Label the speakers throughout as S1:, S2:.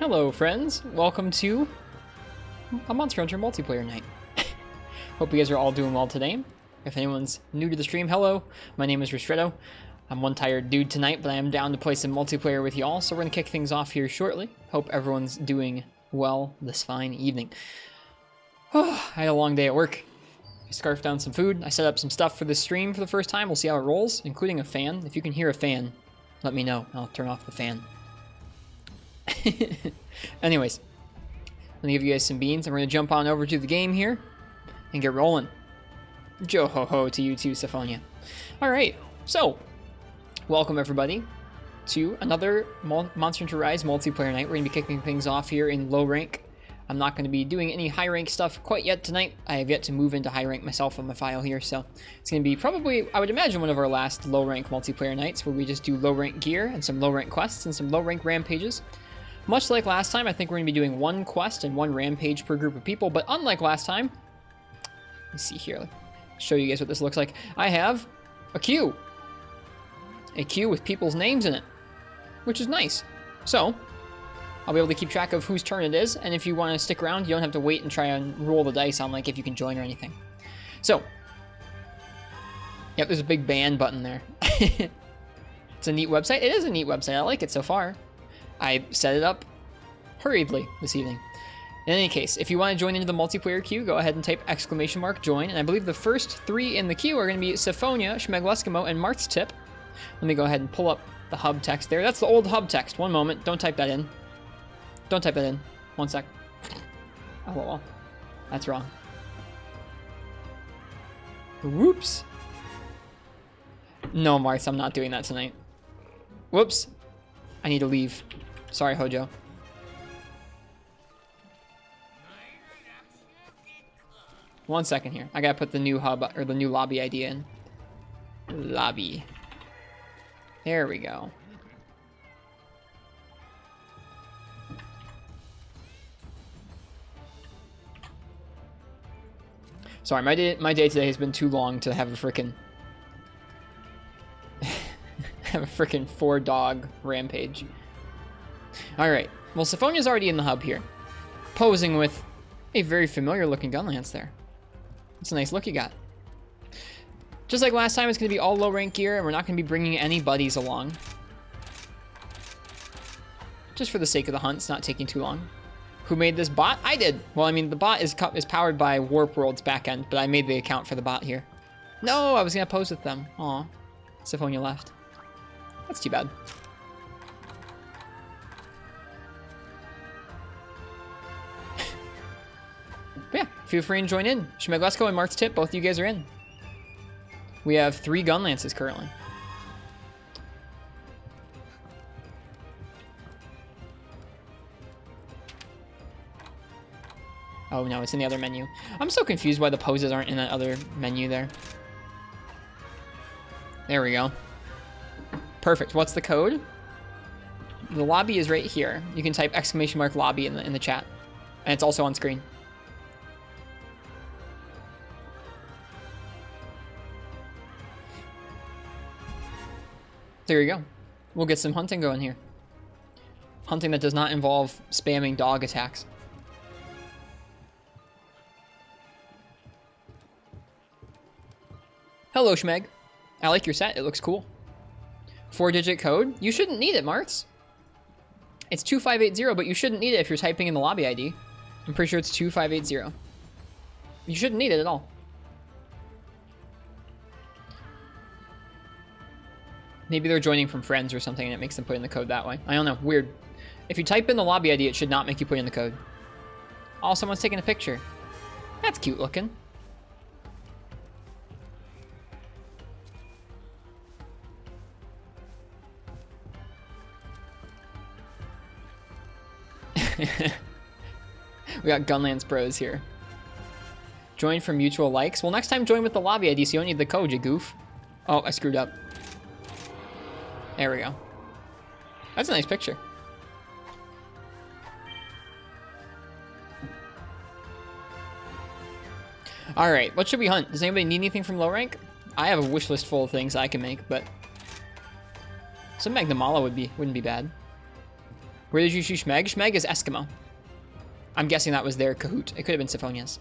S1: Hello friends, welcome to a Monster Hunter multiplayer night. Hope you guys are all doing well today. If anyone's new to the stream, hello, my name is Ristretto. I'm one tired dude tonight, but I am down to play some multiplayer with y'all, so we're going to kick things off here shortly. Hope everyone's doing well this fine evening. I had a long day at work. I scarfed down some food, I set up some stuff for this stream for the first time, we'll see how it rolls, including a fan. If you can hear a fan, let me know, I'll turn off the fan. Anyways, let me give you guys some beans, and we're going to jump on over to the game here and get rolling. Yo-ho-ho to you too, Syphonia. Alright, so, welcome everybody to another Monster Hunter Rise multiplayer night. We're going to be kicking things off here in low rank. I'm not going to be doing any high rank stuff quite yet tonight. I have yet to move into high rank myself on my file here, so it's going to be probably, I would imagine, one of our last low rank multiplayer nights where we just do low rank gear and some low rank quests and some low rank rampages. Much like last time, I think we're going to be doing one quest and one rampage per group of people, but unlike last time, let's see here, show you guys what this looks like. I have a queue with people's names in it, which is nice. So, I'll be able to keep track of whose turn it is, and if you want to stick around, you don't have to wait and try and roll the dice on like if you can join or anything. So, yep, there's a big ban button there. It's a neat website. It is a neat website. I like it so far. I set it up hurriedly this evening. In any case, if you want to join into the multiplayer queue, go ahead and type !join, and I believe the first three in the queue are going to be Syphonia, Schmegleskimo, and Mart's Tip. Let me go ahead and pull up the hub text there. That's the old hub text. One moment. Don't type that in. Don't type that in. One sec. Oh, well. That's wrong. Whoops. No, Martz, I'm not doing that tonight. Whoops. I need to leave. Sorry, Hojo. One second here. I gotta put the new hub, or the new lobby ID in. Lobby. There we go. Sorry, my day today has been too long to have a frickin' have a frickin' 4-dog rampage. Alright, well, Syphonia's already in the hub here, posing with a very familiar looking gun lance there. It's a nice look you got. Just like last time, it's going to be all low rank gear, and we're not going to be bringing any buddies along. Just for the sake of the hunt, it's not taking too long. Who made this bot? I did! Well, I mean, the bot is powered by Warp World's backend, but I made the account for the bot here. No, I was going to pose with them. Aw, Syphonia left. That's too bad. But yeah, feel free and join in. Schmeglesko and Mart's Tip, both of you guys are in. We have 3 gun lances currently. Oh no, it's in the other menu. I'm so confused why the poses aren't in that other menu there. There we go. Perfect. What's the code? The lobby is right here. You can type !lobby in the chat. And it's also on screen. There you go. We'll get some hunting going here. Hunting that does not involve spamming dog attacks. Hello, Schmeg. I like your set. It looks cool. 4-digit code? You shouldn't need it, Martz. It's 2580, but you shouldn't need it if you're typing in the lobby ID. I'm pretty sure it's 2580. You shouldn't need it at all. Maybe they're joining from friends or something and it makes them put in the code that way. I don't know. Weird. If you type in the lobby ID, it should not make you put in the code. Oh, someone's taking a picture. That's cute looking. We got Gunlance Bros here. Join for mutual likes. Well, next time join with the lobby ID so you don't need the code, you goof. Oh, I screwed up. There we go. That's a nice picture. Alright, what should we hunt? Does anybody need anything from low rank? I have a wish list full of things I can make, but some Magnamala wouldn't be bad. Where did you see Schmeg? Schmeg is Eskimo. I'm guessing that was their Kahoot. It could have been Siphonia's.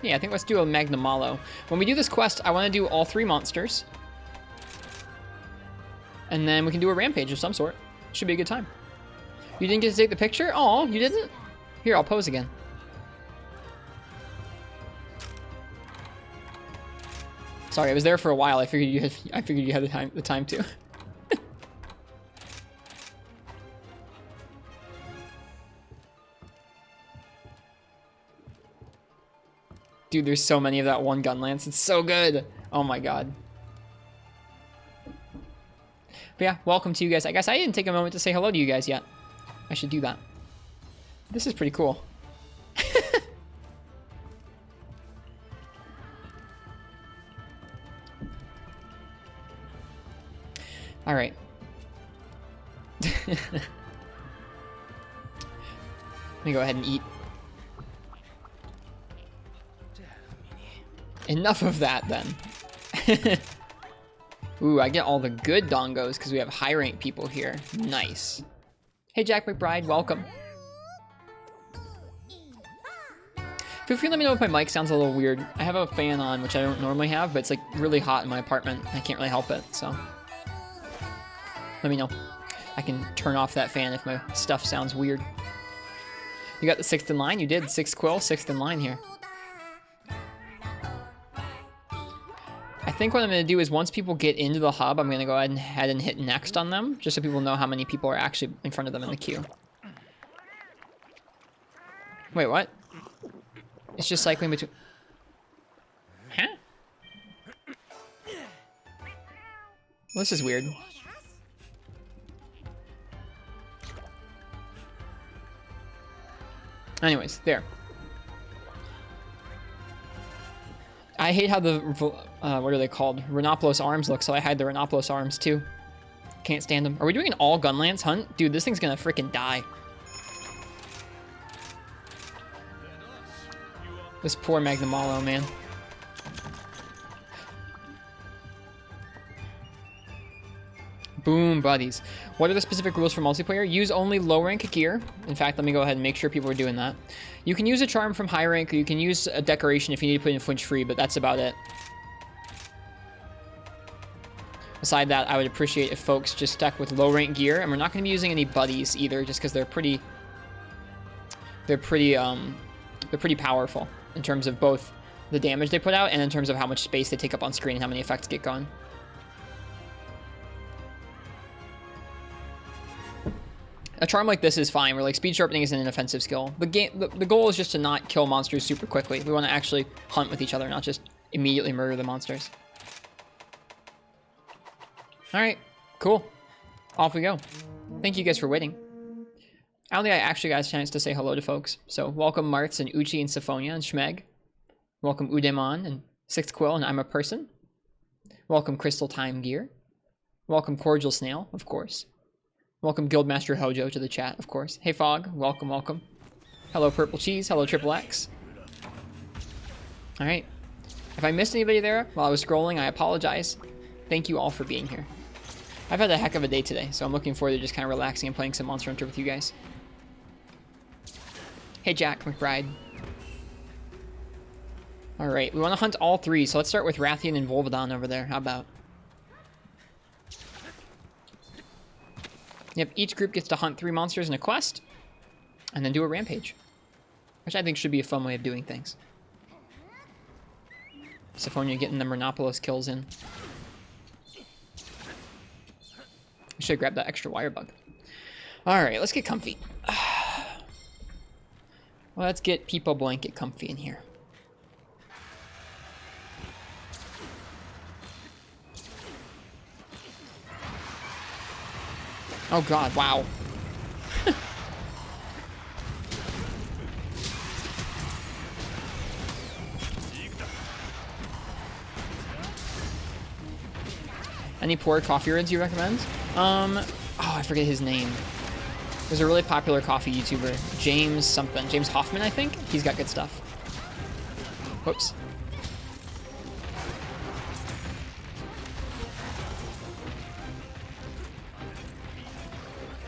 S1: Yeah, I think let's do a Magnamalo. When we do this quest, I want to do all 3 monsters. And then we can do a rampage of some sort. Should be a good time. You didn't get to take the picture? Oh, you didn't? Here, I'll pose again. Sorry, I was there for a while. I figured you had the time to. Dude, there's so many of that one gun lance. It's so good. Oh my god. But yeah, welcome to you guys. I guess I didn't take a moment to say hello to you guys yet. I should do that. This is pretty cool. All right. Let me go ahead and eat. Enough of that, then. Ooh, I get all the good dongos because we have high rank people here. Nice. Hey, Jack McBride, welcome. Feel free to let me know if my mic sounds a little weird. I have a fan on, which I don't normally have, but it's like really hot in my apartment. I can't really help it, so. Let me know. I can turn off that fan if my stuff sounds weird. You got the 6th in line? You did. 6 Quill, 6th in line here. I think what I'm going to do is once people get into the hub, I'm going to go ahead and hit next on them, just so people know how many people are actually in front of them in the queue. Wait, what? It's just cycling between... Huh? Well, this is weird. Anyways, there. I hate how the, what are they called? Renoplos arms look, so I hide the Renoplos arms too. Can't stand them. Are we doing an all gun lance hunt? Dude, this thing's gonna freaking die. This poor Magnamalo, man. Boom, buddies. What are the specific rules for multiplayer? Use only low rank gear. In fact, let me go ahead and make sure people are doing that. You can use a charm from high rank, or you can use a decoration if you need to put in flinch free, but that's about it. Aside that, I would appreciate if folks just stuck with low rank gear, and we're not going to be using any buddies either, just because they're pretty powerful in terms of both the damage they put out and in terms of how much space they take up on screen and how many effects get going. A charm like this is fine, where like speed sharpening isn't an offensive skill. The goal is just to not kill monsters super quickly. We want to actually hunt with each other, not just immediately murder the monsters. Alright, cool. Off we go. Thank you guys for waiting. I don't think I actually got a chance to say hello to folks. So welcome Martz and Uchi and Syphonia and Schmeg. Welcome Udemon and 6th Quill and I'm a Person. Welcome Crystal Time Gear. Welcome Cordial Snail, of course. Welcome Guildmaster Hojo to the chat, of course. Hey Fog, welcome, welcome. Hello Purple Cheese, hello Triple X. Alright. If I missed anybody there while I was scrolling, I apologize. Thank you all for being here. I've had a heck of a day today, so I'm looking forward to just kind of relaxing and playing some Monster Hunter with you guys. Hey Jack McBride. Alright, we want to hunt all 3, so let's start with Rathian and Volvodon over there. How about? Yep, each group gets to hunt 3 monsters in a quest, and then do a rampage. Which I think should be a fun way of doing things. Syphonia getting the Monopolos kills in. I should grab that extra wire bug. Alright, let's get comfy. Let's get people blanket comfy in here. Oh god, wow. Any poor coffee rids you recommend? Oh, I forget his name. There's a really popular coffee YouTuber, James something. James Hoffman, I think? He's got good stuff. Whoops.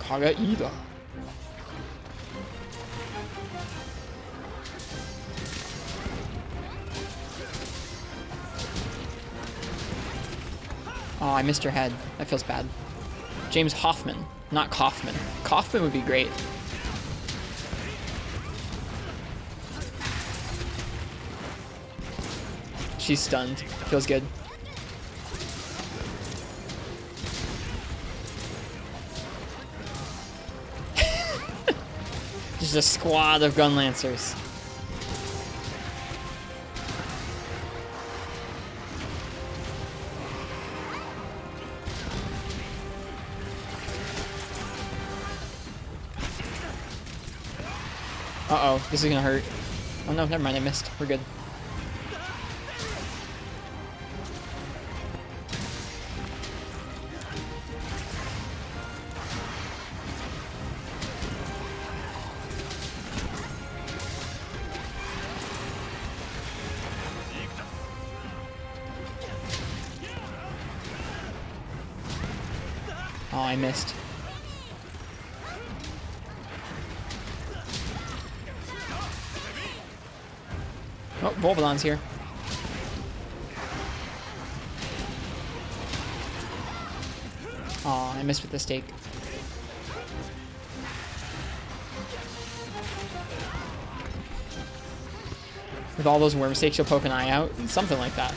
S1: Kagaida. Oh, I missed her head. That feels bad. James Hoffman, not Kaufman. Kaufman would be great. She's stunned. Feels good. Just a squad of gun lancers. Uh-oh, this is gonna hurt. Oh no, never mind, I missed. We're good. Oh, I missed. Oh, Volvodon's here. Aw, I missed with the stake. With all those worm stakes, you'll poke an eye out? Something like that.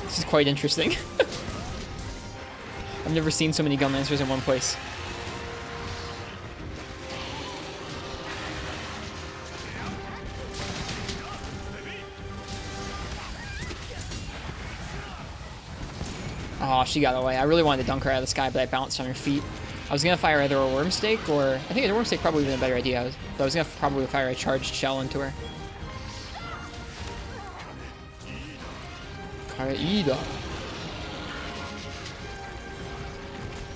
S1: This is quite interesting. I've never seen so many gun lancers in one place. Oh, she got away. I really wanted to dunk her out of the sky, but I bounced on her feet. I was going to fire either a worm stake or... I think a worm stake probably would have been a better idea. I was going to probably fire a charged shell into her. Kagaida.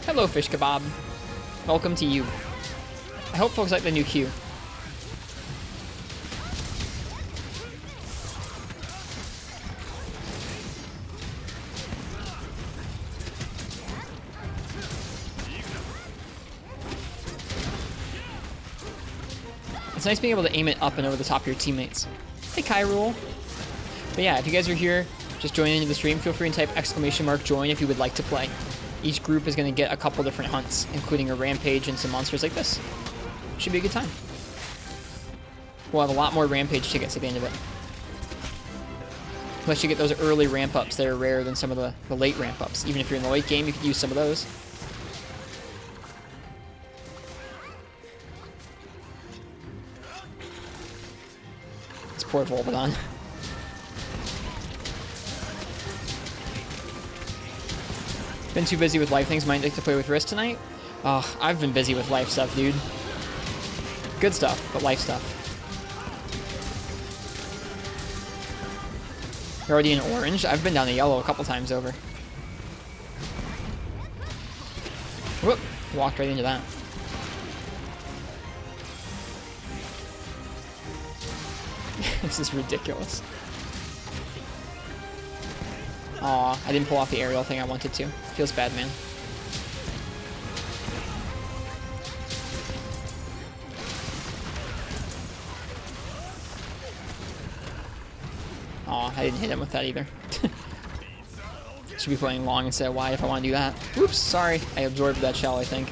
S1: Hello, Fish Kebab. Welcome to you. I hope folks like the new queue. It's nice being able to aim it up and over the top of your teammates. Hey, Kyrule. But yeah, if you guys are here, just joining into the stream, feel free and type !join if you would like to play. Each group is going to get a couple different hunts, including a rampage and some monsters like this. Should be a good time. We'll have a lot more rampage tickets at the end of it. Unless you get those early ramp-ups that are rarer than some of the late ramp-ups. Even if you're in the late game, you could use some of those. This poor Volvodon. Been too busy with life things. Might like to play with Rist tonight. I've been busy with life stuff, dude. Good stuff, but life stuff. You're already in orange? I've been down to yellow a couple times over. Whoop! Walked right into that. This is ridiculous. Aw, I didn't pull off the aerial thing I wanted to. Feels bad, man. Aw, I didn't hit him with that either. Should be playing long instead of wide if I want to do that. Oops, sorry. I absorbed that shell, I think.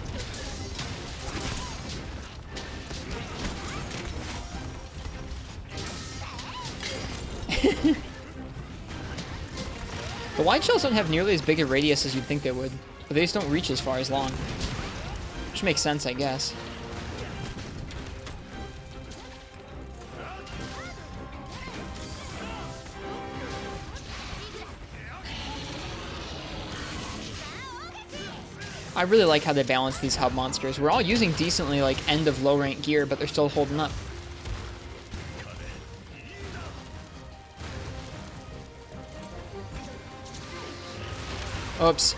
S1: The wide shells don't have nearly as big a radius as you'd think they would, but they just don't reach as far as long. Which makes sense, I guess. I really like how they balance these hub monsters. We're all using decently, like, end of low rank gear, but they're still holding up. Oops.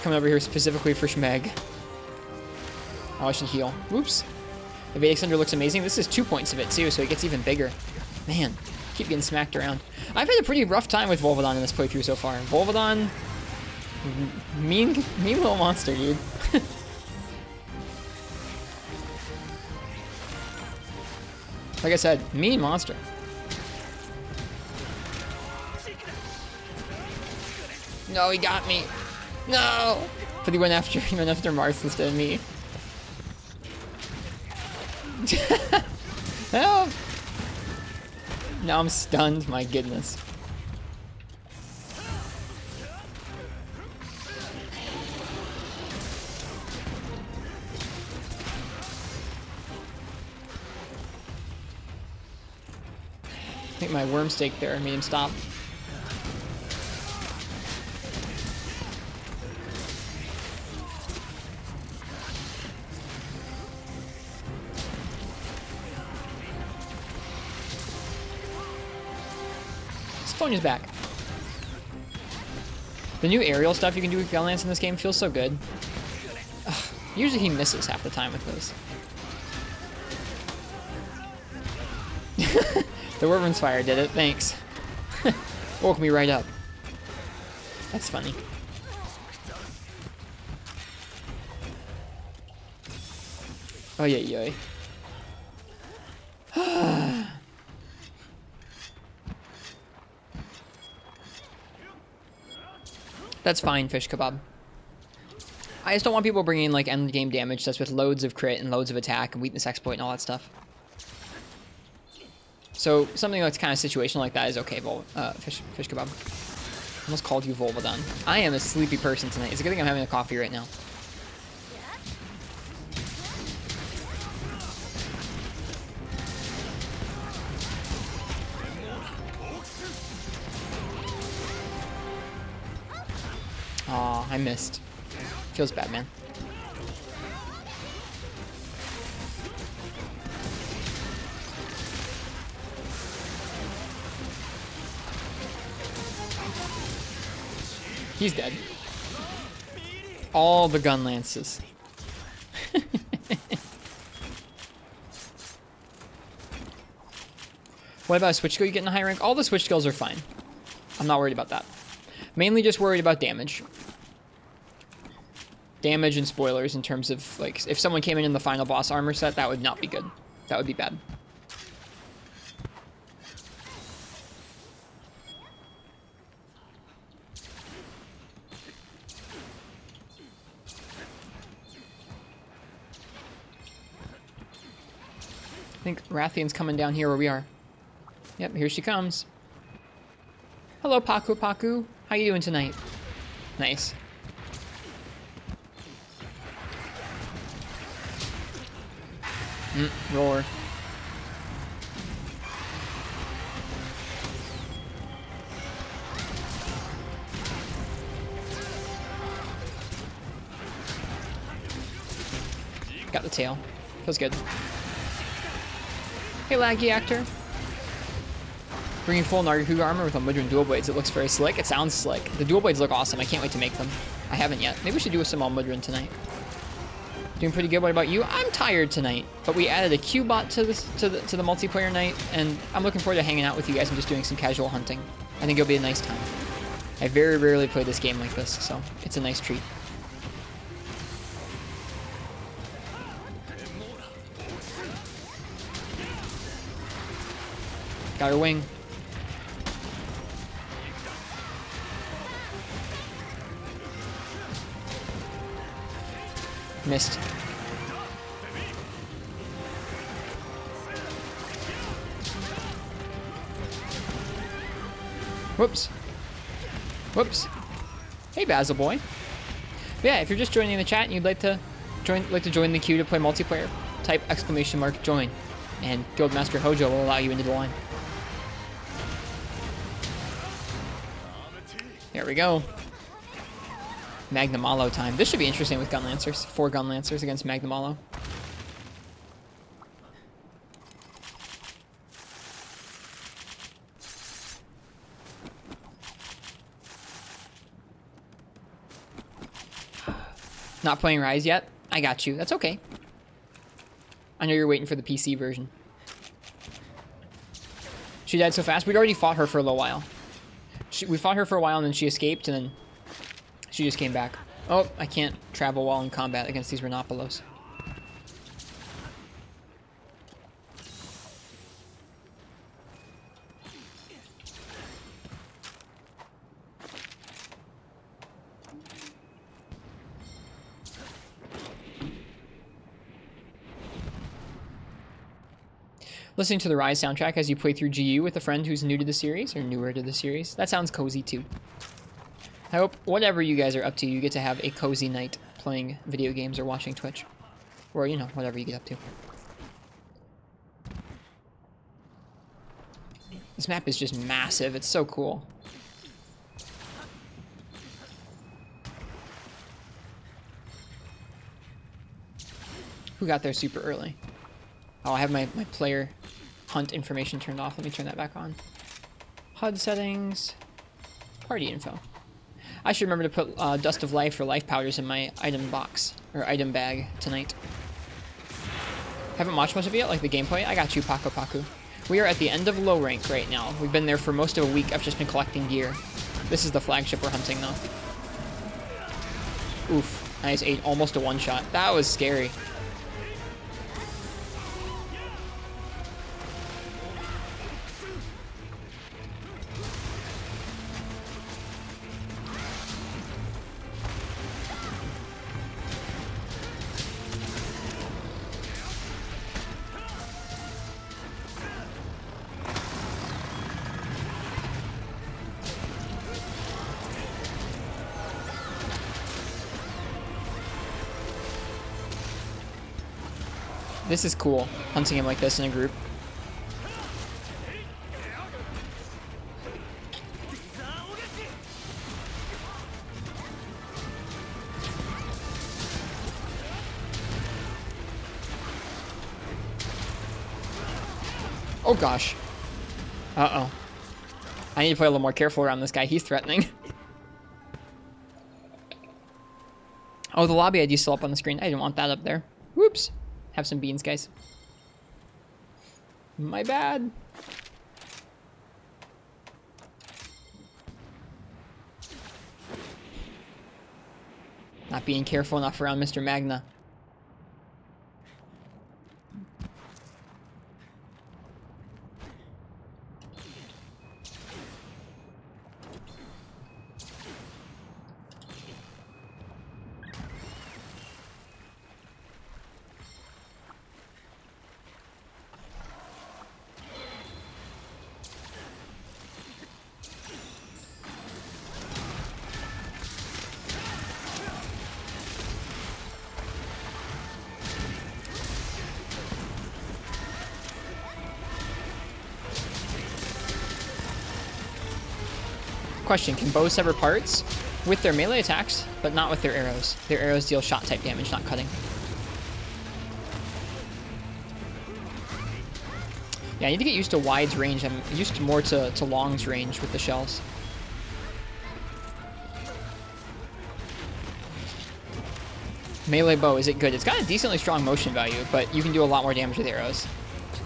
S1: Coming over here specifically for Schmeg. Oh, I should heal. Oops. The Vedic Thunder looks amazing. This is 2 points of it too, so it gets even bigger. Man, keep getting smacked around. I've had a pretty rough time with Volvodon in this playthrough so far. Volvodon, mean little monster, dude. Like I said, mean monster. No, he got me. No! But he went after Mars instead of me. Help! Now I'm stunned, my goodness. I think my worm stake there made him stop. Soponia's back. The new aerial stuff you can do with Gunlance in this game feels so good. Ugh, usually he misses half the time with those. The Wyvern's Fire did it, thanks. Woke me right up. That's funny. Oh yeah. That's fine, fish kebab. I just don't want people bringing like end game damage sets with loads of crit and loads of attack and weakness exploit and all that stuff. So something that's kind of situational like that is okay, fish kebab. I almost called you Volvodon. I am a sleepy person tonight. It's a good thing I'm having a coffee right now. Aw, I missed. Feels bad, man. He's dead. All the gun lances. What about a switch skill you get in a high rank? All the switch skills are fine. I'm not worried about that. Mainly just worried about damage. Damage and spoilers in terms of, like, if someone came in the final boss armor set, that would not be good. That would be bad. I think Rathian's coming down here where we are. Yep, here she comes. Hello, Paku. How you doing tonight? Nice. Roar. Got the tail. Feels good. Hey, laggy actor. Bringing full Nargacuga armor with a Mudron dual blades. It looks very slick. It sounds slick. The dual blades look awesome. I can't wait to make them. I haven't yet. Maybe we should do some on Mudron tonight. Doing pretty good. What about you? I'm tired tonight, but we added a Q-bot to the multiplayer night, and I'm looking forward to hanging out with you guys and just doing some casual hunting. I think it'll be a nice time. I very rarely play this game like this, so it's a nice treat. Got her wing. Missed. Whoops. Hey, Basil boy. But yeah, if you're just joining the chat and you'd like to join the queue to play multiplayer, type !join, and Guildmaster Hojo will allow you into the line. There we go. Magnamalo time. This should be interesting with Gunlancers. 4 Gunlancers against Magnamalo. Not playing Rise yet? I got you. That's okay. I know you're waiting for the PC version. She died so fast. We'd already fought her for a little while. We fought her for a while and then she escaped and then she just came back. Oh, I can't travel while in combat against these Rhinopolos. Listening to the Rise soundtrack as you play through GU with a friend who's new to the series, or newer to the series. That sounds cozy too. I hope whatever you guys are up to, you get to have a cozy night playing video games or watching Twitch. Or, you know, whatever you get up to. This map is just massive. It's so cool. Who got there super early? Oh, I have my player hunt information turned off. Let me turn that back on. HUD settings. Party info. I should remember to put Dust of Life or life powders in my item box. Or item bag tonight. Haven't watched much of it yet, like the gameplay. I got you, Paco Paku. We are at the end of low rank right now. We've been there for most of a week. I've just been collecting gear. This is the flagship we're hunting, though. Oof. Nice, almost a one-shot. That was scary. This is cool, hunting him like this in a group. Oh gosh. Uh-oh. I need to play a little more careful around this guy. He's threatening. Oh, the lobby ID's still up on the screen. I didn't want that up there. Whoops. Have some beans, guys. My bad. Not being careful enough around Mr. Magna. Question, can bows sever parts? With their melee attacks, but not with their arrows. Their arrows deal shot type damage, not cutting. Yeah, I need to get used to wide's range. I'm used more to long's range with the shells. Melee bow, is it good? It's got a decently strong motion value, but you can do a lot more damage with arrows.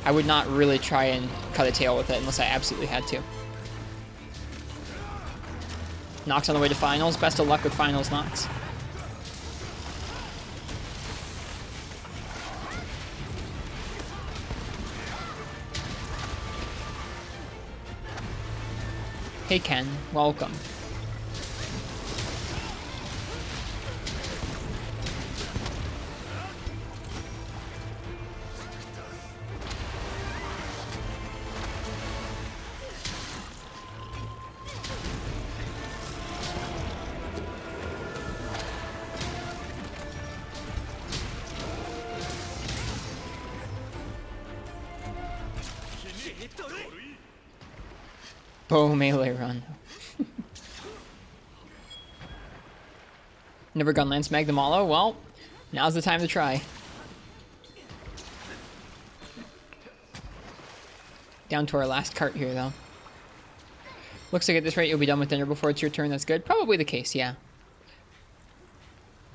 S1: I would not really try and cut a tail with it unless I absolutely had to. Nox on the way to finals. Best of luck with finals, Nox. Hey Ken, welcome. Bow melee run. Never gun lance mag them all. Well, now's the time to try. Down to our last cart here, though. Looks like at this rate you'll be done with dinner before it's your turn. That's good. Probably the case, yeah.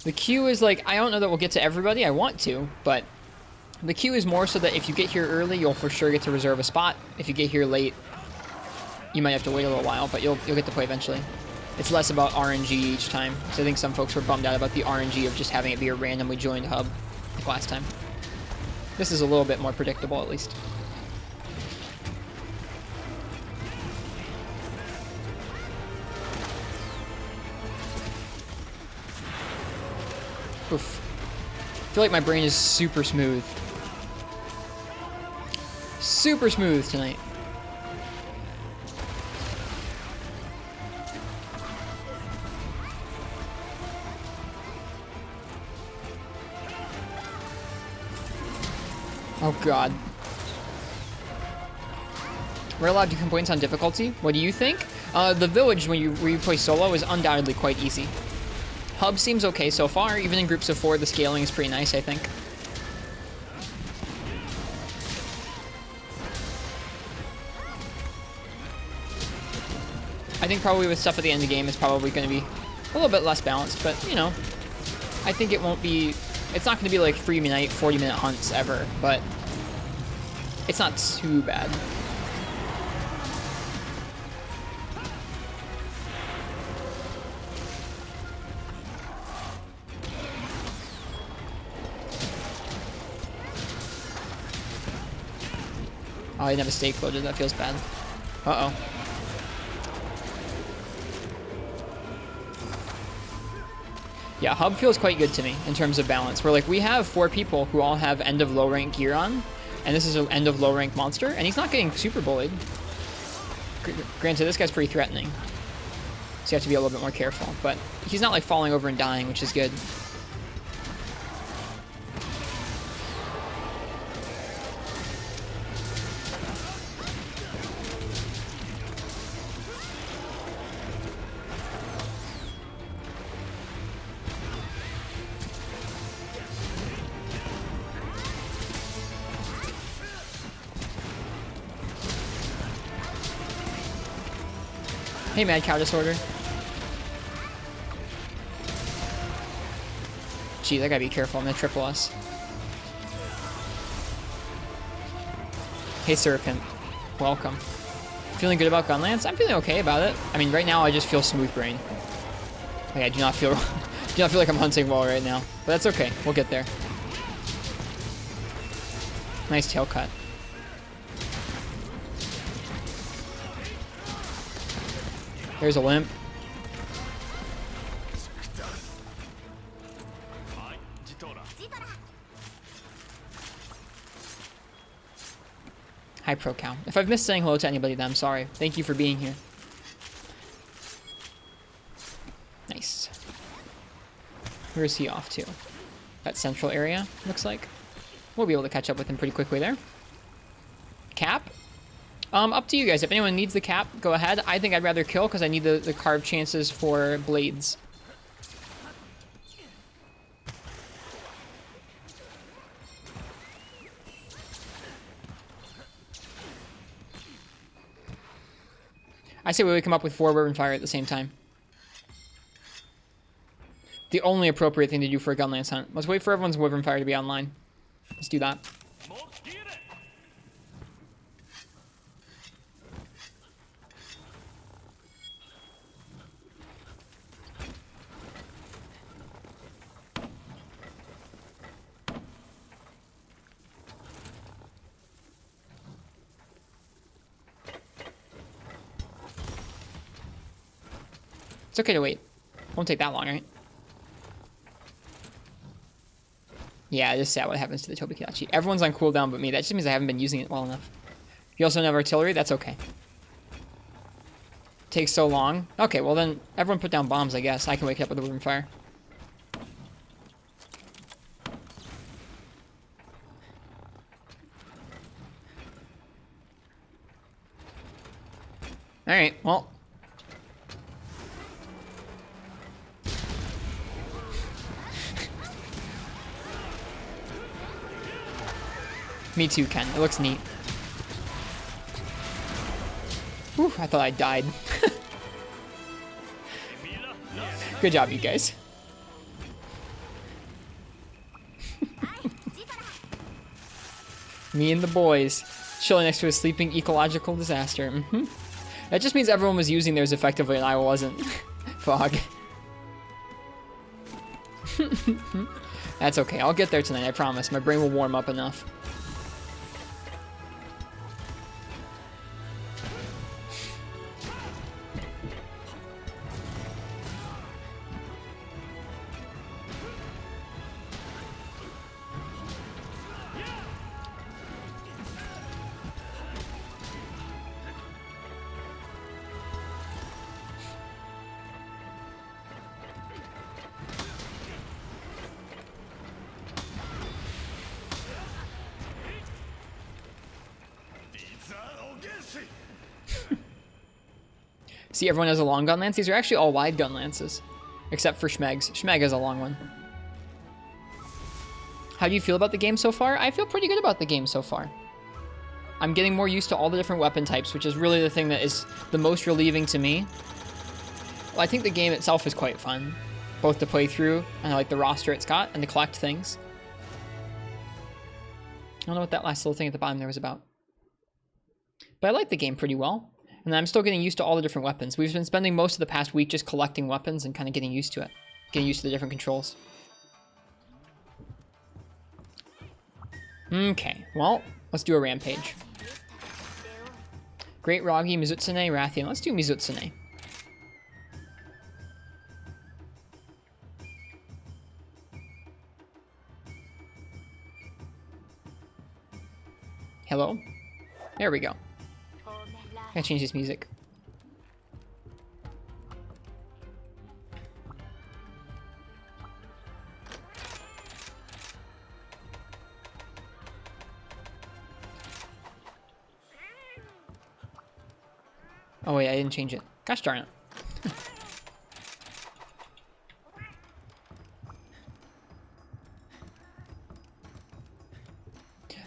S1: The queue is like, I don't know that we'll get to everybody. I want to, but the queue is more so that if you get here early, you'll for sure get to reserve a spot. If you get here late, you might have to wait a little while, but you'll get to play eventually. It's less about RNG each time. So I think some folks were bummed out about the RNG of just having it be a randomly joined hub like last time. This is a little bit more predictable, at least. Oof. I feel like my brain is super smooth. Super smooth tonight. Oh god. We're allowed to complaints on difficulty. What do you think? The village, when you play solo, is undoubtedly quite easy. Hub seems okay so far. Even in groups of 4, the scaling is pretty nice, I think. I think probably with stuff at the end of the game, it's probably going to be a little bit less balanced, but, you know, I think it won't be... It's not going to be like 3-minute, 40-minute hunts ever, but it's not too bad. Oh, I didn't have a stake loaded. That feels bad. Uh-oh. Yeah, hub feels quite good to me in terms of balance. We're like, we have 4 people who all have end of low rank gear on, and this is an end of low rank monster, and he's not getting super bullied. Granted, this guy's pretty threatening, so you have to be a little bit more careful, but he's not like falling over and dying, which is good. Hey, Mad Cow Disorder. Geez, I gotta be careful. I'm gonna triple us. Hey, Serapimp. Welcome. Feeling good about Gunlance? I'm feeling okay about it. I mean, right now I just feel smooth brain. Like, I do not feel like I'm hunting well right now. But that's okay. We'll get there. Nice tail cut. There's a limp. Hi, Pro Cow. If I've missed saying hello to anybody, then I'm sorry. Thank you for being here. Nice. Where is he off to? That central area, looks like. We'll be able to catch up with him pretty quickly there. Cap? Up to you guys. If anyone needs the cap, go ahead. I think I'd rather kill because I need the carve chances for blades. I say we come up with 4 Wyvern Fire at the same time. The only appropriate thing to do for a Gunlance hunt. Let's wait for everyone's Wyvern Fire to be online. Let's do that. It's okay to wait. Won't take that long, right? Yeah, just sad what happens to the Tobikidachi. Everyone's on cooldown but me. That just means I haven't been using it well enough. You also don't have artillery? That's okay. Takes so long. Okay, well then, everyone put down bombs, I guess. I can wake up with a Wyvern Fire. Alright, well... Me too, Ken. It looks neat. Whew, I thought I died. Good job, you guys. Me and the boys. Chilling next to a sleeping ecological disaster. That just means everyone was using theirs effectively and I wasn't. Fog. That's okay. I'll get there tonight, I promise. My brain will warm up enough. See, everyone has a long gun lance. These are actually all wide gun lances. Except for Schmeg's. Schmeg has a long one. How do you feel about the game so far? I feel pretty good about the game so far. I'm getting more used to all the different weapon types, which is really the thing that is the most relieving to me. Well, I think the game itself is quite fun. Both to play through, and I like the roster it's got, and to collect things. I don't know what that last little thing at the bottom there was about. But I like the game pretty well. And I'm still getting used to all the different weapons. We've been spending most of the past week just collecting weapons and kind of getting used to it. Getting used to the different controls. Okay, well, let's do a rampage. Great Ragi, Mizutsune, Rathian. Let's do Mizutsune. Hello? There we go. I change this music. Oh wait, I didn't change it. Gosh darn it.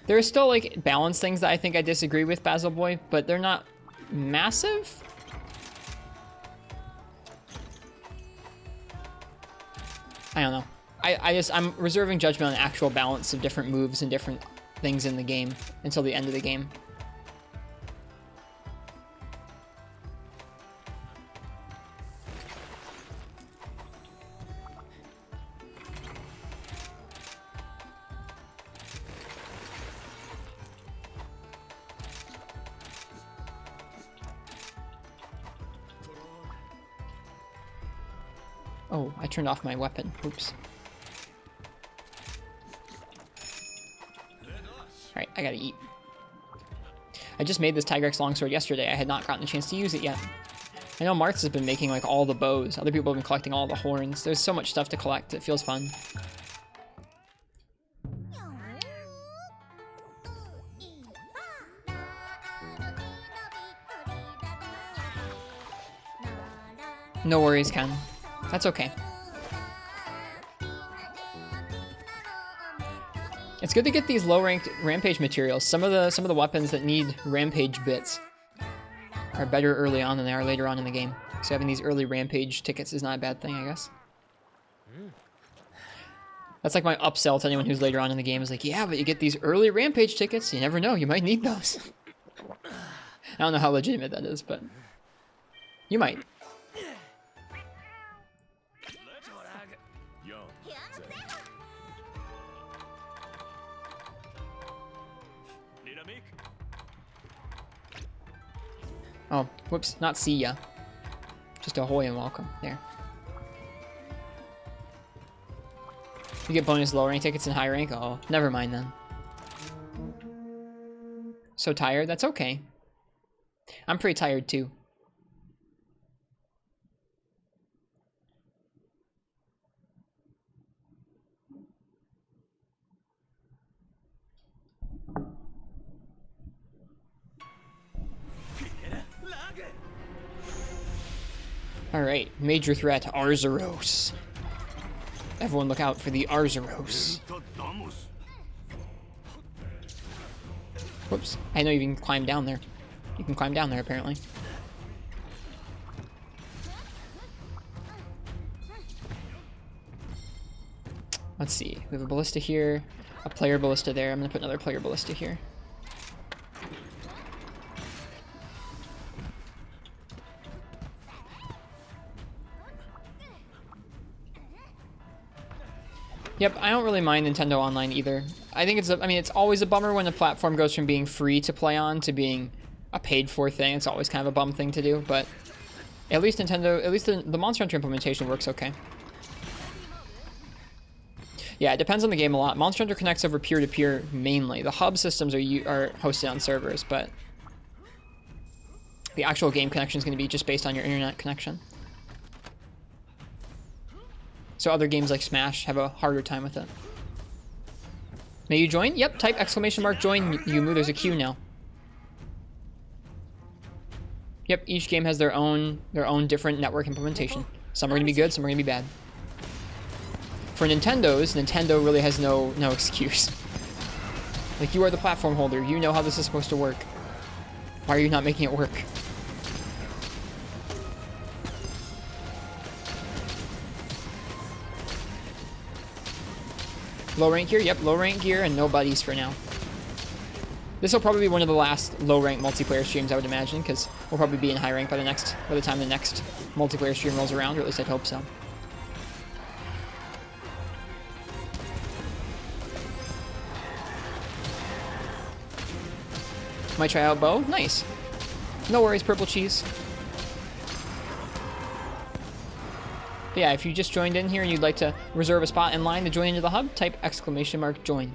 S1: There are still like balance things that I think I disagree with, Basil Boy, but they're not massive. I don't know. I'm reserving judgment on the actual balance of different moves and different things in the game until the end of the game. Oh, I turned off my weapon. Oops. Alright, I gotta eat. I just made this Tigrex longsword yesterday. I had not gotten a chance to use it yet. I know Martha's been making like all the bows. Other people have been collecting all the horns. There's so much stuff to collect. It feels fun. No worries, Ken. That's okay. It's good to get these low-ranked rampage materials. Some of the weapons that need rampage bits are better early on than they are later on in the game. So having these early rampage tickets is not a bad thing, I guess. That's like my upsell to anyone who's later on in the game is like, yeah, but you get these early rampage tickets. You never know, you might need those. I don't know how legitimate that is, but you might. Oh, whoops, not see ya. Just ahoy and welcome. There. You get bonus low rank tickets in high rank? Oh, never mind then. So tired? That's okay. I'm pretty tired too. Alright, major threat, Arzuros. Everyone look out for the Arzuros. Whoops, I know you can climb down there. You can climb down there, apparently. Let's see, we have a ballista here, a player ballista there. I'm gonna put another player ballista here. Yep, I don't really mind Nintendo Online either. I think it's always a bummer when a platform goes from being free to play on to being a paid-for thing. It's always kind of a bum thing to do, but at least the Monster Hunter implementation works okay. Yeah, it depends on the game a lot. Monster Hunter connects over peer-to-peer mainly. The hub systems are hosted on servers, but the actual game connection is going to be just based on your internet connection. So other games like Smash have a harder time with it. May you join? Yep, type !join Yumu. There's a queue now. Yep, each game has their own different network implementation. Some are going to be good, some are going to be bad. For Nintendo really has no excuse. Like, you are the platform holder. You know how this is supposed to work. Why are you not making it work? Low rank gear? Yep, low rank gear and no buddies for now. This will probably be one of the last low rank multiplayer streams, I would imagine, because we'll probably be in high rank by the time the next multiplayer stream rolls around, or at least I'd hope so. Might try out bow? Nice. No worries, purple cheese. But yeah, if you just joined in here and you'd like to reserve a spot in line to join into the hub, type !join.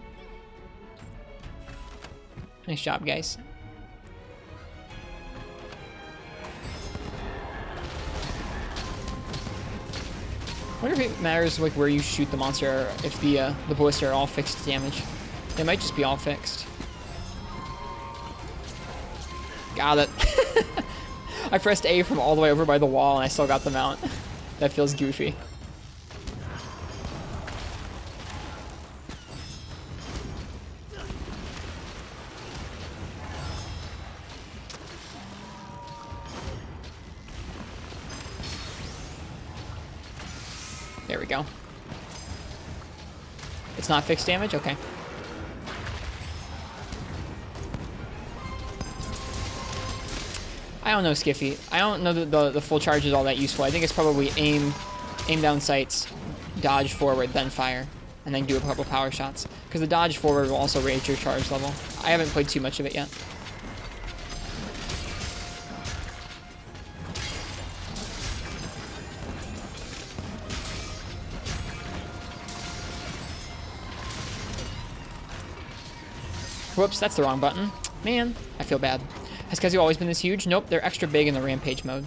S1: Nice job, guys. I wonder if it matters like where you shoot the monster, or if the bullets are all fixed damage. They might just be all fixed. Got it. I pressed A from all the way over by the wall and I still got them out. That feels goofy. There we go. It's not fixed damage? Okay. I don't know, Skiffy. I don't know that the full charge is all that useful. I think it's probably aim down sights, dodge forward, then fire, and then do a couple power shots. Because the dodge forward will also raise your charge level. I haven't played too much of it yet. Whoops, that's the wrong button. Man, I feel bad. Has Kazu always been this huge? Nope, they're extra big in the rampage mode.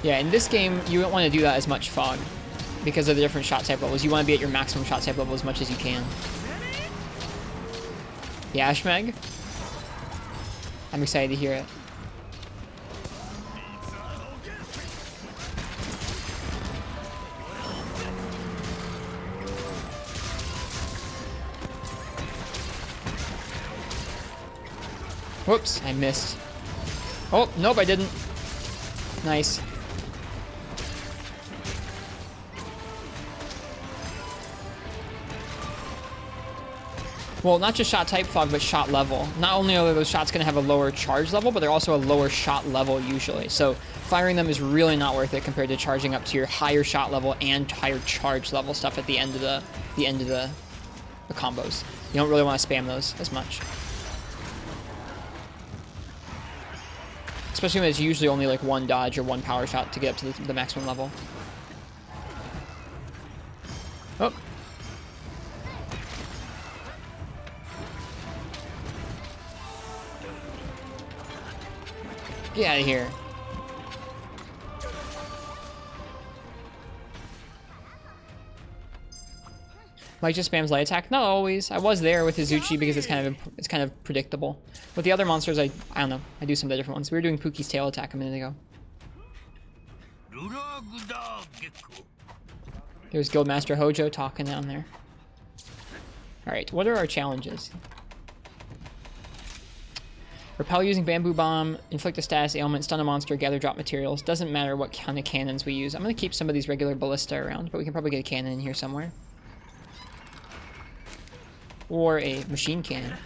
S1: Yeah, in this game, you don't want to do that as much fog because of the different shot type levels. You want to be at your maximum shot type level as much as you can. Yeah, Ashmeg? I'm excited to hear it. Whoops, I missed. Oh, nope, I didn't. Nice. Well, not just shot type fog, but shot level. Not only are those shots going to have a lower charge level, but they're also a lower shot level usually. So firing them is really not worth it compared to charging up to your higher shot level and higher charge level stuff at the end of the combos. You don't really want to spam those as much. Especially when it's usually only like one dodge or one power shot to get up to the maximum level. Oh. Get out of here. Mike just spams light attack. Not always. I was there with Izuchi because it's kind of predictable. With the other monsters, I don't know. I do some of the different ones. We were doing Pookie's tail attack a minute ago. There's Guildmaster Hojo talking down there. All right, what are our challenges? Repel using Bamboo Bomb, inflict a status ailment, stun a monster, gather drop materials. Doesn't matter what kind of cannons we use. I'm going to keep some of these regular ballista around, but we can probably get a cannon in here somewhere. Or a machine cannon.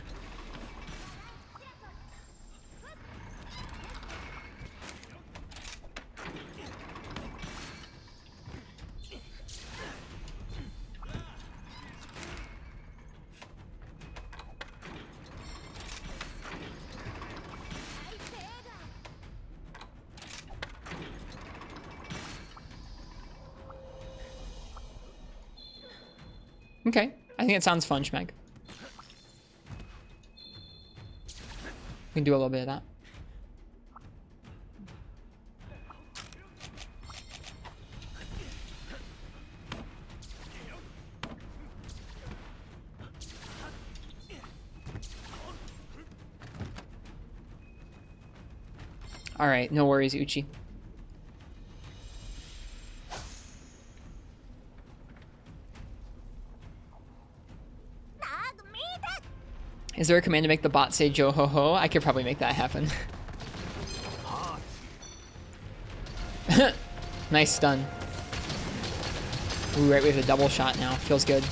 S1: Okay, I think it sounds fun, Schmeg. We can do a little bit of that. Alright, no worries, Uchi. Is there a command to make the bot say Joe ho ho? I could probably make that happen. Nice stun. Ooh, right, we have a double shot now. Feels good.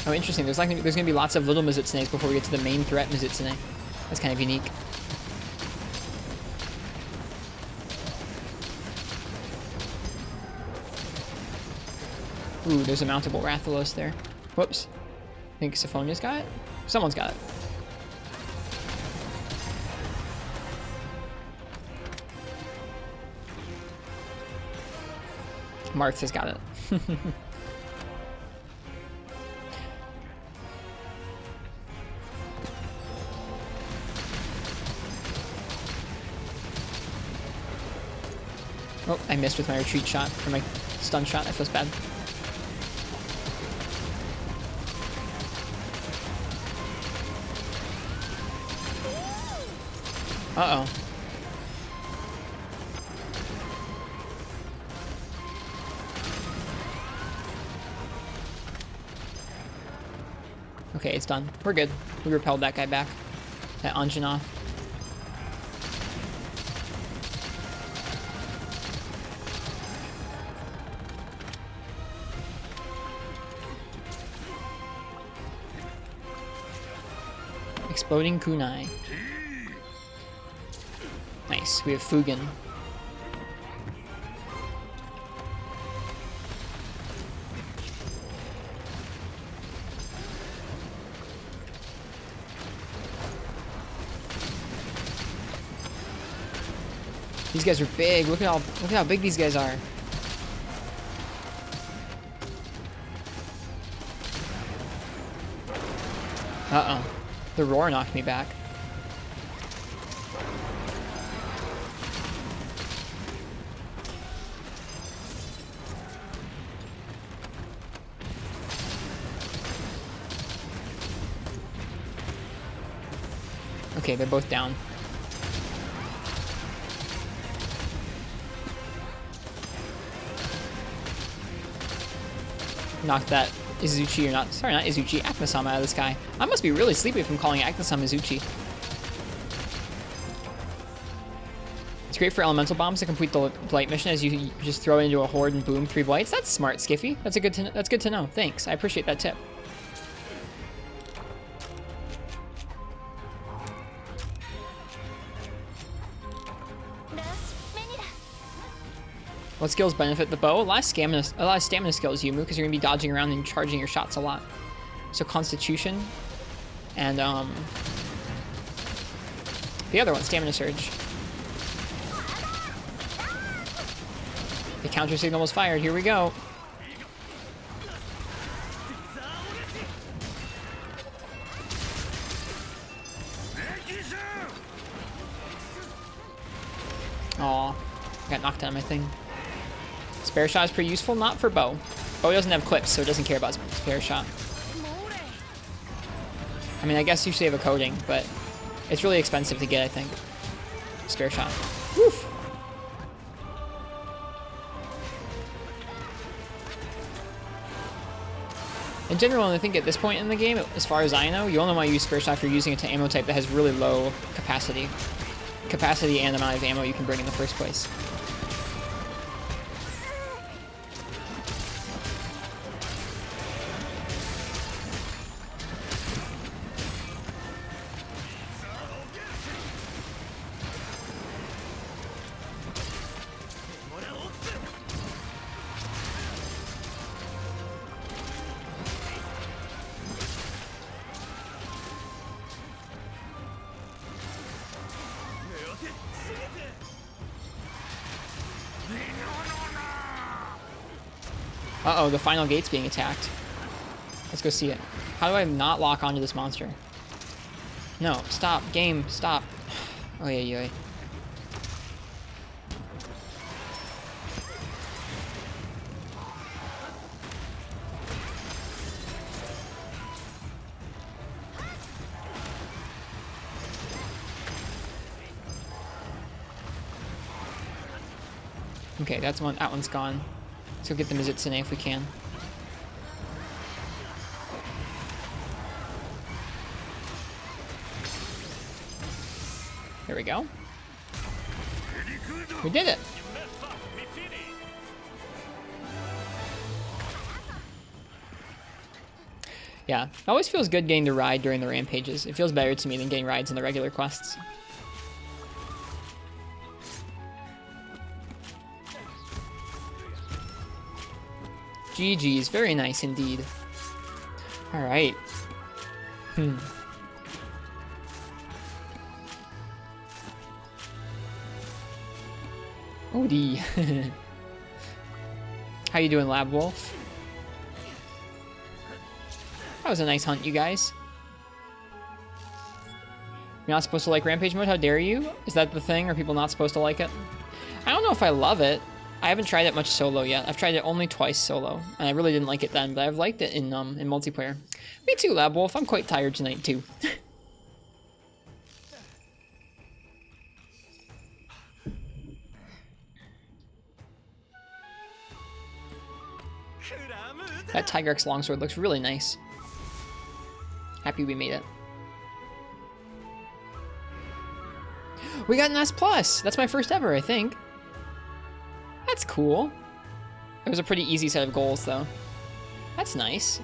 S1: Oh, interesting. There's gonna be lots of little Mizutsunes before we get to the main threat Mizutsune. That's kind of unique. Ooh, there's a mountable Rathalos there. Whoops. I think Syphonia's got it? Someone's got it. Martha's got it. Oh, I missed with my retreat shot, or my stun shot. That feels bad. Uh-oh. Okay, it's done. We're good. We repelled that guy back. That Anjana. Exploding kunai. Nice, we have Fugen. These guys are big. Look at how big these guys are. Uh-oh. The roar knocked me back. Okay, they're both down. Knock that Izuchi, or not, sorry, not Izuchi, Akna-sama out of the sky. I must be really sleepy if I'm calling Akna-sama Izuchi. It's great for elemental bombs to complete the blight mission as you just throw it into a horde and boom, 3 blights. That's smart, Skiffy. That's good to know. Thanks. I appreciate that tip. What skills benefit the bow? A lot of stamina skills, Yumu, because you're gonna be dodging around and charging your shots a lot. So Constitution, and the other one, Stamina Surge. The counter signal was fired. Here we go. Aw, got knocked out of my thing. Spare shot is pretty useful, not for bow. Bow doesn't have clips, so it doesn't care about spare shot. I mean, I guess you should have a coating, but it's really expensive to get, I think. Spare shot. Woof! In general, I think at this point in the game, as far as I know, you only want to use Spirit Shot if you're using it to ammo type that has really low capacity. Capacity and amount of ammo you can bring in the first place. Uh-oh, the final gate's being attacked. Let's go see it. How do I not lock onto this monster? No, stop. Game, stop. Oh, yeah, yeah. Okay, that one's gone. Let's go get the Mizutsune if we can. There we go. We did it! Yeah, it always feels good getting to ride during the rampages. It feels better to me than getting rides in the regular quests. GG's, very nice indeed. Alright. OD. How you doing, Lab Wolf? That was a nice hunt, you guys. You're not supposed to like Rampage mode? How dare you? Is that the thing? Are people not supposed to like it? I don't know if I love it. I haven't tried it much solo yet. I've tried it only twice solo, and I really didn't like it then, but I've liked it in multiplayer. Me too, Lab Wolf. I'm quite tired tonight, too. That Tigrex longsword looks really nice. Happy we made it. We got an S+. That's my first ever, I think. That's cool. It was a pretty easy set of goals, though. That's nice.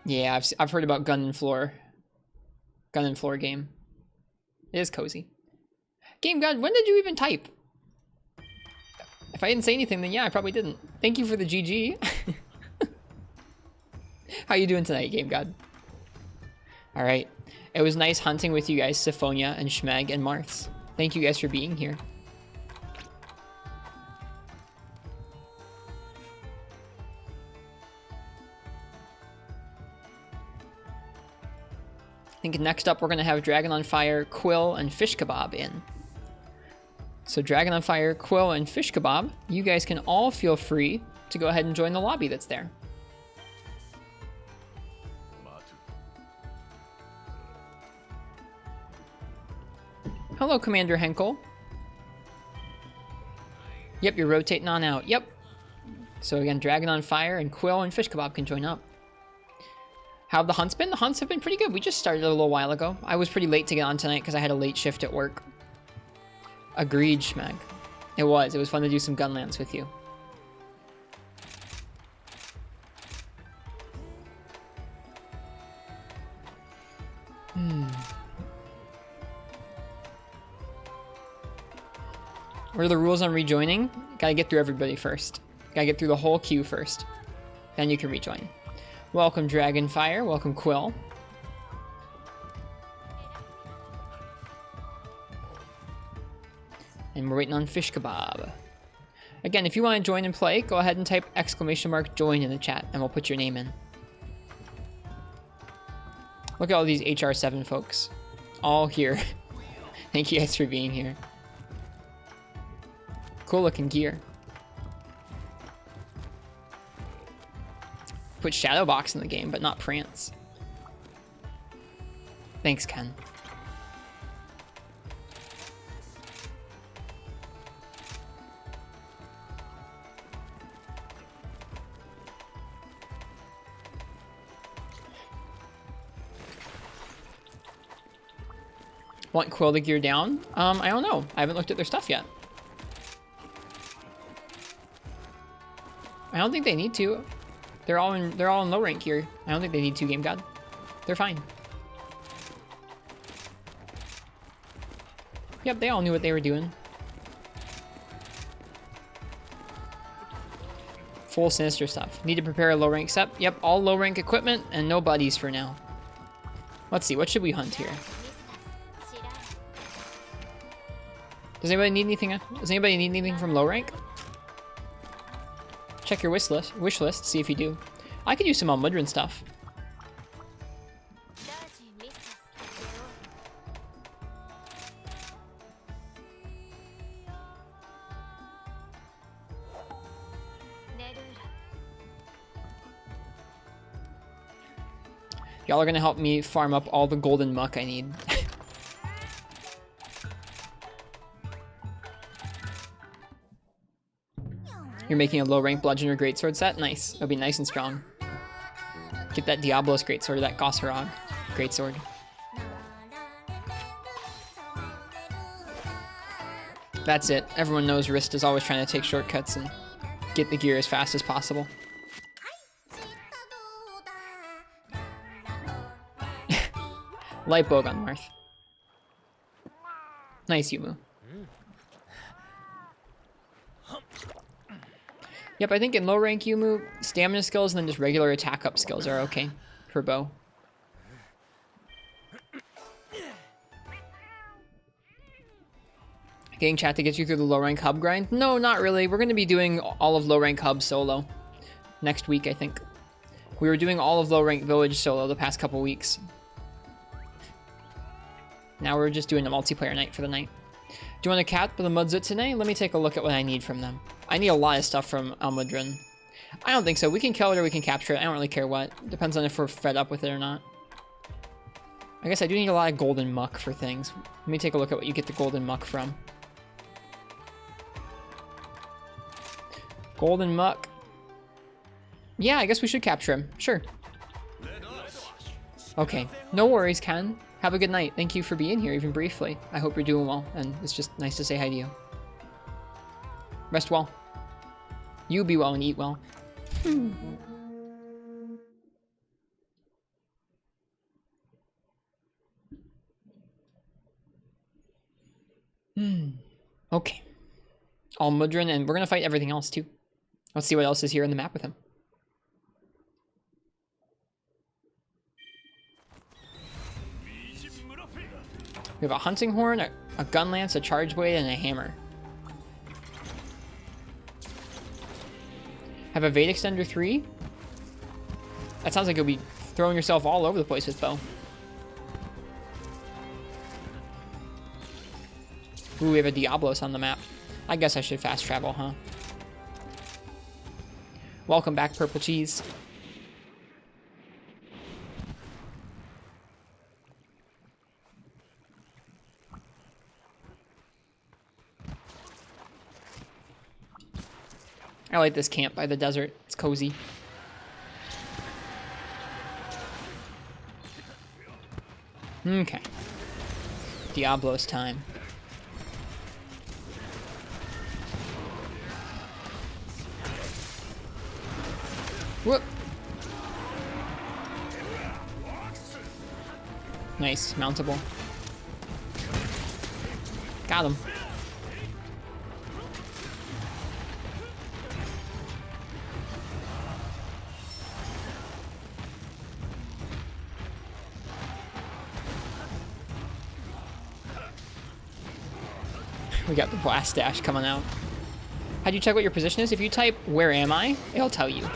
S1: Yeah, I've heard about Gun and Floor game. It is cozy. Game God, when did you even type? If I didn't say anything, then yeah, I probably didn't. Thank you for the GG. How you doing tonight, Game God? All right. It was nice hunting with you guys, Syphonia and Schmeg and Marths. Thank you guys for being here. I think next up we're going to have Dragon on Fire, Quill, and Fish Kebab in. So Dragon on Fire, Quill, and Fish Kebab, you guys can all feel free to go ahead and join the lobby that's there. Hello, Commander Henkel. Yep, you're rotating on out. Yep. So again, Dragon on Fire and Quill and Fish Kebab can join up. How have the hunts been? The hunts have been pretty good. We just started a little while ago. I was pretty late to get on tonight because I had a late shift at work. Agreed, Schmeg. It was fun to do some Gunlance with you. What are the rules on rejoining? Gotta get through everybody first. Gotta get through the whole queue first. Then you can rejoin. Welcome, Dragonfire. Welcome, Quill. And we're waiting on Fish Kebab. Again, if you want to join and play, go ahead and type !join in the chat, and we'll put your name in. Look at all these HR7 folks. All here. Thank you guys for being here. Cool looking gear. Put Shadowbox in the game, but not Prance. Thanks, Ken. Want Quill to gear down? I don't know. I haven't looked at their stuff yet. I don't think they need to. They're all in low rank here. I don't think they need 2 Game God. They're fine. Yep, they all knew what they were doing. Full Sinister stuff. Need to prepare a low rank set. Yep, all low rank equipment and no buddies for now. Let's see, what should we hunt here? Does anybody need anything? Does anybody need anything from low rank? Check your wish list, see if you do. I could use some Almudron stuff. Y'all are gonna help me farm up all the golden muck I need. You're making a low rank bludgeoner greatsword set? Nice. It'll be nice and strong. Get that Diablos greatsword or that Gosserog greatsword. That's it. Everyone knows Rist is always trying to take shortcuts and get the gear as fast as possible. Light Bog on Marth. Nice, Yumu. Yep, I think in low rank Yumu, stamina skills and then just regular attack up skills are okay for bow. Getting chat to get you through the low rank hub grind? No, not really. We're going to be doing all of low rank hub solo next week, I think. We were doing all of low rank village solo the past couple weeks. Now we're just doing a multiplayer night for the night. Do you want a cat with a Mudzut today? Let me take a look at what I need from them. I need a lot of stuff from Almudron. I don't think so. We can kill it or we can capture it. I don't really care what. Depends on if we're fed up with it or not. I guess I do need a lot of golden muck for things. Let me take a look at what you get the golden muck from. Golden muck. Yeah, I guess we should capture him. Sure. Okay. No worries, Ken. Have a good night. Thank you for being here, even briefly. I hope you're doing well, and it's just nice to say hi to you. Rest well. You be well and eat well. Okay. Almudron, and we're gonna fight everything else too. Let's see what else is here in the map with him. We have a hunting horn, a gun lance, a charge blade, and a hammer. Have a Vade Extender 3? That sounds like you'll be throwing yourself all over the place with bow. Ooh, we have a Diablos on the map. I guess I should fast travel, huh? Welcome back, Purple Cheese. I like this camp by the desert. It's cozy. Okay. Diablos time. Whoop. Nice, mountable. Got him. We got the blast dash coming out. How do you check what your position is? If you type, "Where am I?" it'll tell you.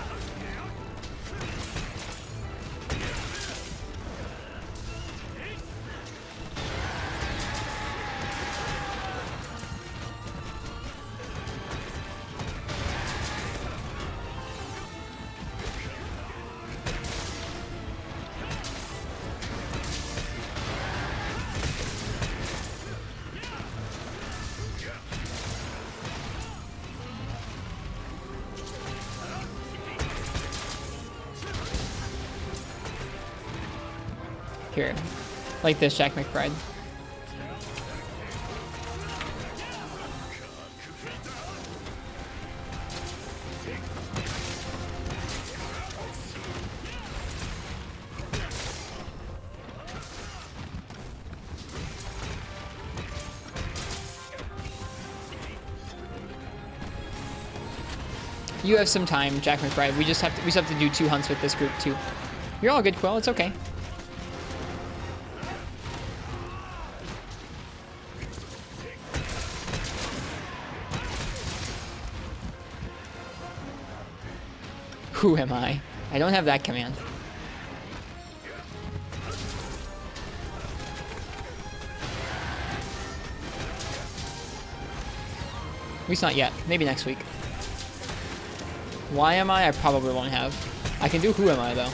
S1: Here, like this, Jack McBride. You have some time, Jack McBride. We just have to do 2 hunts with this group too. You're all good, Quill. It's okay. Who am I? I don't have that command. At least not yet. Maybe next week. Why am I? I probably won't have. I can do who am I, though.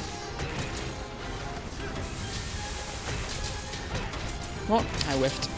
S1: Well, I whiffed.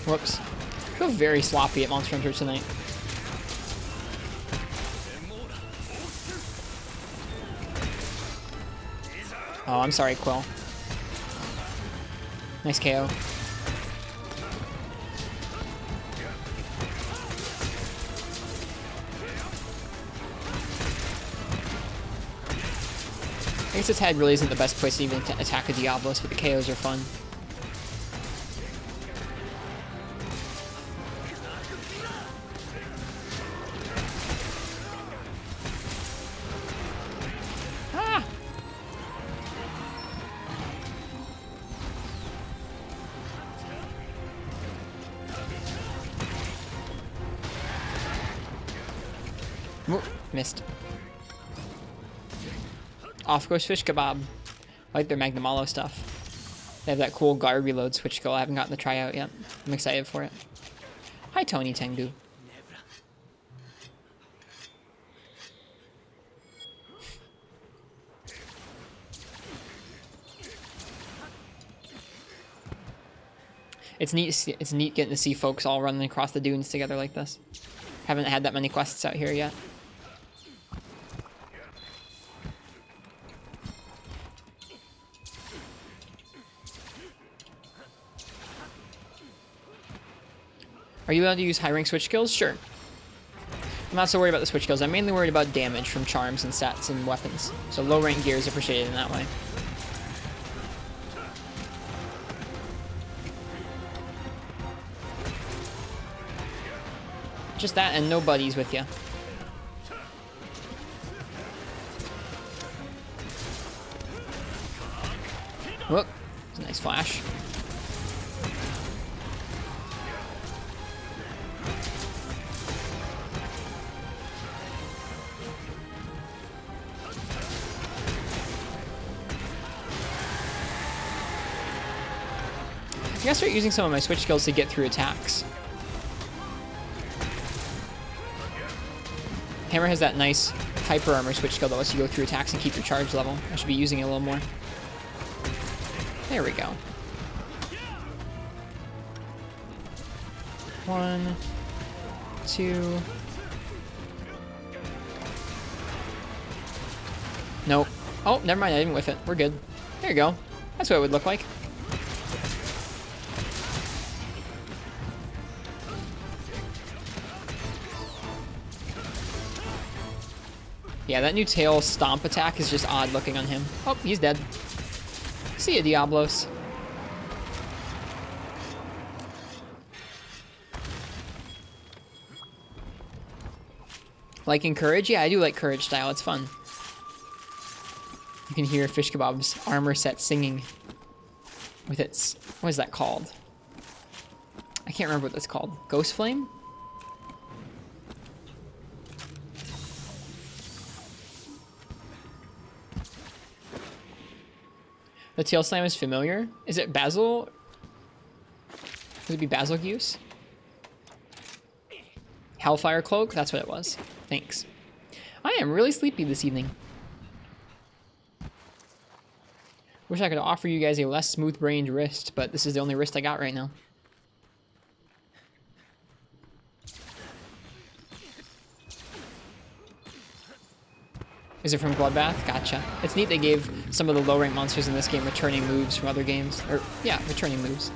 S1: Whoops. I feel very sloppy at Monster Hunter tonight. Oh, I'm sorry, Quill. Nice KO. I guess this head really isn't the best place to even attack a Diablos, but the KOs are fun. Missed. Off goes Fish Kebab. I like their Magnamalo stuff. They have that cool guard reload switch skill I haven't gotten to try out yet. I'm excited for it. Hi, Tony Tengu. It's neat. It's neat getting to see folks all running across the dunes together like this. Haven't had that many quests out here yet. Are you allowed to use high rank switch skills? Sure. I'm not so worried about the switch skills. I'm mainly worried about damage from charms and stats and weapons. So low rank gear is appreciated in that way. Just that and no buddies with you. Whoop. It's a nice flash. I gotta start using some of my switch skills to get through attacks. Hammer has that nice hyper armor switch skill that lets you go through attacks and keep your charge level. I should be using it a little more. There we go. 1, 2. Nope. Oh, never mind. I didn't whiff it. We're good. There you go. That's what it would look like. Yeah, that new tail stomp attack is just odd looking on him. Oh, he's dead. See ya, Diablos. Liking Courage? Yeah, I do like Courage style. It's fun. You can hear Fish Kebab's armor set singing with its... What is that called? I can't remember what that's called. Ghost Flame? The tail slam is familiar. Is it Basil? Would it be Basilgeuse? Hellfire Cloak? That's what it was. Thanks. I am really sleepy this evening. Wish I could offer you guys a less smooth-brained wrist, but this is the only wrist I got right now. Is it from Bloodbath? Gotcha. It's neat they gave some of the low-rank monsters in this game returning moves from other games. Or, yeah, returning moves.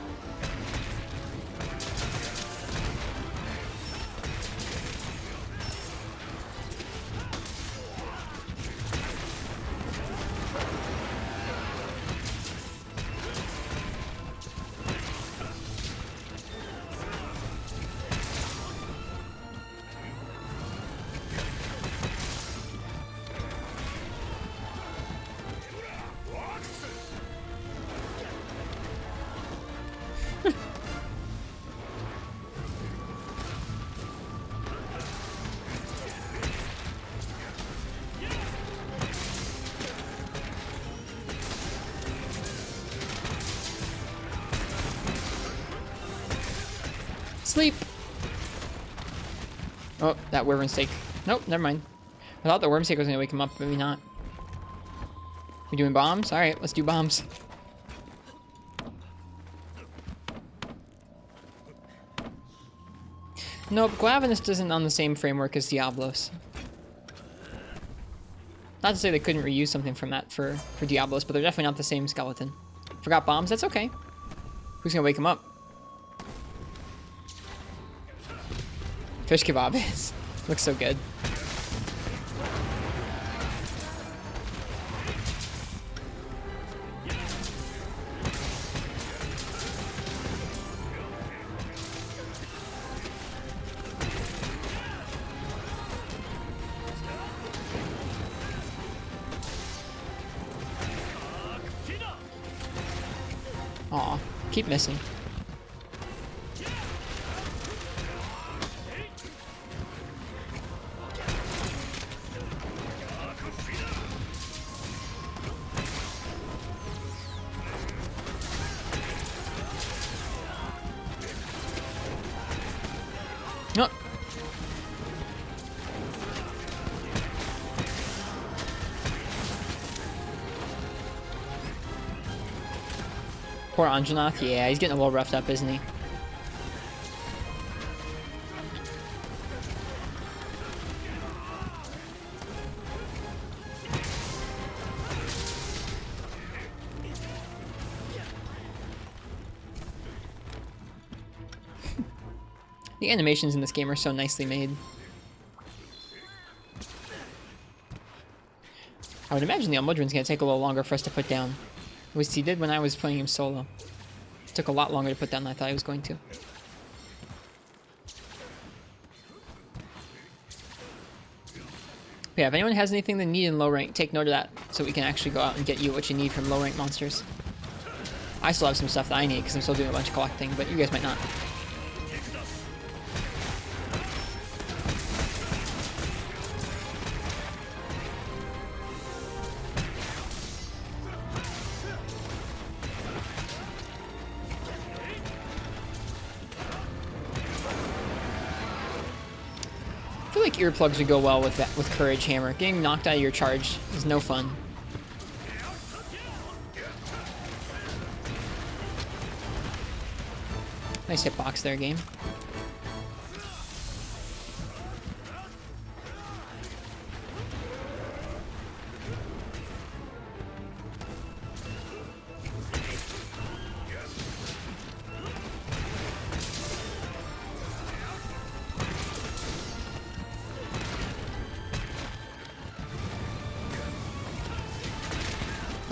S1: Sleep! Oh, that wyvern steak. Nope, never mind. I thought the worm steak was gonna wake him up, but maybe not. We doing bombs? Alright, let's do bombs. Nope, Glavenus isn't on the same framework as Diablos. Not to say they couldn't reuse something from that for Diablos, but they're definitely not the same skeleton. Forgot bombs? That's okay. Who's gonna wake him up? Fish kebab is. Looks so good. Aw, keep missing. No. Poor Anjanath, yeah, he's getting a little roughed up, isn't he? The animations in this game are so nicely made. I would imagine the Almudron's gonna take a little longer for us to put down. At least he did when I was playing him solo. It took a lot longer to put down than I thought he was going to. But yeah, if anyone has anything they need in low rank, take note of that so we can actually go out and get you what you need from low rank monsters. I still have some stuff that I need because I'm still doing a bunch of collecting, but you guys might not. I feel like earplugs would go well with that, with Courage Hammer. Getting knocked out of your charge is no fun. Nice hitbox there, game.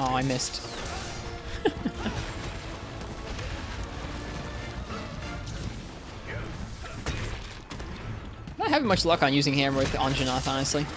S1: Oh, I missed. Not having much luck on using hammer with Anjanath, honestly.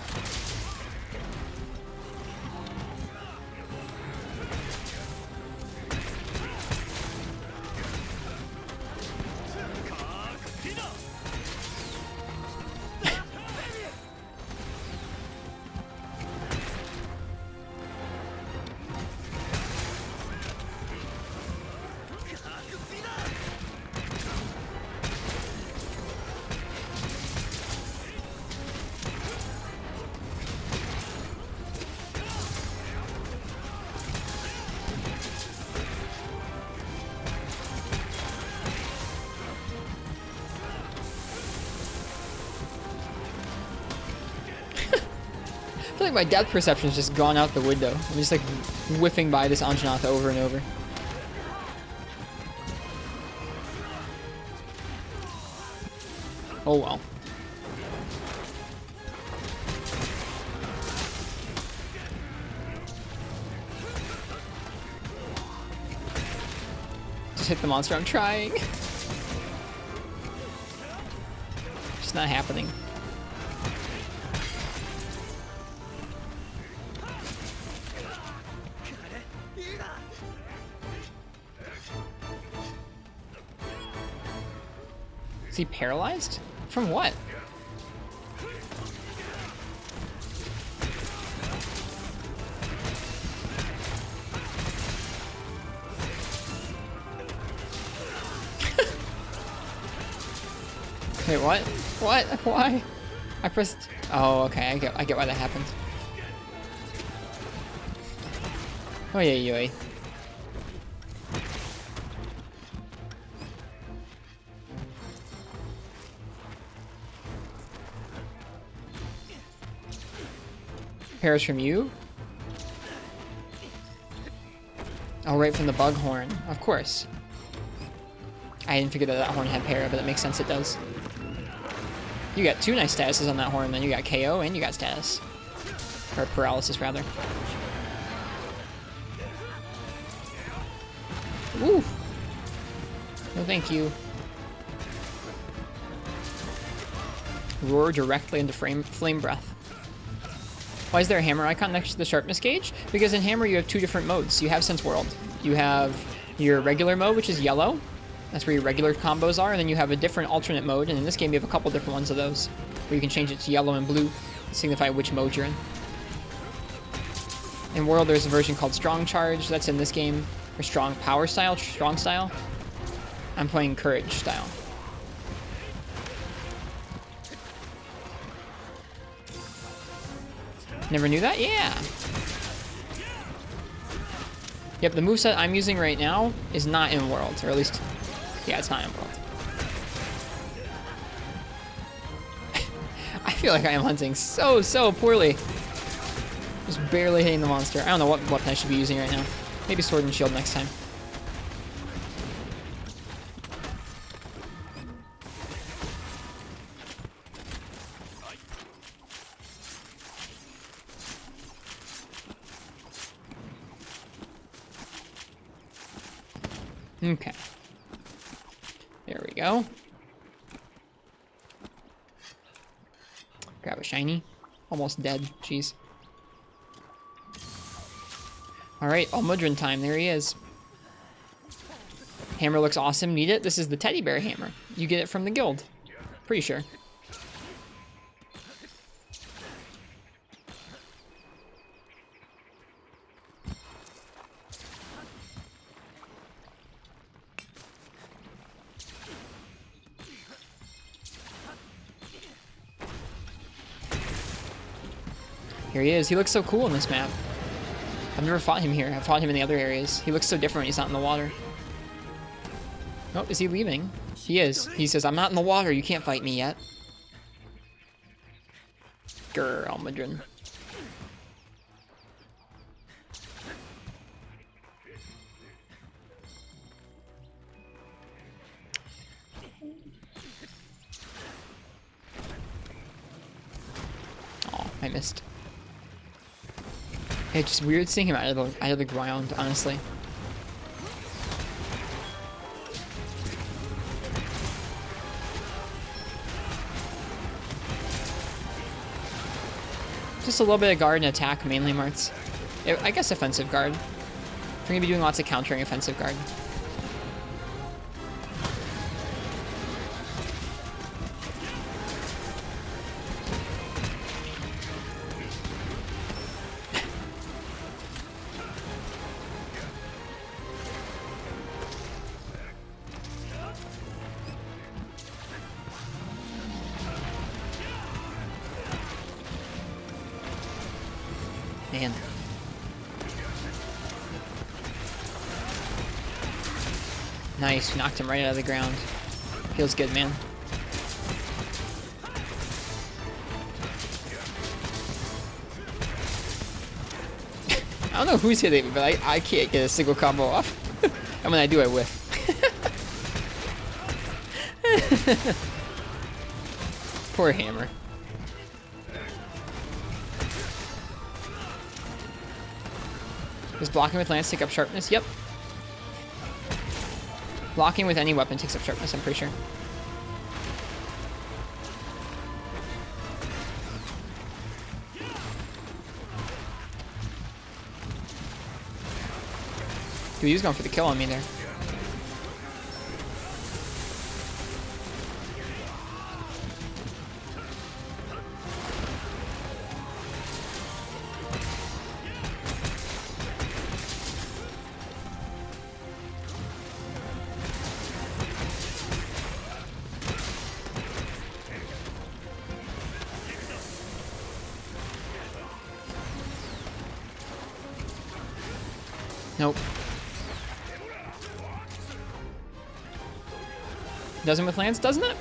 S1: feel like my depth perception has just gone out the window. I'm just like whiffing by this Anjanatha over and over. Oh well. Just hit the monster, I'm trying. Just not happening. Is he paralyzed? From what? Wait, what? What? Why? I pressed... Oh, okay. I get why that happened. Oh, yeah, yeah. Pairs from you? Oh, right from the bug horn. Of course. I didn't figure that that horn had para, but it makes sense it does. You got 2 nice statuses on that horn, then you got KO and you got status. Or paralysis, rather. Woo! No thank you. Roar directly into flame breath. Why is there a hammer icon next to the sharpness gauge? Because in hammer you have 2 different modes. You have Sense World. You have your regular mode, which is yellow. That's where your regular combos are, and then you have a different alternate mode, and in this game you have a couple different ones of those, where you can change it to yellow and blue to signify which mode you're in. In World there's a version called Strong Charge, that's in this game, or Strong Power Style, Strong Style. I'm playing Courage Style. Never knew that? Yeah! Yep, the moveset I'm using right now is not in World, or at least, yeah, it's not in World. I feel like I am hunting so poorly. Just barely hitting the monster. I don't know what weapon I should be using right now. Maybe Sword and Shield next time. Okay. There we go. Grab a shiny. Almost dead. Jeez. Alright, Almudron time. There he is. Hammer looks awesome. Need it? This is the teddy bear hammer. You get it from the guild. Pretty sure. Here he is. He looks so cool in this map. I've never fought him here. I've fought him in the other areas. He looks so different when he's not in the water. Oh, is he leaving? He is. He says, I'm not in the water. You can't fight me yet. Grr, Almudron. Oh, I missed. It's just weird seeing him out of the ground, honestly. Just a little bit of guard and attack, mainly, Marts. I guess offensive guard. We're gonna be doing lots of countering offensive guard. Man. Nice, knocked him right out of the ground. Feels good, man. I don't know who's hitting me, but I can't get a single combo off. And when I do, I whiff. Poor Hammer. Does blocking with lance take up sharpness? Yep. Blocking with any weapon takes up sharpness, I'm pretty sure. Dude, he was going for the kill on me there. Nope. Doesn't with lance, doesn't it?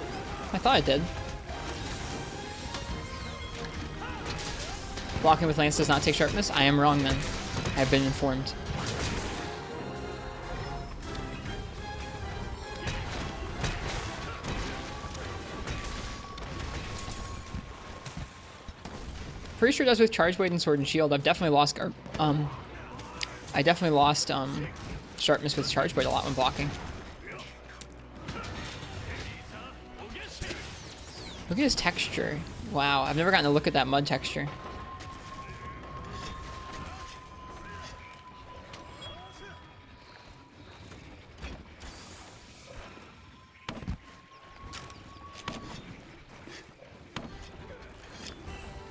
S1: I thought it did. Blocking with lance does not take sharpness? I am wrong then. I have been informed. Pretty sure it does with charge blade and sword and shield. I've definitely lost sharpness with charge blade a lot when blocking. Look at his texture. Wow, I've never gotten to look at that mud texture.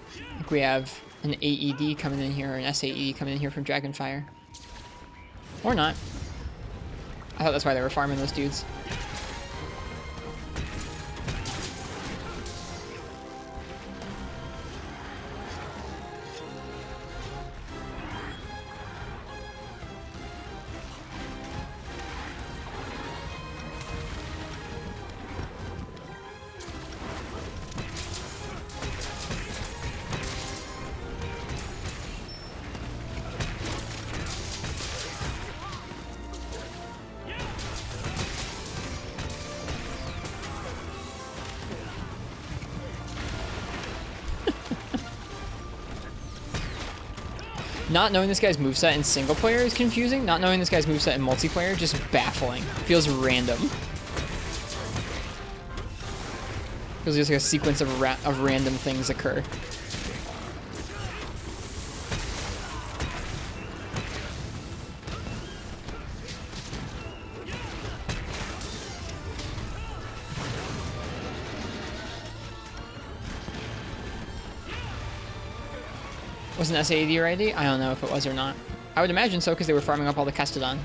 S1: I think we have an AED coming in here, or an SAED coming in here from Dragonfire. Or not. I thought that's why they were farming those dudes. Not knowing this guy's moveset in single player is confusing. Not knowing this guy's moveset in multiplayer, just baffling. Feels random. Feels just like a sequence of random things occur. Was an SAD already? I don't know if it was or not. I would imagine so because they were farming up all the Kestodon.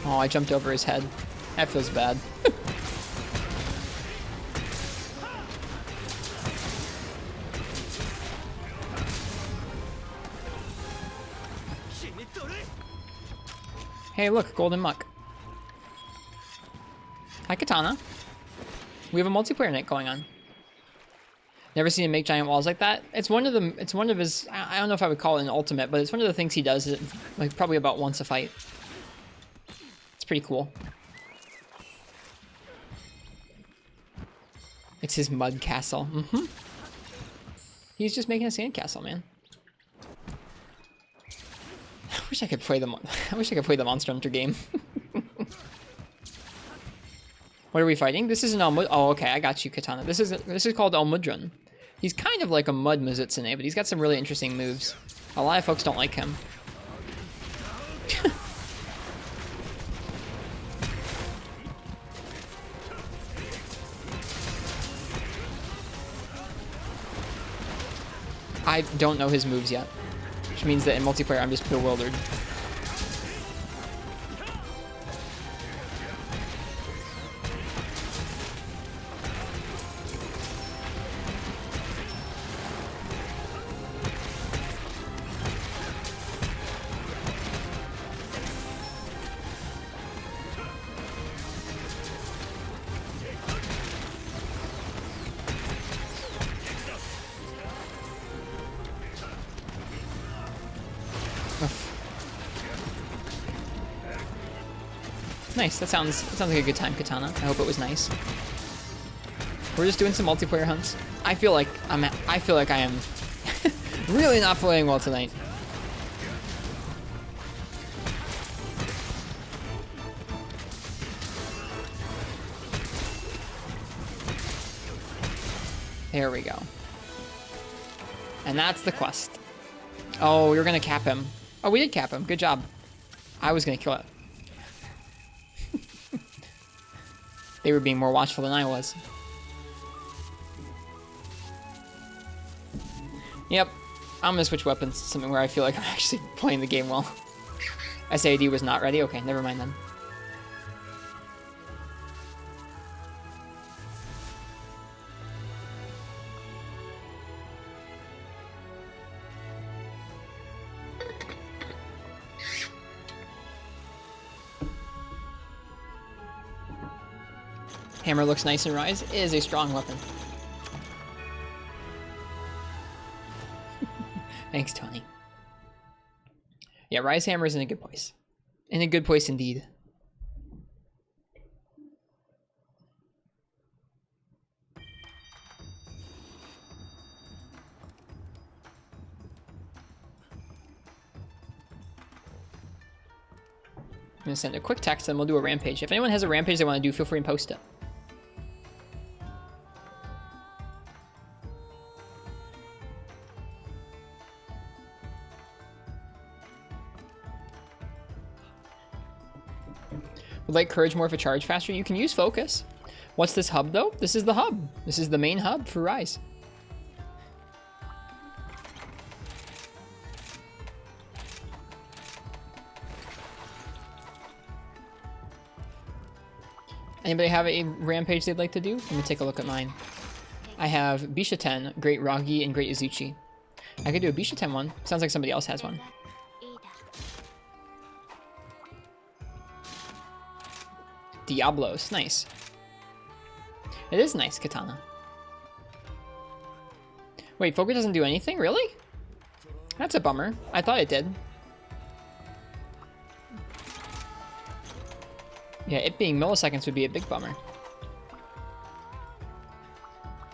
S1: Oh, I jumped over his head. That feels bad. Hey, look, Golden Muck. Hi, Katana. We have a multiplayer night going on. Never seen him make giant walls like that. It's one of the. It's one of his. I don't know if I would call it an ultimate, but it's one of the things he does. Like probably about once a fight. Pretty cool. It's his mud castle. He's just making a sand castle, man. I wish I could play the Monster Hunter game. What are we fighting? This is an Almud. Oh, okay, I got you, Katana. This is called Almudron. He's kind of like a mud Mizutsune, but he's got some really interesting moves. A lot of folks don't like him. I don't know his moves yet. which means that in multiplayer I'm just bewildered.
S2: Nice. That sounds like a good time, Katana. I hope it was nice. We're just doing some multiplayer hunts. I feel like I am really not playing well tonight. There we go. And that's the quest. Oh, you're gonna cap him. Oh, we did cap him. Good job. I was gonna kill it. They were being more watchful than I was. Yep. I'm gonna switch weapons to something where I feel like I'm actually playing the game well. SAD was not ready? Okay, never mind then. Hammer looks nice in Rise. It is a strong weapon. Thanks, Tony. Yeah, Rise Hammer is in a good place. In a good place indeed. I'm gonna send a quick text and we'll do a rampage. If anyone has a rampage they want to do, feel free and post it. Would like Courage more if it charged faster? You can use Focus. What's this hub though? This is the hub. This is the main hub for Rise. Anybody have a rampage they'd like to do? Let me take a look at mine. I have Bisha 10, Great Ragi, and Great Izuchi. I could do a Bisha 10 one. Sounds like somebody else has one. Diablos, nice. It is nice, Katana. Wait, Focus doesn't do anything? Really? That's a bummer. I thought it did. Yeah, it being milliseconds would be a big bummer.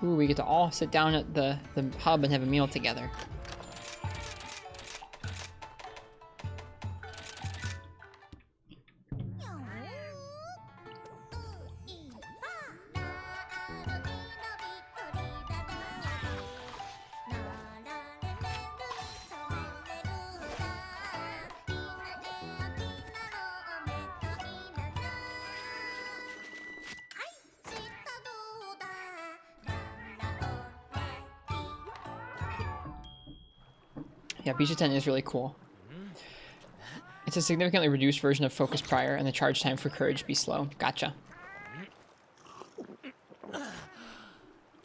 S2: Ooh, we get to all sit down at the hub and have a meal together. Yeah, Bisha 10 is really cool. It's a significantly reduced version of Focus Prior, and the charge time for Courage be slow. Gotcha.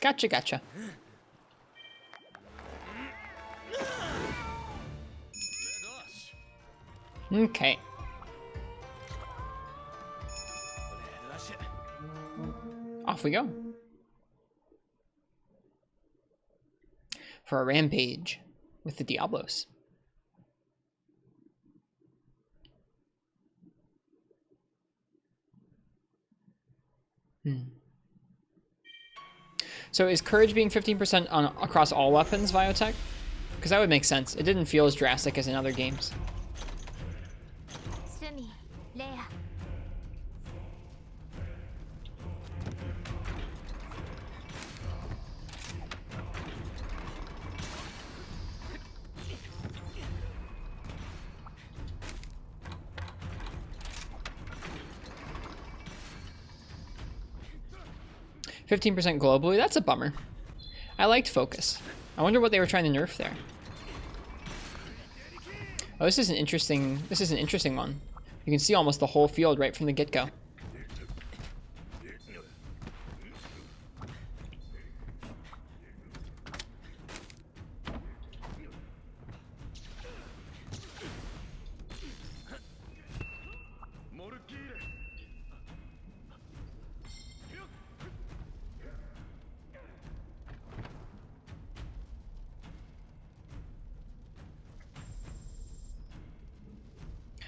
S2: Gotcha, gotcha. Okay. Off we go. For a rampage with the Diablos. So is Courage being 15% on across all weapons, Biotech? Because that would make sense. It didn't feel as drastic as in other games. 15% globally, that's a bummer. I liked Focus. I wonder what they were trying to nerf there.
S1: Oh, this is an interesting one. You can see almost the whole field right from the get-go.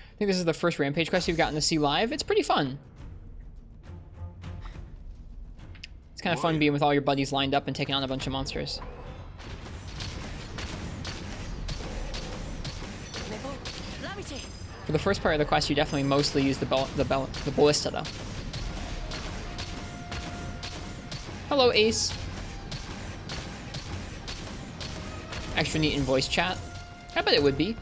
S1: I think this is the first Rampage quest you've gotten to see live. It's pretty fun. It's kind of fun being with all your buddies lined up and taking on a bunch of monsters. For the first part of the quest, you definitely mostly use the ballista, though. Hello, Ace. Extra neat in voice chat. I bet it would be.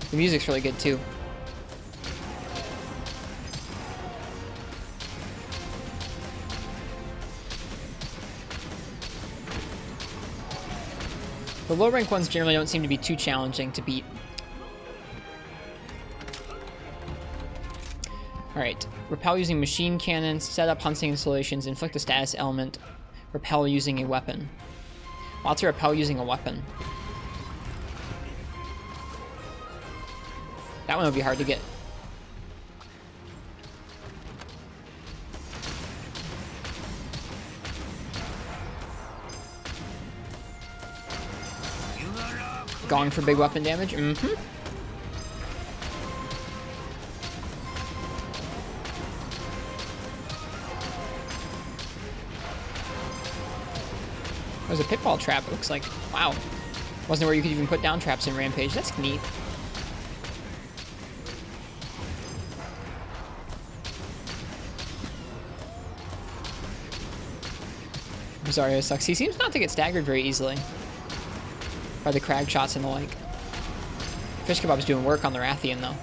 S1: The music's really good too. The low rank ones generally don't seem to be too challenging to beat. Alright, repel using machine cannons, set up hunting installations, inflict a status element, repel using a weapon. Lots of repel using a weapon. That one would be hard to get. Going for big weapon damage? Mm-hmm. There's a pitfall trap, it looks like. Wow. Wasn't where you could even put down traps in Rampage. That's neat. Rosario sucks. He seems not to get staggered very easily by the crag shots and the like. Fish Kebab's doing work on the Rathian, though.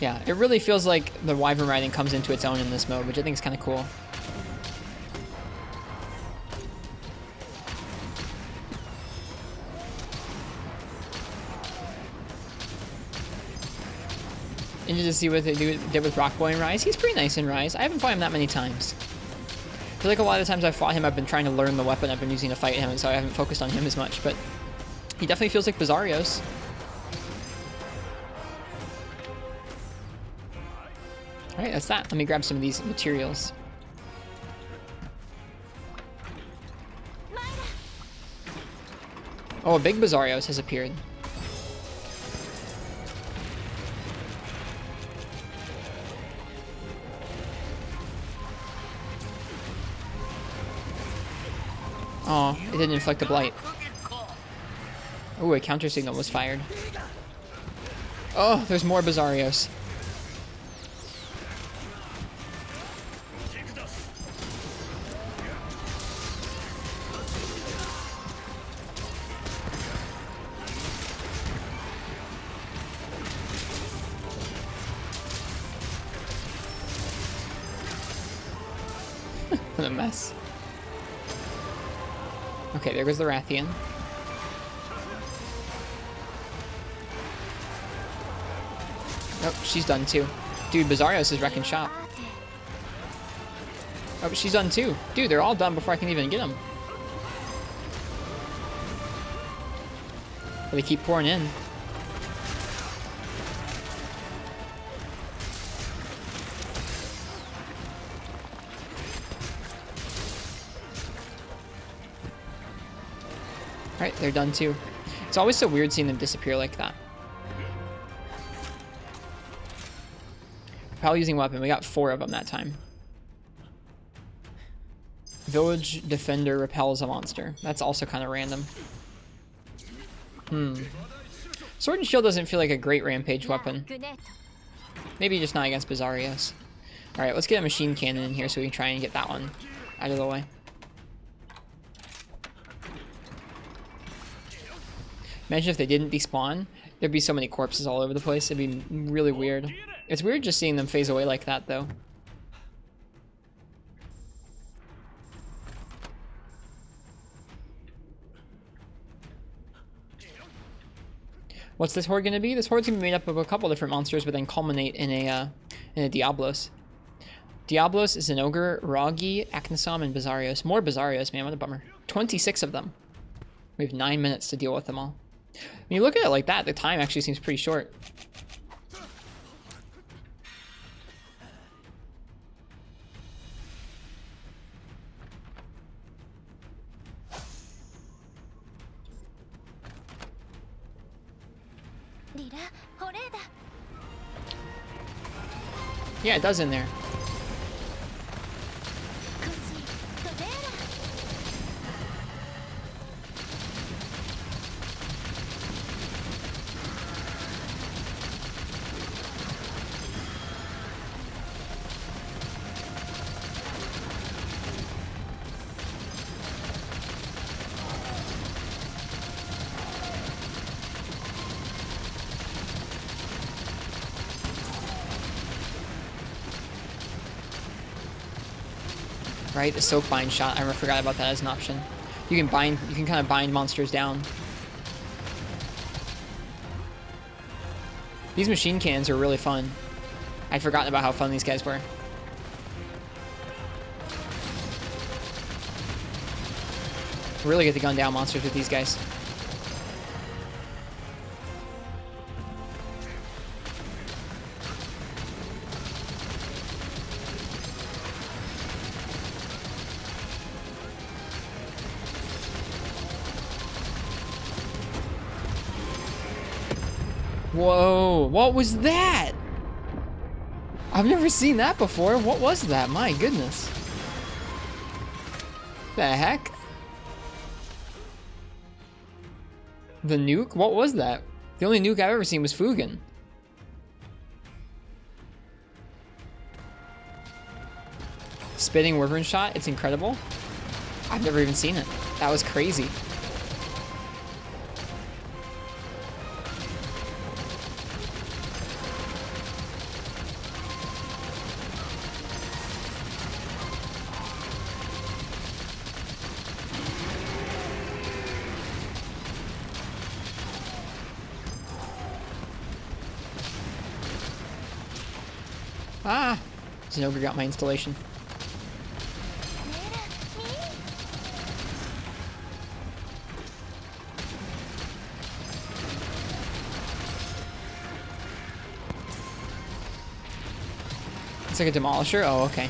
S1: Yeah, it really feels like the Wyvern riding comes into its own in this mode, which I think is kind of cool. And you just see what they did with Rockboy in Rise. He's pretty nice in Rise. I haven't fought him that many times. I feel like a lot of times I've fought him, I've been trying to learn the weapon I've been using to fight him, and so I haven't focused on him as much, but he definitely feels like Bizarrios. Alright, that's that. Let me grab some of these materials. Oh, a big Bizarrios has appeared. Oh, it didn't inflict a blight. Oh, a counter signal was fired. Oh, there's more Bizarrios. What a mess. Okay, there goes the Rathian. Oh, she's done too. Dude, Bizarrios is wrecking shop. Oh, she's done too. Dude, they're all done before I can even get them. But they keep pouring in. Alright, they're done too. It's always so weird seeing them disappear like that. Probably using weapon. We got 4 of them that time. Village Defender repels a monster. That's also kind of random. Sword and Shield doesn't feel like a great Rampage weapon. Maybe just not against Bizarrios. Alright, let's get a machine cannon in here so we can try and get that one out of the way. Imagine if they didn't despawn. There'd be so many corpses all over the place. It'd be really weird. It's weird just seeing them phase away like that, though. What's this horde gonna be? This horde's gonna be made up of a couple different monsters, but then culminate in a Diablos. Diablos is an ogre, Ragi, Aknasom, and Bizarrios. More Bizarrios, man, what a bummer. 26 of them. We have 9 minutes to deal with them all. When you look at it like that, the time actually seems pretty short. Yeah, it does in there. Right, the soak bind shot. I forgot about that as an option. You can bind. You can kind of bind monsters down. These machine cannons are really fun. I'd forgotten about how fun these guys were. Really get to gun down monsters with these guys. Whoa, what was that? I've never seen that before. What was that? My goodness. The heck? The nuke? What was that? The only nuke I've ever seen was Fugen. Spitting Wyvern shot, it's incredible. I've never even seen it. That was crazy. Ah! Zinogre got my installation. It's like a demolisher? Oh, okay.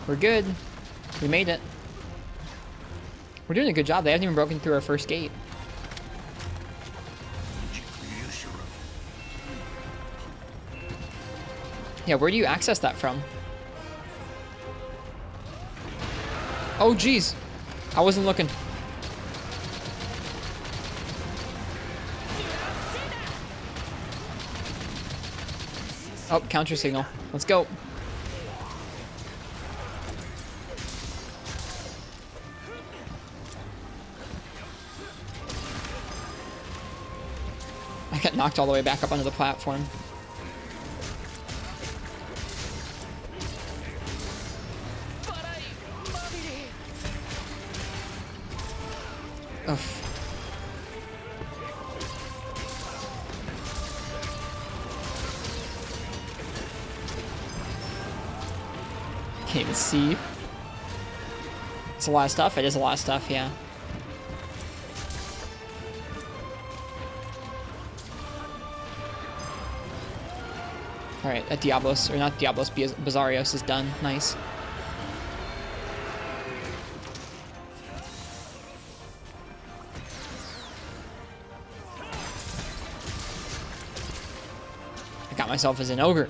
S1: We're good. We made it. We're doing a good job. They haven't even broken through our first gate. Yeah, where do you access that from? Oh, geez. I wasn't looking. Oh, counter signal. Let's go. I got knocked all the way back up onto the platform. Oof. Can't even see. It's a lot of stuff. It is a lot of stuff, yeah. Alright, that Diablos, or not Diablos, Bizarrios is done. Nice. I got myself as an ogre.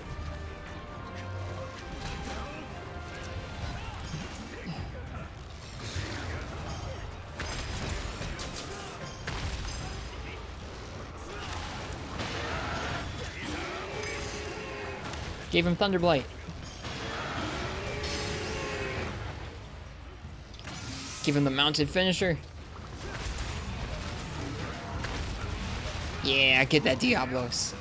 S2: Gave him Thunderblight. Give him the mounted finisher. Yeah, get that Diablos.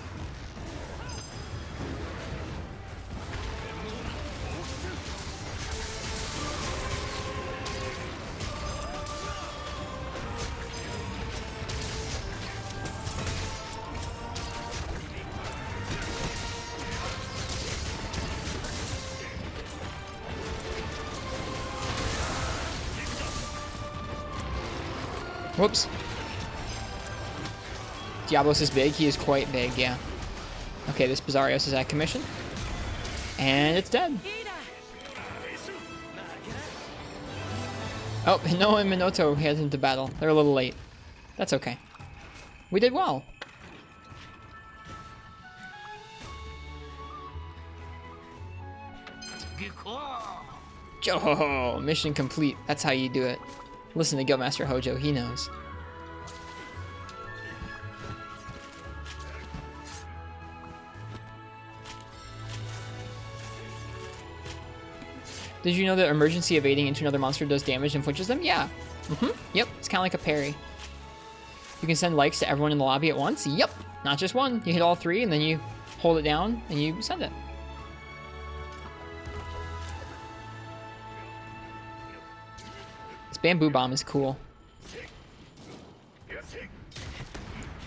S2: Whoops. Diablos is big. He is quite big, yeah. Okay, this Bizarrios is at commission. And it's dead. Oh, Hino and Minoto head into battle. They're a little late. That's okay. We did well. Joho! Mission complete. That's how you do it. Listen to Guildmaster Hojo, he knows. Did you know that emergency evading into another monster does damage and flinches them? Yeah. Yep, it's kind of like a parry. You can send likes to everyone in the lobby at once? Yep. Not just one. You hit all three and then you hold it down and you send it. This bamboo bomb is cool.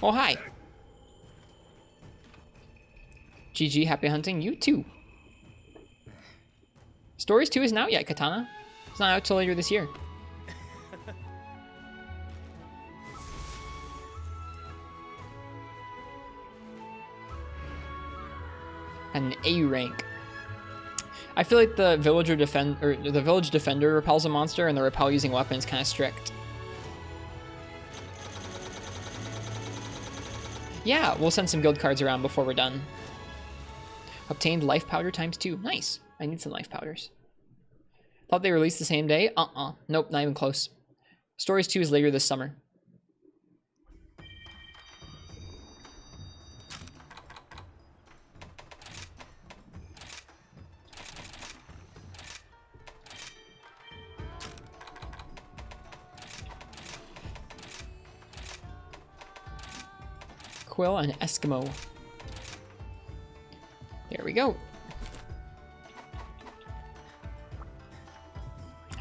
S2: Oh, hi. GG, happy hunting. You too. Stories 2 isn't out yet, Katana. It's not out till later this year. An A rank. I feel like the villager the village defender repels a monster, and the repel using weapon is kind of strict. Yeah, we'll send some guild cards around before we're done. Obtained life powder ×2. Nice. I need some life powders. Thought they released the same day? Nope, not even close. Stories 2 is later this summer. Quill and Eskimo. There we go.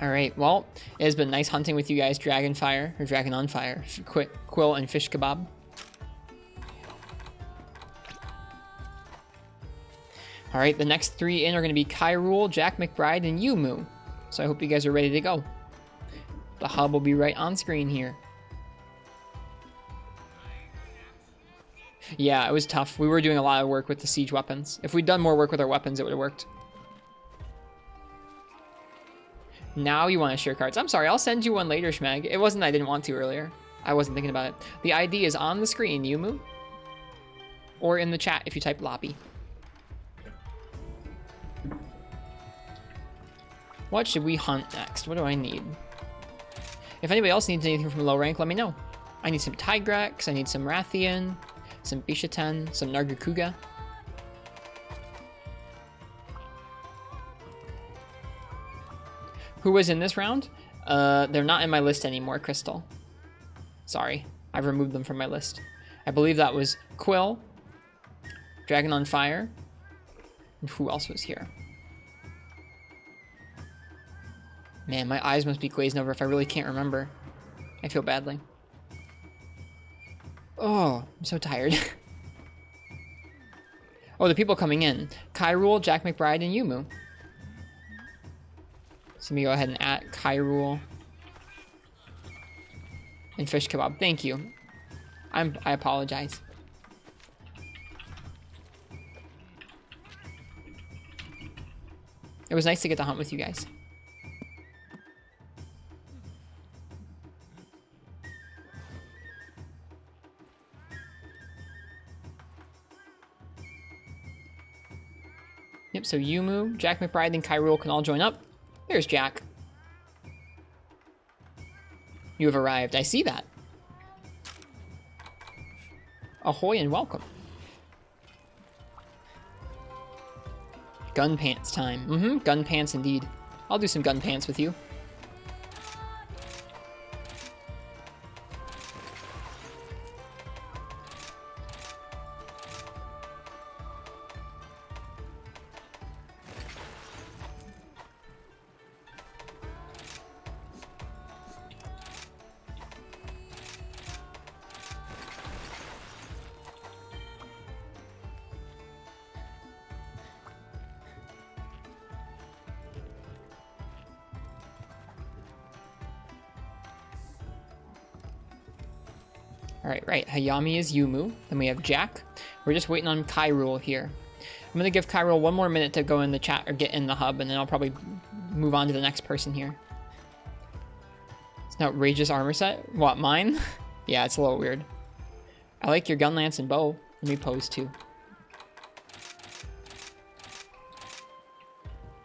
S2: Alright, well, it has been nice hunting with you guys, Dragonfire, or Dragon on Fire, Quill and Fish Kebab. Alright, the next 3 in are going to be Kyrule, Jack McBride, and Yumu. So I hope you guys are ready to go. The hub will be right on screen here. Yeah, it was tough. We were doing a lot of work with the siege weapons. If we'd done more work with our weapons, it would have worked. Now you want to share cards. I'm sorry, I'll send you one later, Schmeg. It wasn't that I didn't want to earlier. I wasn't thinking about it. The ID is on the screen, Yumu. Or in the chat if you type lobby. What should we hunt next? What do I need? If anybody else needs anything from low rank, let me know. I need some Tigrex, I need some Rathian, some Bishaten, some Nargacuga. Who was in this round? They're not in my list anymore, Crystal. Sorry, I've removed them from my list. I believe that was Quill, Dragon on Fire, and who else was here? Man, my eyes must be glazing over if I really can't remember. I feel badly. Oh, I'm so tired. Oh, the people coming in. Kyrule, Jack McBride, and Yumu. So let me go ahead and add Kyrule and Fish Kebab. Thank you. I apologize. It was nice to get to hunt with you guys. Yep, so Yumu, Jack McBride, and Kyrule can all join up. There's Jack. You have arrived. I see that. Ahoy and welcome. Gun pants time. Mm-hmm, gun pants indeed. I'll do some gun pants with you. Alright, right. Hayami is Yumu. Then we have Jack. We're just waiting on Kyrule here. I'm going to give Kyrule one more minute to go in the chat or get in the hub, and then I'll probably move on to the next person here. It's an outrageous armor set. What, mine? Yeah, it's a little weird. I like your gun, lance, and bow. Let me pose too.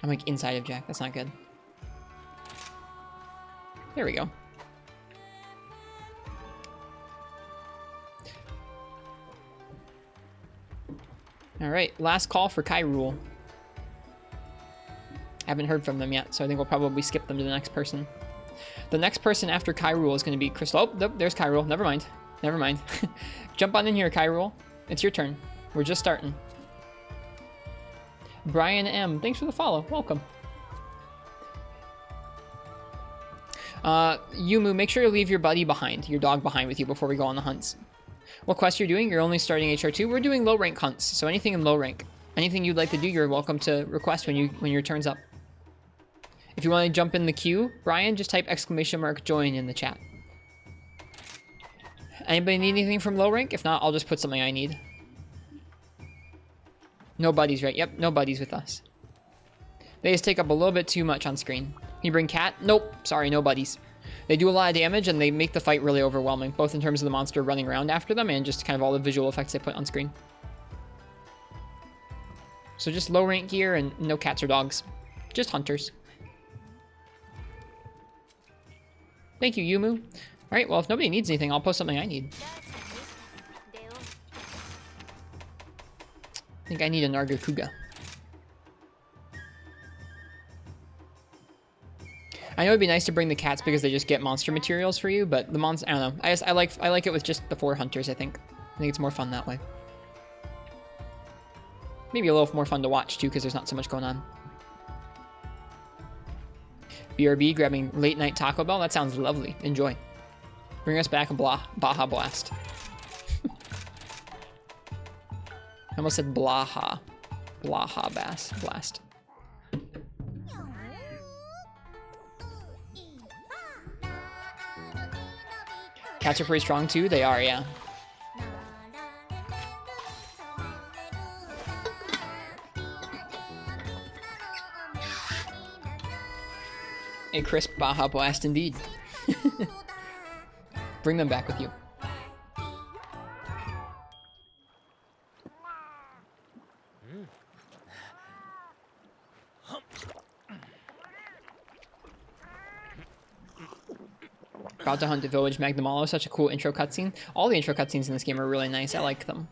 S2: I'm like inside of Jack. That's not good. There we go. Alright, last call for Kyrule. Haven't heard from them yet, so I think we'll probably skip them to the next person. The next person after Kyrule is going to be Crystal. Oh, nope, there's Kyrule. Never mind. Never mind. Jump on in here, Kyrule. It's your turn. We're just starting. Brian M. Thanks for the follow. Welcome. Yumu, make sure to leave your buddy behind, your dog behind with you before we go on the hunts. What quest you're doing? You're only starting HR2. We're doing low rank hunts, so anything in low rank. Anything you'd like to do, you're welcome to request when your turn's up. If you want to jump in the queue, Brian, just type !join in the chat. Anybody need anything from low rank? If not, I'll just put something I need. No buddies, right? Yep, no buddies with us. They just take up a little bit too much on screen. Can you bring Cat? Nope. Sorry, no buddies. They do a lot of damage, and they make the fight really overwhelming, both in terms of the monster running around after them and just kind of all the visual effects they put on screen. So just low rank gear and no cats or dogs. Just hunters. Thank you, Yumu. Alright, well, if nobody needs anything, I'll post something I need. I think I need a Nargacuga. I know it'd be nice to bring the cats because they just get monster materials for you, but the I don't know. I like it with just the 4 hunters, I think. I think it's more fun that way. Maybe a little more fun to watch too, because there's not so much going on. BRB grabbing late night Taco Bell. That sounds lovely. Enjoy. Bring us back a Baja Blast. I almost said Blaha. Blaha Blast. Cats are pretty strong too? They are, yeah. A crisp Baja Blast indeed. Bring them back with you. About to hunt the village Magnamalo, such a cool intro cutscene. All the intro cutscenes in this game are really nice. I like them.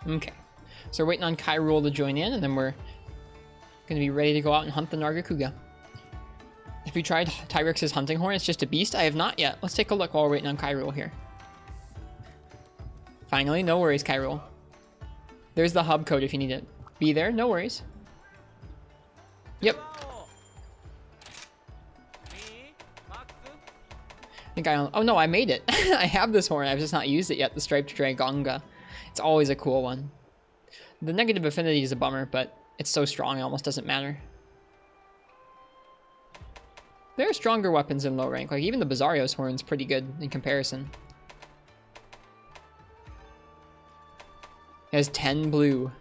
S2: Okay, so we're waiting on Kyrule to join in, and then we're going to be ready to go out and hunt the Nargacuga. Have you tried Tyrex's hunting horn? It's just a beast? I have not yet. Let's take a look while we're waiting on Kyrule here. Finally, no worries, Kyrule. There's the hub code if you need it. Be there, no worries. Yep. I think oh no, I made it. I have this horn, I've just not used it yet, the Striped Dragonga. It's always a cool one. The negative affinity is a bummer, but it's so strong it almost doesn't matter. There are stronger weapons in low rank, like even the Bizarrio's horn's pretty good in comparison. It has 10 blue.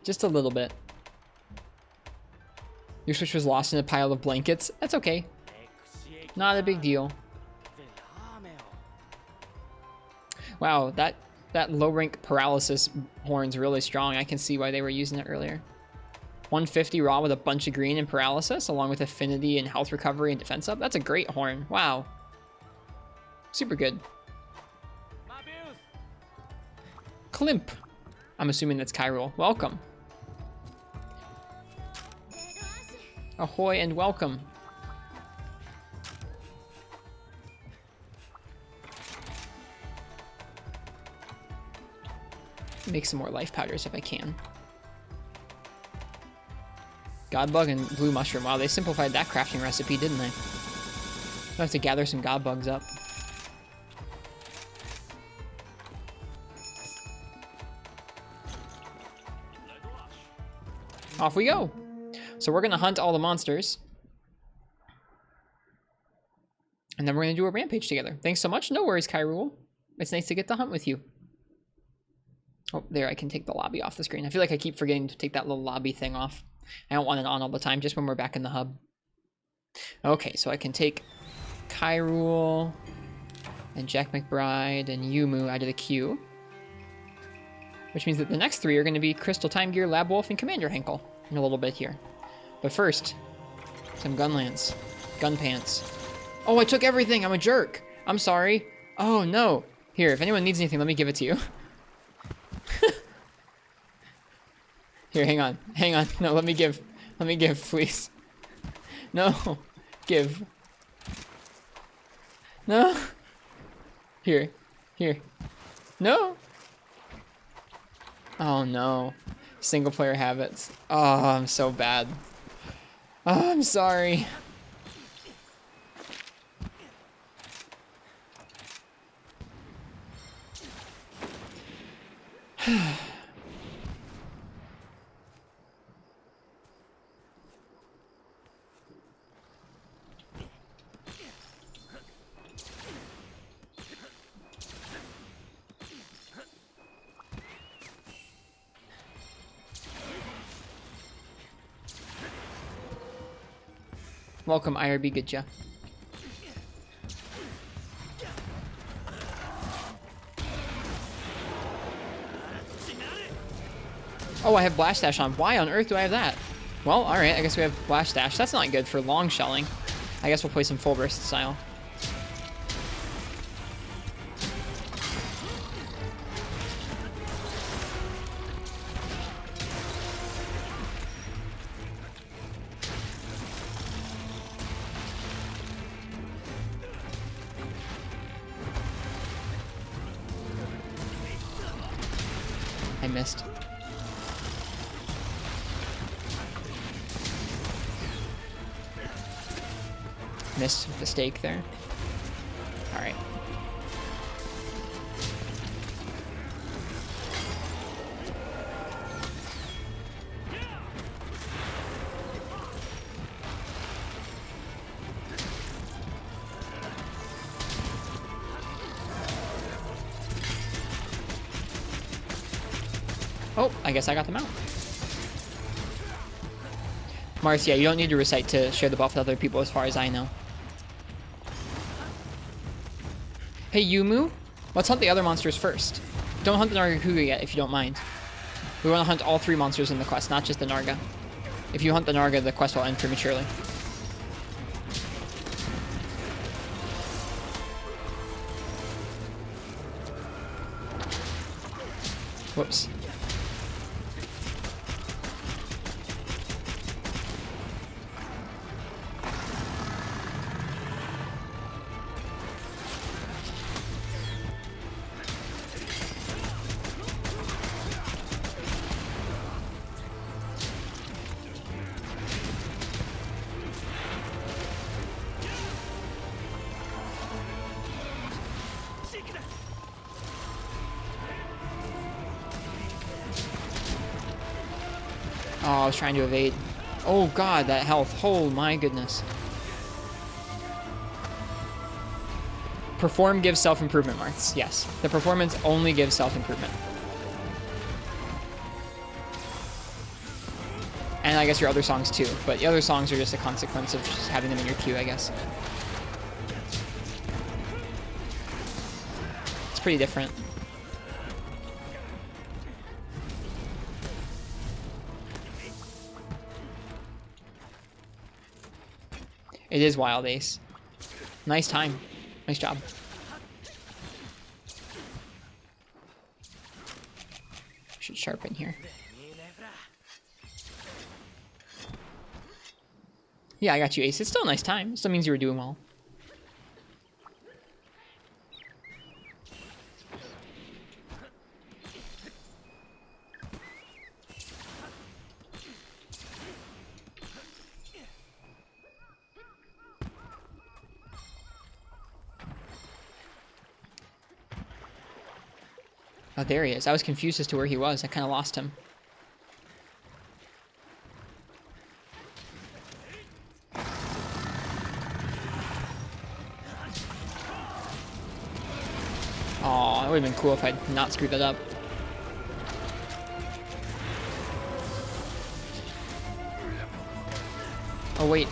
S2: Just a little bit. Your Switch was lost in a pile of blankets. That's okay. Not a big deal. Wow, that low rank paralysis horn's really strong. I can see why they were using it earlier.
S1: 150 raw with a bunch of green and paralysis, along with affinity and health recovery and defense up. That's a great horn. Wow. Super good. Klimp. I'm assuming that's Kyrule. Welcome. Ahoy and welcome. Make some more life powders if I can. Godbug and blue mushroom. Wow, they simplified that crafting recipe, didn't they? I have to gather some godbugs up. Off we go. So we're gonna hunt all the monsters. And then we're gonna do a rampage together. Thanks so much. No worries, Kyrule. It's nice to get to hunt with you. Oh, there, I can take the lobby off the screen. I feel like I keep forgetting to take that little lobby thing off. I don't want it on all the time, just when we're back in the hub. Okay, so I can take Kyrule and Jack McBride and Yumu out of the queue. Which means that the next three are going to be Crystal Time Gear, Lab Wolf, and Commander Henkel in a little bit here. But first, some Gunlance. Gun Pants. Oh, I took everything! I'm a jerk! I'm sorry. Oh, no. Here, if anyone needs anything, let me give it to you. Here, hang on. Hang on. No, let me give. Let me give, please. No. Give. No. Here. Here. No. Oh, no. Single player habits. Oh, I'm so bad. Oh, I'm sorry. Welcome, IRB Gidja. Oh, I have Blast Dash on. Why on earth do I have that? Well, alright, I guess we have Blast Dash. That's not good for long shelling. I guess we'll play some Full Burst style. I missed. Missed the stake there. Alright. Oh, I guess I got them out. Mars, yeah, you don't need to recite to share the buff with other people as far as I know. Hey, Yumu, let's hunt the other monsters first. Don't hunt the Nargacuga yet, if you don't mind. We want to hunt all three monsters in the quest, not just the Narga. If you hunt the Narga, the quest will end prematurely. Whoops. Oh, I was trying to evade. Oh god, that health. Oh my goodness. Perform gives self-improvement marks. Yes. The performance only gives self-improvement. And I guess your other songs too. But the other songs are just a consequence of just having them in your queue, I guess. It's pretty different. It is Wild Ace. Nice time. Nice job. Should sharpen here. Yeah, I got you, Ace. It's still a nice time. It still means you were doing well. Oh, there he is. I was confused as to where he was. I kind of lost him. Oh, it would have been cool if I'd not screwed that up. Oh, wait.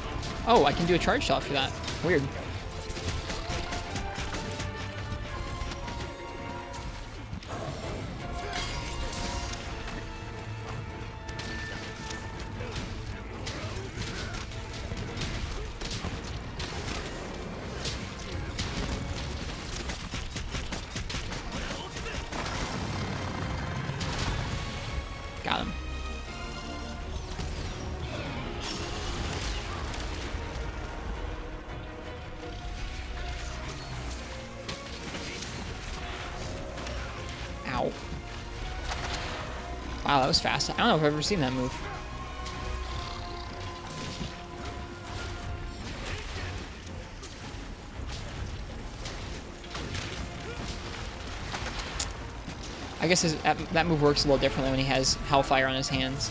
S1: Oh, I can do a charge shot for that. Weird. Got him. Ow. Wow, that was fast. I don't know if I've ever seen that move. I guess that move works a little differently when he has Hellfire on his hands.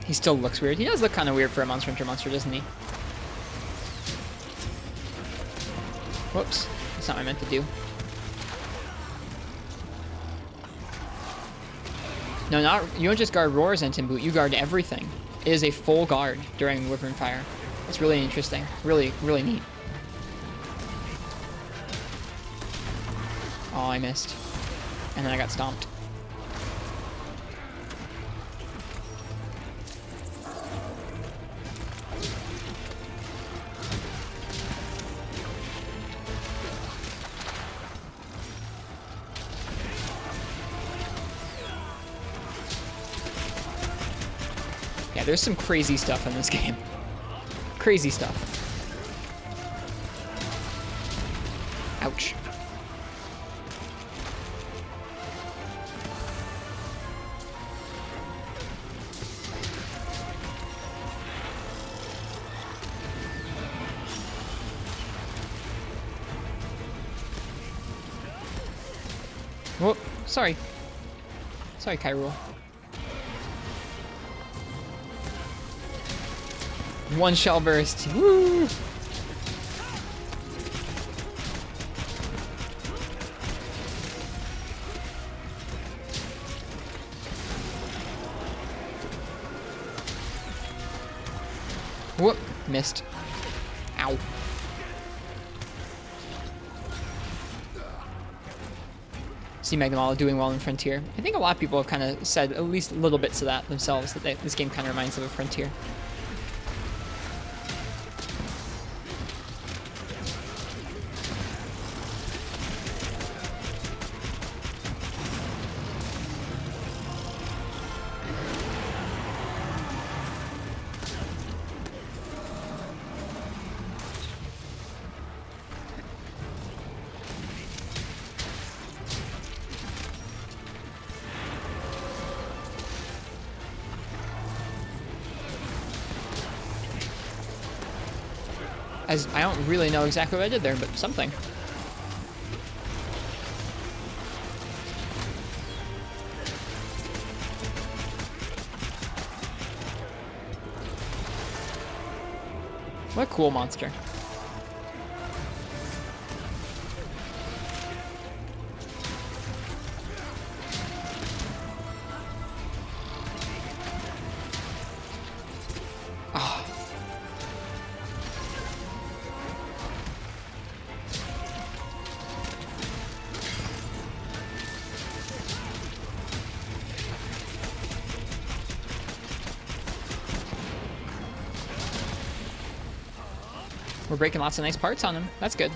S1: He still looks weird. He does look kind of weird for a Monster Hunter monster, doesn't he? Whoops. That's not what I meant to do. No, you don't just guard Roars and Boot, you guard everything. It is a full guard during Wyvern Fire. That's really interesting. Really, really neat. Oh, I missed. And then I got stomped. Yeah, there's some crazy stuff in this game. Crazy stuff. Ouch. Whoop, sorry. Sorry, Kyrule. One shell burst. Woo! Whoop, missed. Ow. See Magnemala doing well in Frontier. I think a lot of people have kind of said at least little bits of that themselves, that this game kind of reminds them of Frontier. I don't really know exactly what I did there, but something. What a cool monster. We're breaking lots of nice parts on him. That's good.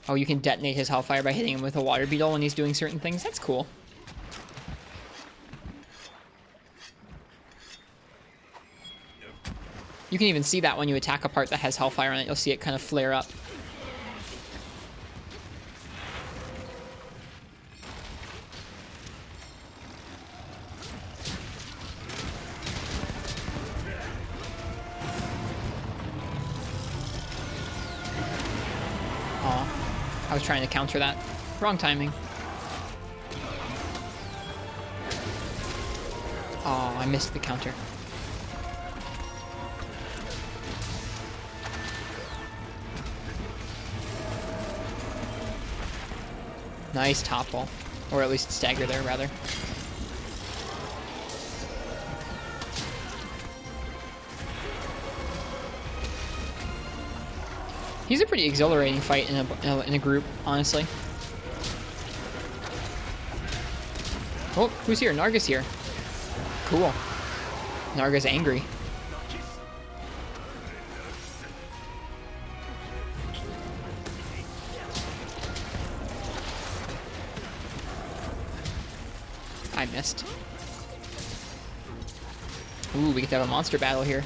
S1: Oh, you can detonate his Hellfire by hitting him with a water beetle when he's doing certain things. That's cool. You can even see that when you attack a part that has Hellfire on it. You'll see it kind of flare up. Aw, I was trying to counter that. Wrong timing. Oh, I missed the counter. Nice topple. Or at least stagger there, rather. He's a pretty exhilarating fight in a group, honestly. Oh, who's here? Narga's here. Cool. Narga's angry. I missed. Ooh, we get to have a monster battle here.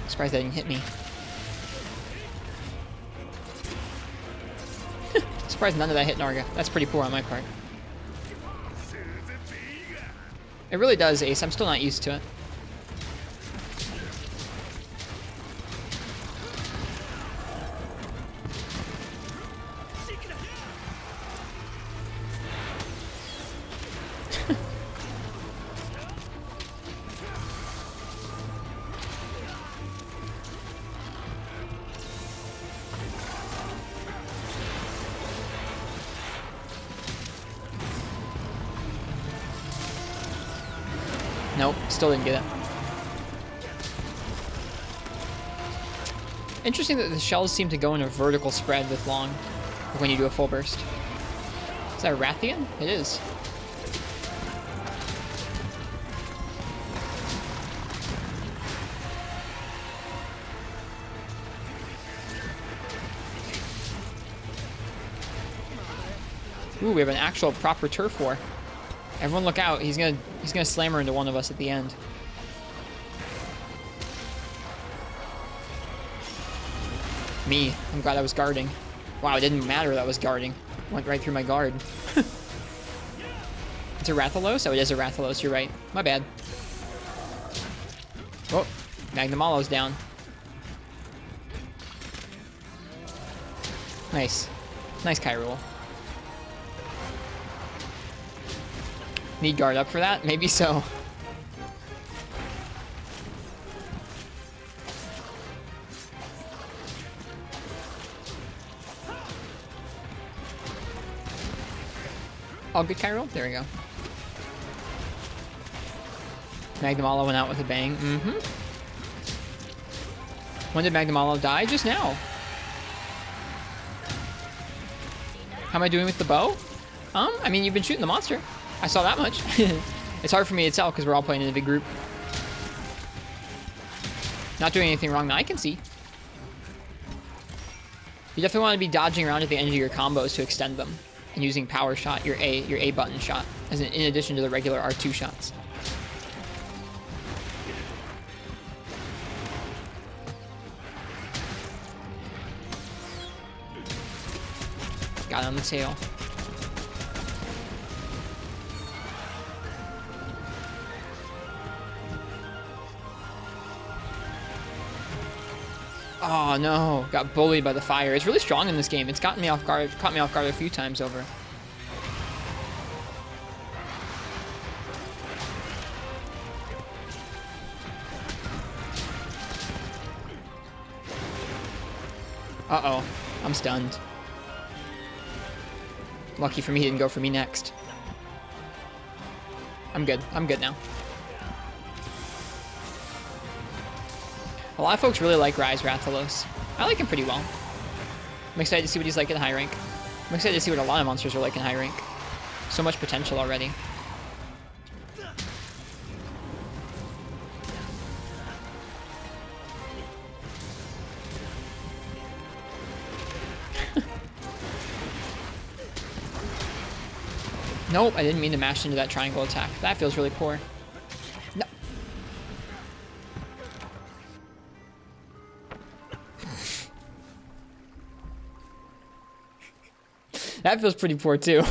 S1: Surprised that didn't hit me. Surprised none of that hit Narga. That's pretty poor on my part. It really does, Ace. I'm still not used to it. Nope, still didn't get it. Interesting that the shells seem to go in a vertical spread with long when you do a full burst. Is that a Rathian? It is. Ooh, we have an actual proper turf war. Everyone look out. He's gonna slam her into one of us at the end. Me. I'm glad I was guarding. Wow, it didn't matter that I was guarding. Went right through my guard. It's a Rathalos? Oh, it is a Rathalos. You're right. My bad. Oh, Magnamalo's down. Nice. Nice Kyrule. Need guard up for that? Maybe so. Oh, good Kyrule? There we go. Magnamalo went out with a bang. Mm-hmm. When did Magnamalo die? Just now. How am I doing with the bow? I mean, you've been shooting the monster. I saw that much. It's hard for me to tell because we're all playing in a big group. Not doing anything wrong that I can see. You definitely want to be dodging around at the end of your combos to extend them. And using power shot, your A button shot, in addition to the regular R2 shots. Got it on the tail. Oh no, got bullied by the fire. It's really strong in this game. It's gotten me off guard, caught me off guard a few times over. Uh-oh, I'm stunned. Lucky for me, he didn't go for me next. I'm good now. A lot of folks really like Rise Rathalos. I like him pretty well. I'm excited to see what he's like in high rank. I'm excited to see what a lot of monsters are like in high rank. So much potential already. Nope, I didn't mean to mash into that triangle attack. That feels really poor. No. That feels pretty poor too.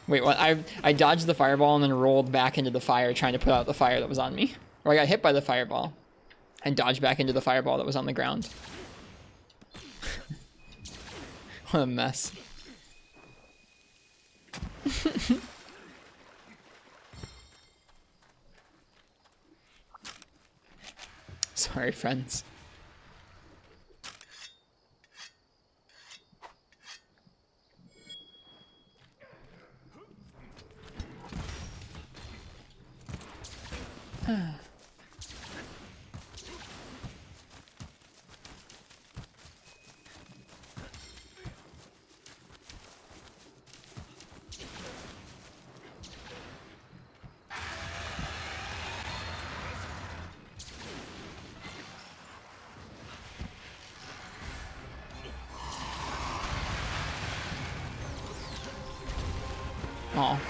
S1: Wait, what? I dodged the fireball and then rolled back into the fire trying to put out the fire that was on me. Or I got hit by the fireball and dodged back into the fireball that was on the ground. What a mess. Sorry, friends. Oh.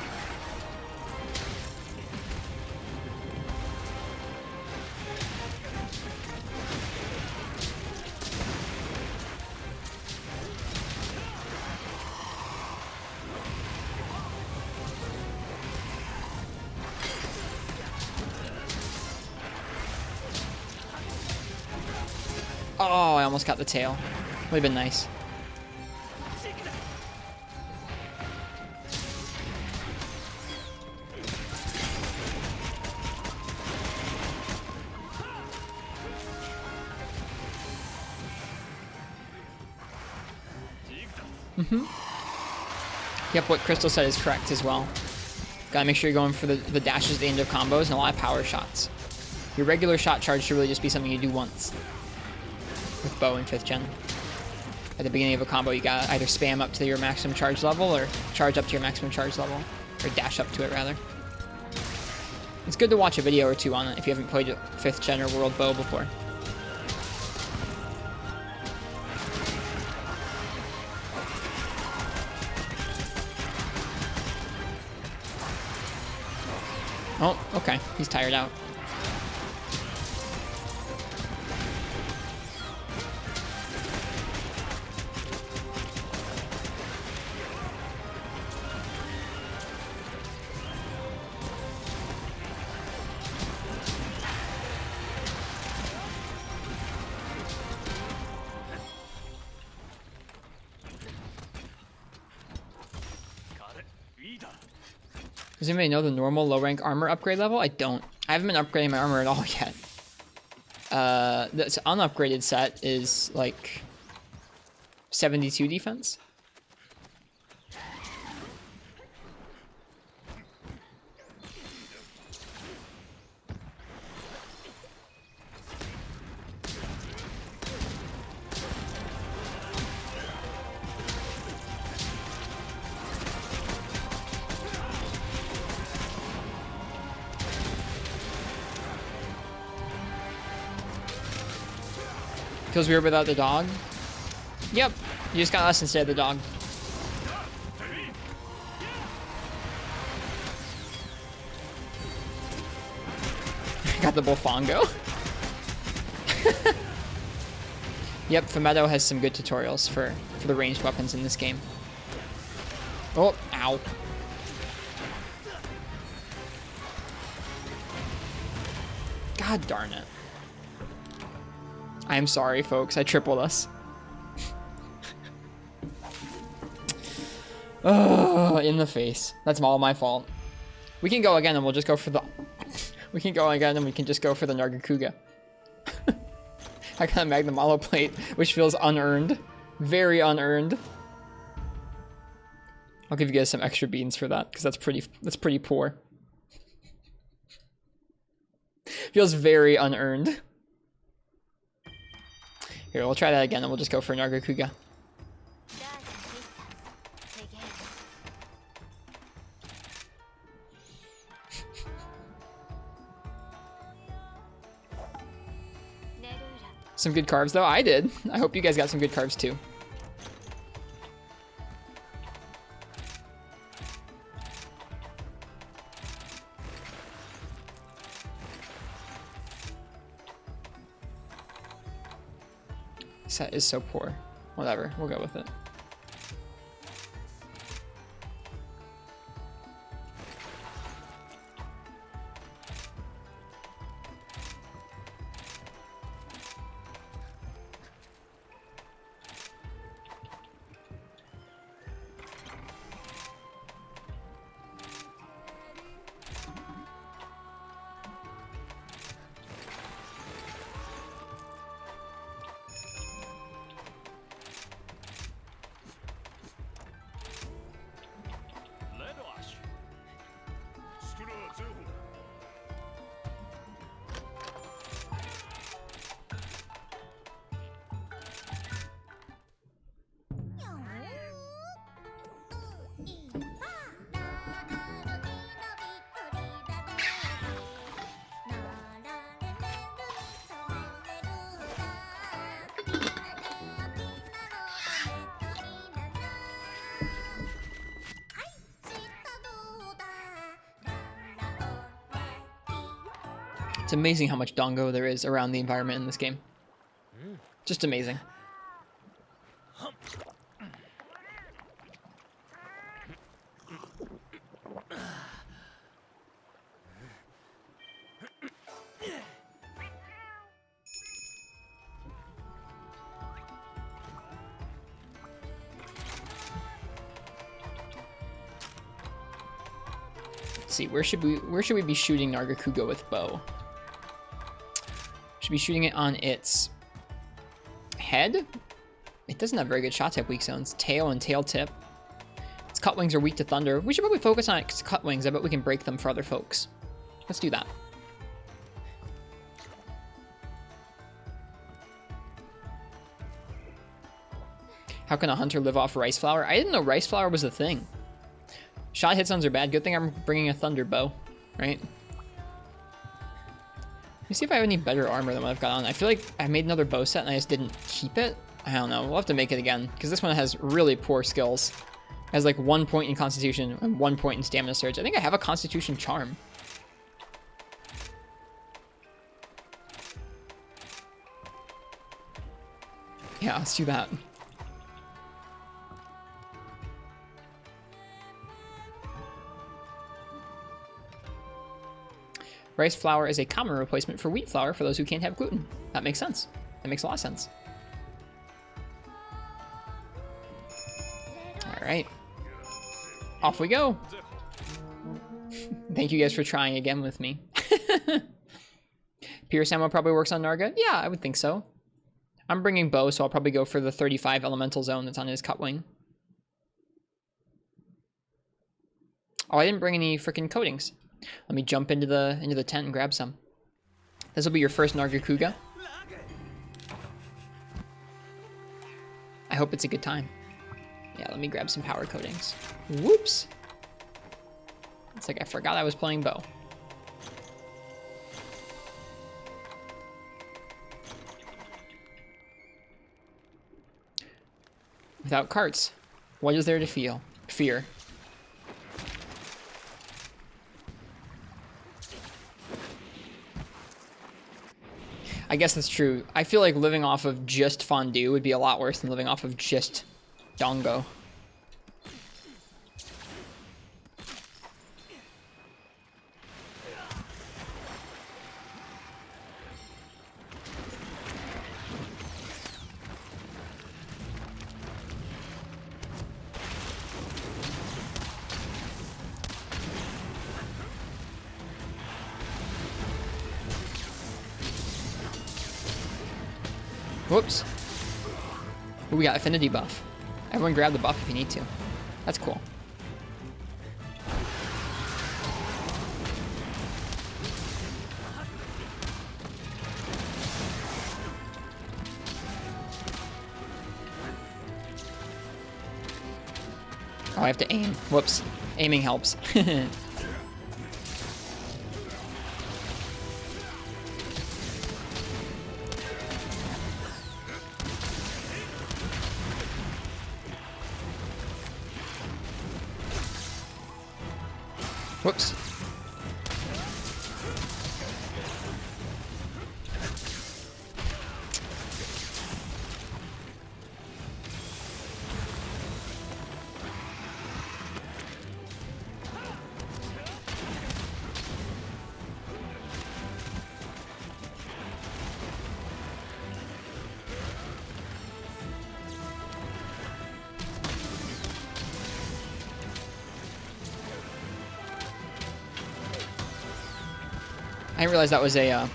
S1: Oh, I almost got the tail. Would have been nice. Yep, what Crystal said is correct as well. Gotta make sure you're going for the dashes at the end of combos and a lot of power shots. Your regular shot charge should really just be something you do once. With bow in 5th gen. At the beginning of a combo, you gotta either spam up to your maximum charge level or charge up to your maximum charge level. Or dash up to it, rather. It's good to watch a video or two on it if you haven't played 5th gen or World Bow before. Oh, okay. He's tired out. Does anybody know the normal low rank armor upgrade level? I don't. I haven't been upgrading my armor at all yet. The unupgraded set is like 72 defense. Feels weird without the dog. Yep, you just got us instead of the dog. Got the Bullfongo. Yep, Fumetto has some good tutorials for the ranged weapons in this game. Oh, ow. God darn it. I am sorry, folks. I tripled us. Oh, in the face. That's all my fault. We can go again and we'll just go for the... We can go again and we can just go for the Nargacuga. I got a Magnum Hollow Plate, which feels unearned. Very unearned. I'll give you guys some extra beans for that, because that's pretty poor. Feels very unearned. Here, we'll try that again, and we'll just go for Nargacuga. Some good carves, though. I did. I hope you guys got some good carves, too. Set is so poor. Whatever, we'll go with it. It's amazing how much dongo there is around the environment in this game. Just amazing. Let's see, where should we be shooting Nargacuga with bow? Should be shooting it on its head. It doesn't have very good shot tip weak zones. Tail and tail tip. Its cut wings are weak to thunder. We should probably focus on its cut wings. I bet we can break them for other folks. Let's do that. How can a hunter live off rice flour? I didn't know rice flour was a thing. Shot hit zones are bad. Good thing I'm bringing a thunder bow, right? Let me see if I have any better armor than what I've got on. I feel like I made another bow set and I just didn't keep it. I don't know. We'll have to make it again because this one has really poor skills. It has like 1 point in Constitution and 1 point in Stamina Surge. I think I have a Constitution Charm. Yeah, let's do that. Rice flour is a common replacement for wheat flour for those who can't have gluten. That makes sense. That makes a lot of sense. All right. Off we go. Thank you guys for trying again with me. Pierce ammo probably works on Narga. Yeah, I would think so. I'm bringing bow, so I'll probably go for the 35 elemental zone that's on his cut wing. Oh, I didn't bring any freaking coatings. Let me jump into the tent and grab some. This will be your first Nargacuga. I hope it's a good time. Yeah, let me grab some power coatings. Whoops. It's like I forgot I was playing bow. Without carts, what is there to feel? Fear. I guess that's true. I feel like living off of just fondue would be a lot worse than living off of just dongo. Whoops. Ooh, we got affinity buff. Everyone grab the buff if you need to. That's cool. I have to aim. Whoops. Aiming helps. Whoops. I didn't realize that was a,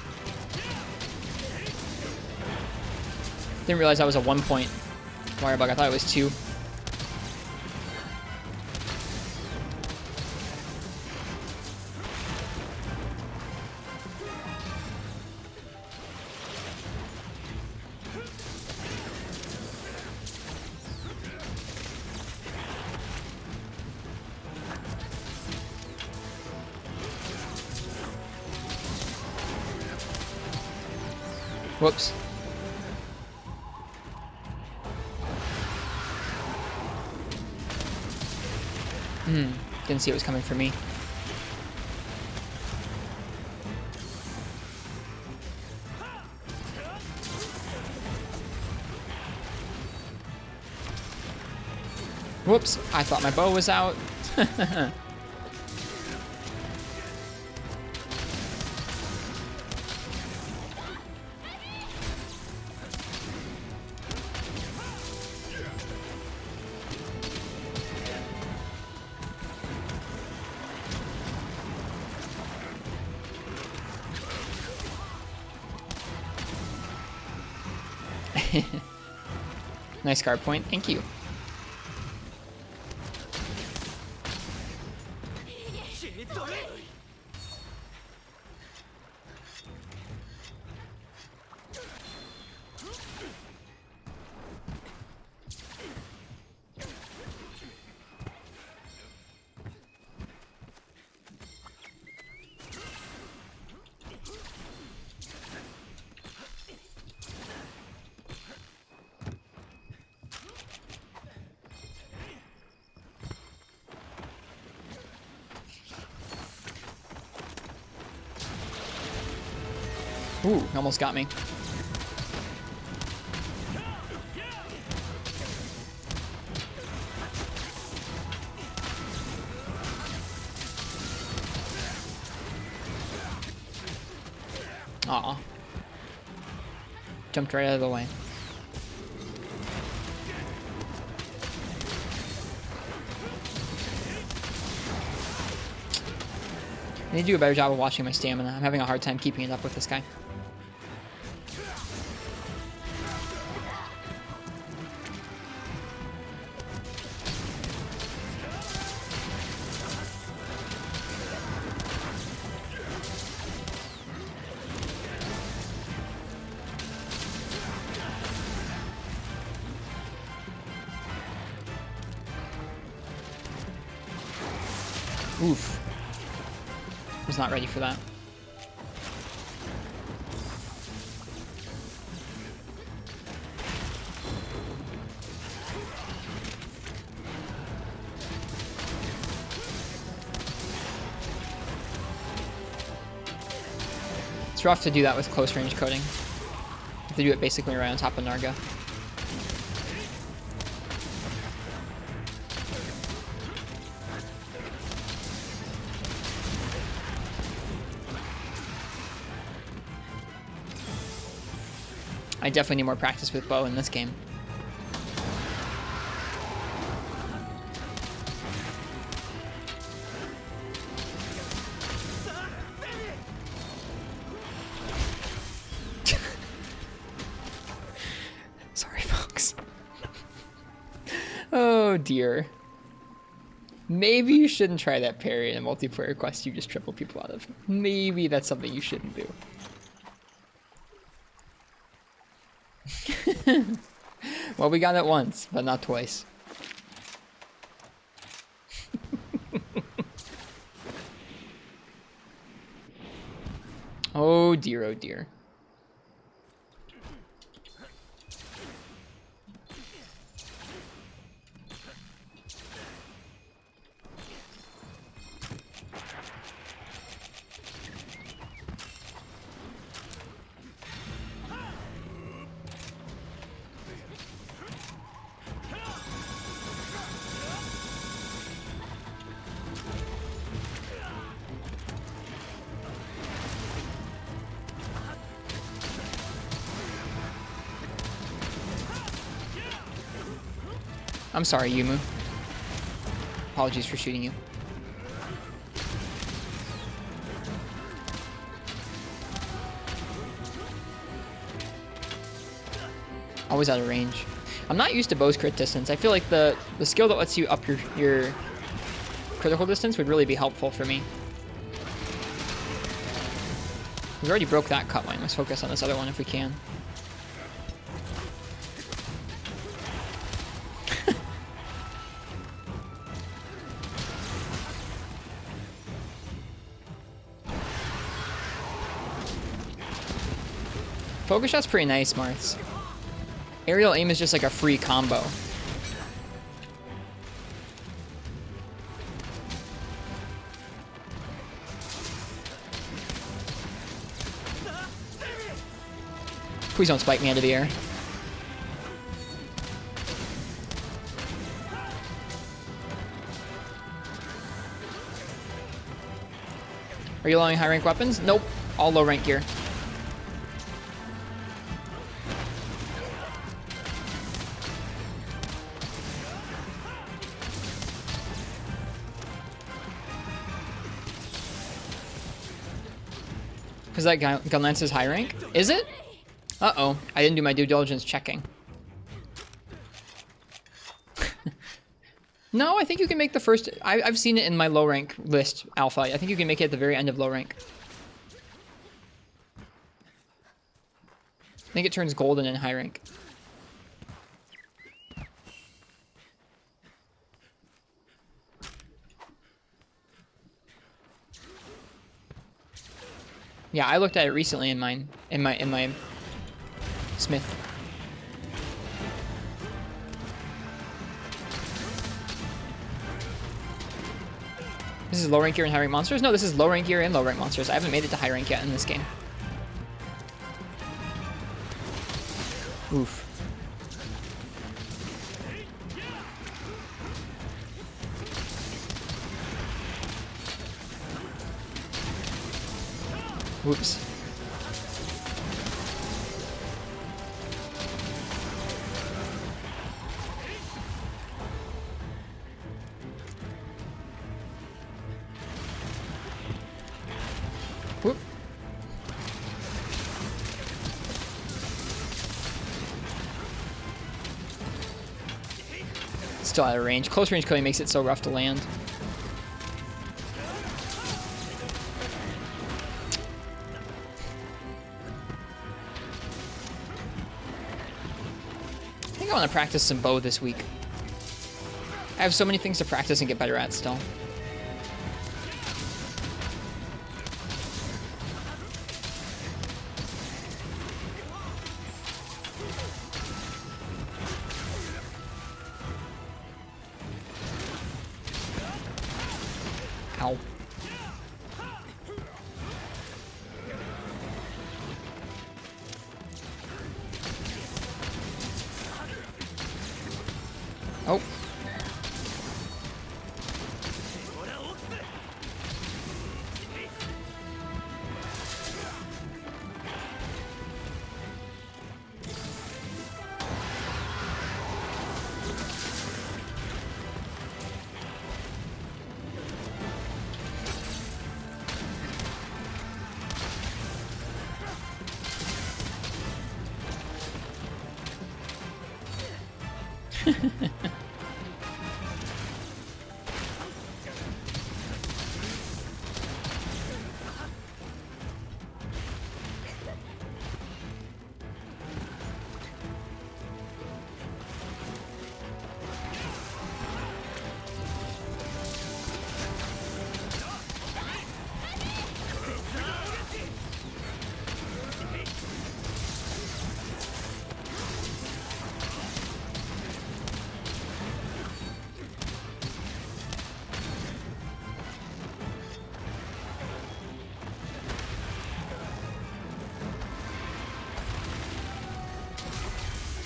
S1: didn't realize that was a 1 point wire bug. I thought it was 2. Whoops. Didn't see it was coming for me. Whoops, I thought my bow was out. Nice guard point, thank you. Ooh, almost got me. Aw. Jumped right out of the way. I need to do a better job of watching my stamina. I'm having a hard time keeping it up with this guy. Oof. Was not ready for that. It's rough to do that with close range coding. You have to do it basically right on top of Narga. I definitely need more practice with bow in this game. Sorry, folks. Oh dear. Maybe you shouldn't try that parry in a multiplayer quest you just triple people out of. Maybe that's something you shouldn't do. Well, we got it once, but not twice.
S2: Oh dear, oh dear. I'm sorry, Yumu. Apologies for shooting you. Always out of range. I'm not used to bow's crit distance. I feel like the skill that lets you up your critical distance would really be helpful for me. We already broke that cut line. Let's focus on this other one if we can. Focus shot's pretty nice, Marths. Aerial aim is just like a free combo. Please don't spike me into the air. Are you allowing high rank weapons? Nope. All low rank gear. Because that gun lance is high rank? Is it? Uh-oh. I didn't do my due diligence checking. No, I think you can make the first... I've seen it in my low rank list, Alpha. I think you can make it at the very end of low rank. I think it turns golden in high rank. Yeah, I looked at it recently in my Smith. This is low rank gear and high rank monsters? No, this is low rank gear and low rank monsters. I haven't made it to high rank yet in this game. Oof. Whoops. Whoop. Still out of range. Close range killing makes it so rough to land. I want to practice some bow this week. I have so many things to practice and get better at still. Ow. Oh.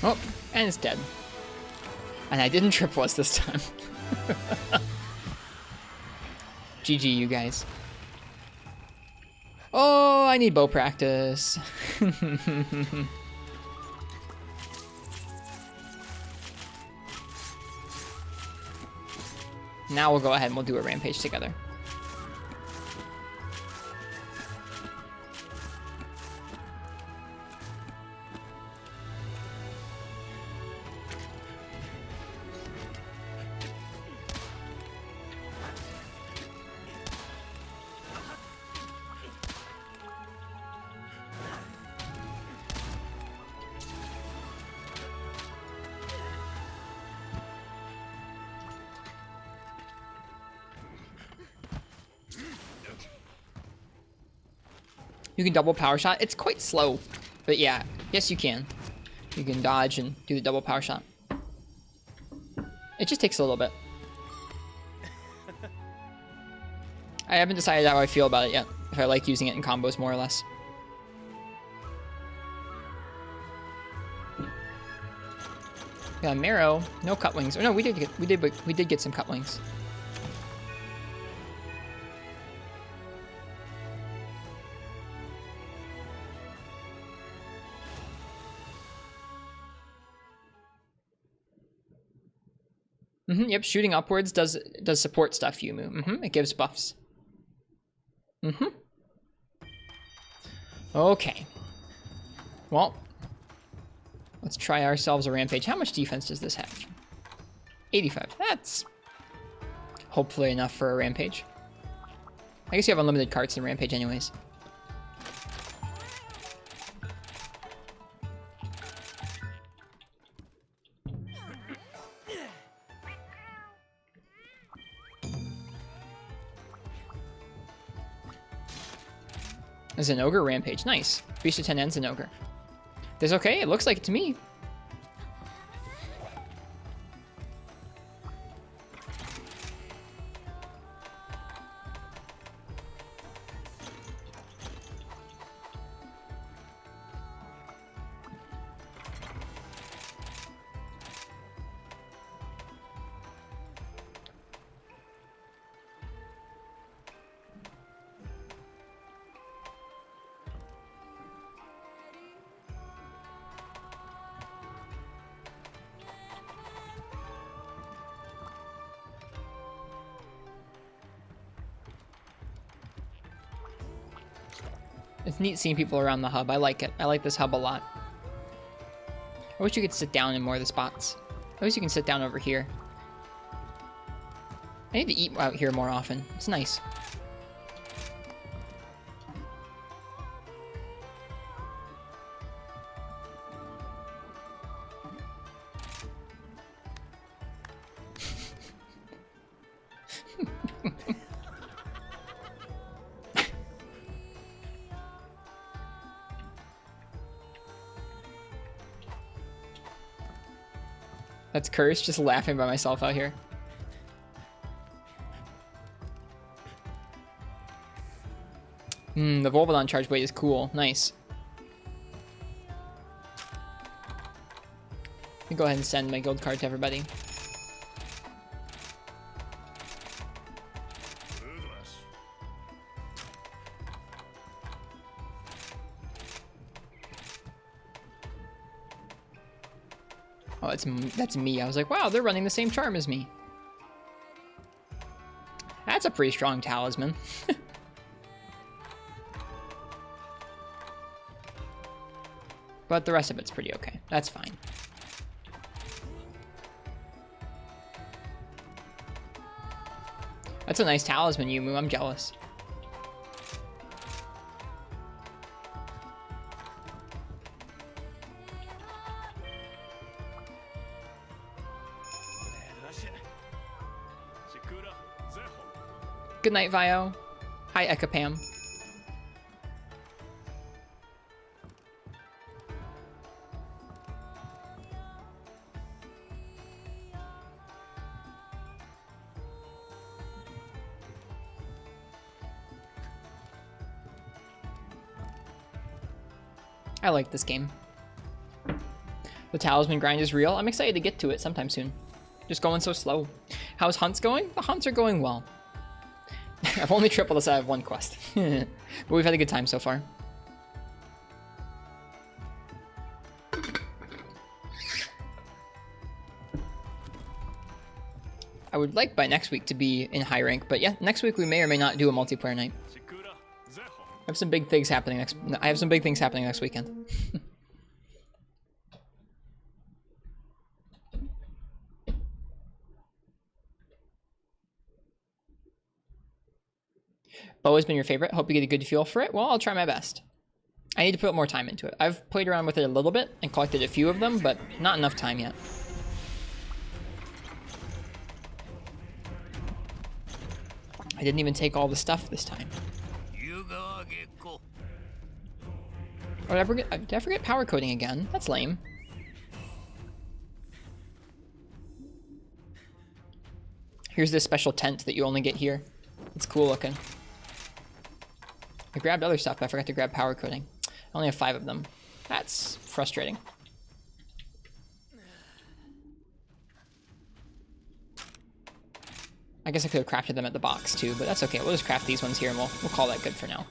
S1: Oh, and it's dead. And I didn't trip was this time. GG, you guys. Oh, I need bow practice. Now we'll go ahead and we'll do a rampage together. You can double power shot. It's quite slow, but yeah, yes you can. You can dodge and do the double power shot. It just takes a little bit. I haven't decided how I feel about it yet. If I like using it in combos more or less. Yeah, Marrow, no cut wings. Oh no, we did get some cut wings. Yep, shooting upwards does support stuff, Yumu. It gives buffs. Okay. Well, let's try ourselves a rampage. How much defense does this have? 85. That's hopefully enough for a rampage. I guess you have unlimited carts in rampage anyways. Zenogre rampage. Nice. Beast of 10 and Zenogre. This okay? It looks like it to me. It's neat seeing people around the hub. I like it. I like this hub a lot. I wish you could sit down in more of the spots. I wish you can sit down over here. I need to eat out here more often. It's nice. That's Curse, just laughing by myself out here. The Volbadon Charge Blade is cool. Nice. Let me go ahead and send my gold card to everybody. Oh, that's me. I was like, wow, they're running the same charm as me. That's a pretty strong talisman. But the rest of it's pretty okay. That's fine. That's a nice talisman, Yumu. I'm jealous. Good night, Vio. Hi, Ekapam. I like this game. The talisman grind is real. I'm excited to get to it sometime soon. Just going so slow. How's hunts going? The hunts are going well. I've only tripled this out of one quest. But we've had a good time so far. I would like by next week to be in high rank, but yeah, next week we may or may not do a multiplayer night. I have some big things happening next weekend. Bo has been your favorite. Hope you get a good feel for it. Well, I'll try my best. I need to put more time into it. I've played around with it a little bit and collected a few of them, but not enough time yet. I didn't even take all the stuff this time. Oh, did I forget power coding again? That's lame. Here's this special tent that you only get here. It's cool looking. I grabbed other stuff, but I forgot to grab power coding. I only have 5 of them. That's frustrating. I guess I could have crafted them at the box too, but that's okay. We'll just craft these ones here and we'll call that good for now.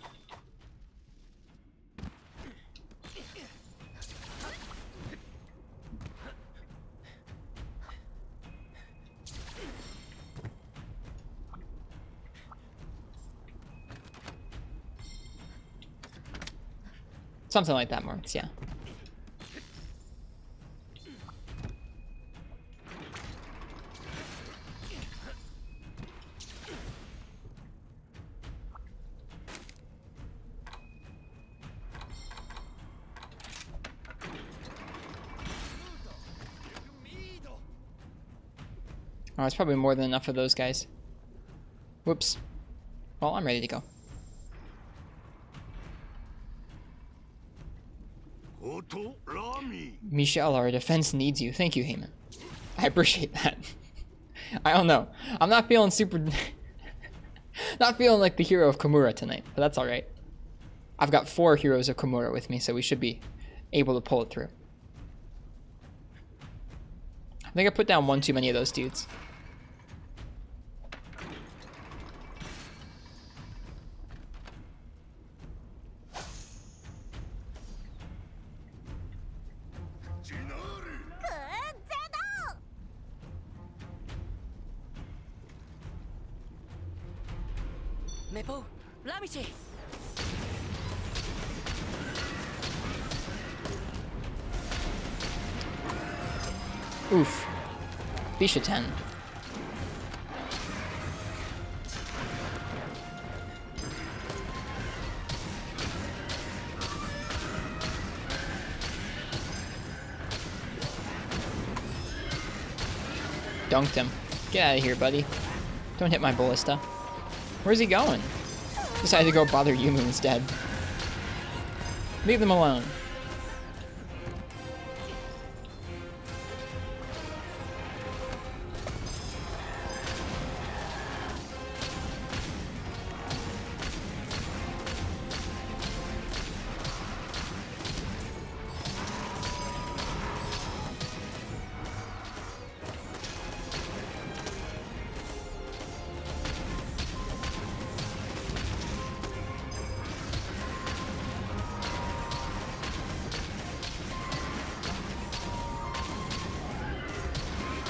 S1: Something like that, Marks, yeah. Oh, it's probably more than enough of those guys. Whoops. Well, I'm ready to go. Michelle, our defense needs you. Thank you, Heyman. I appreciate that. I don't know. I'm not feeling super... not feeling like the hero of Komura tonight, but that's alright. I've got 4 heroes of Komura with me, so we should be able to pull it through. I think I put down one too many of those dudes. Oof. Bisha 10. Dunked him. Get out of here, buddy. Don't hit my ballista. Where's he going? Decided to go bother Yumu instead. Leave them alone.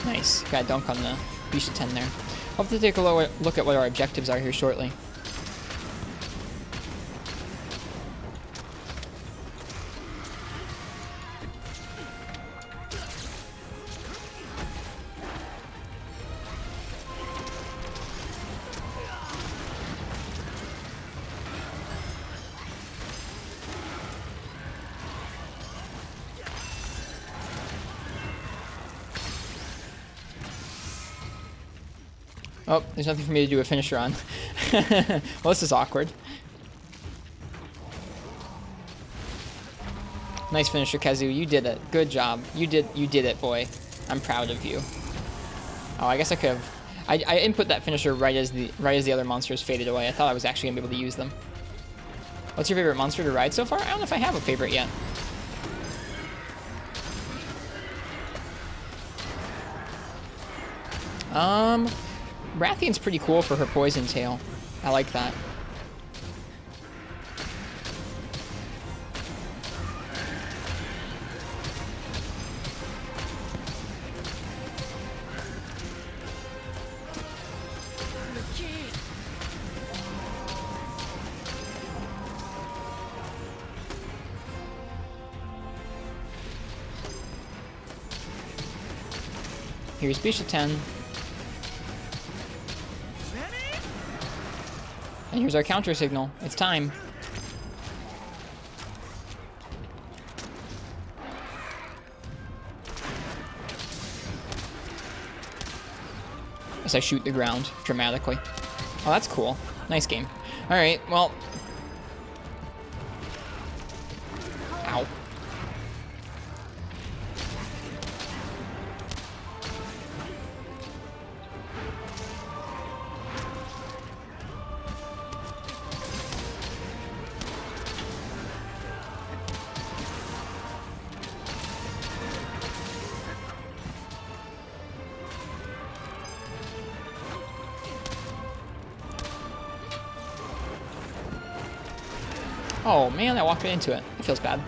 S1: Nice. Got a dunk on the Bisha 10 there. I'll have to take a look at what our objectives are here shortly. Oh, there's nothing for me to do a finisher on. Well, this is awkward. Nice finisher, Kazu. You did it. Good job. You did it, boy. I'm proud of you. Oh, I guess I could have... I input that finisher right as the other monsters faded away. I thought I was actually going to be able to use them. What's your favorite monster to ride so far? I don't know if I have a favorite yet. Rathian's pretty cool for her poison tail. I like that. Here's Bisha 10. And here's our counter signal. It's time. As I shoot the ground dramatically. Oh, that's cool. Nice game. Alright, well. Ow. Oh man, I walked right into it. It feels bad.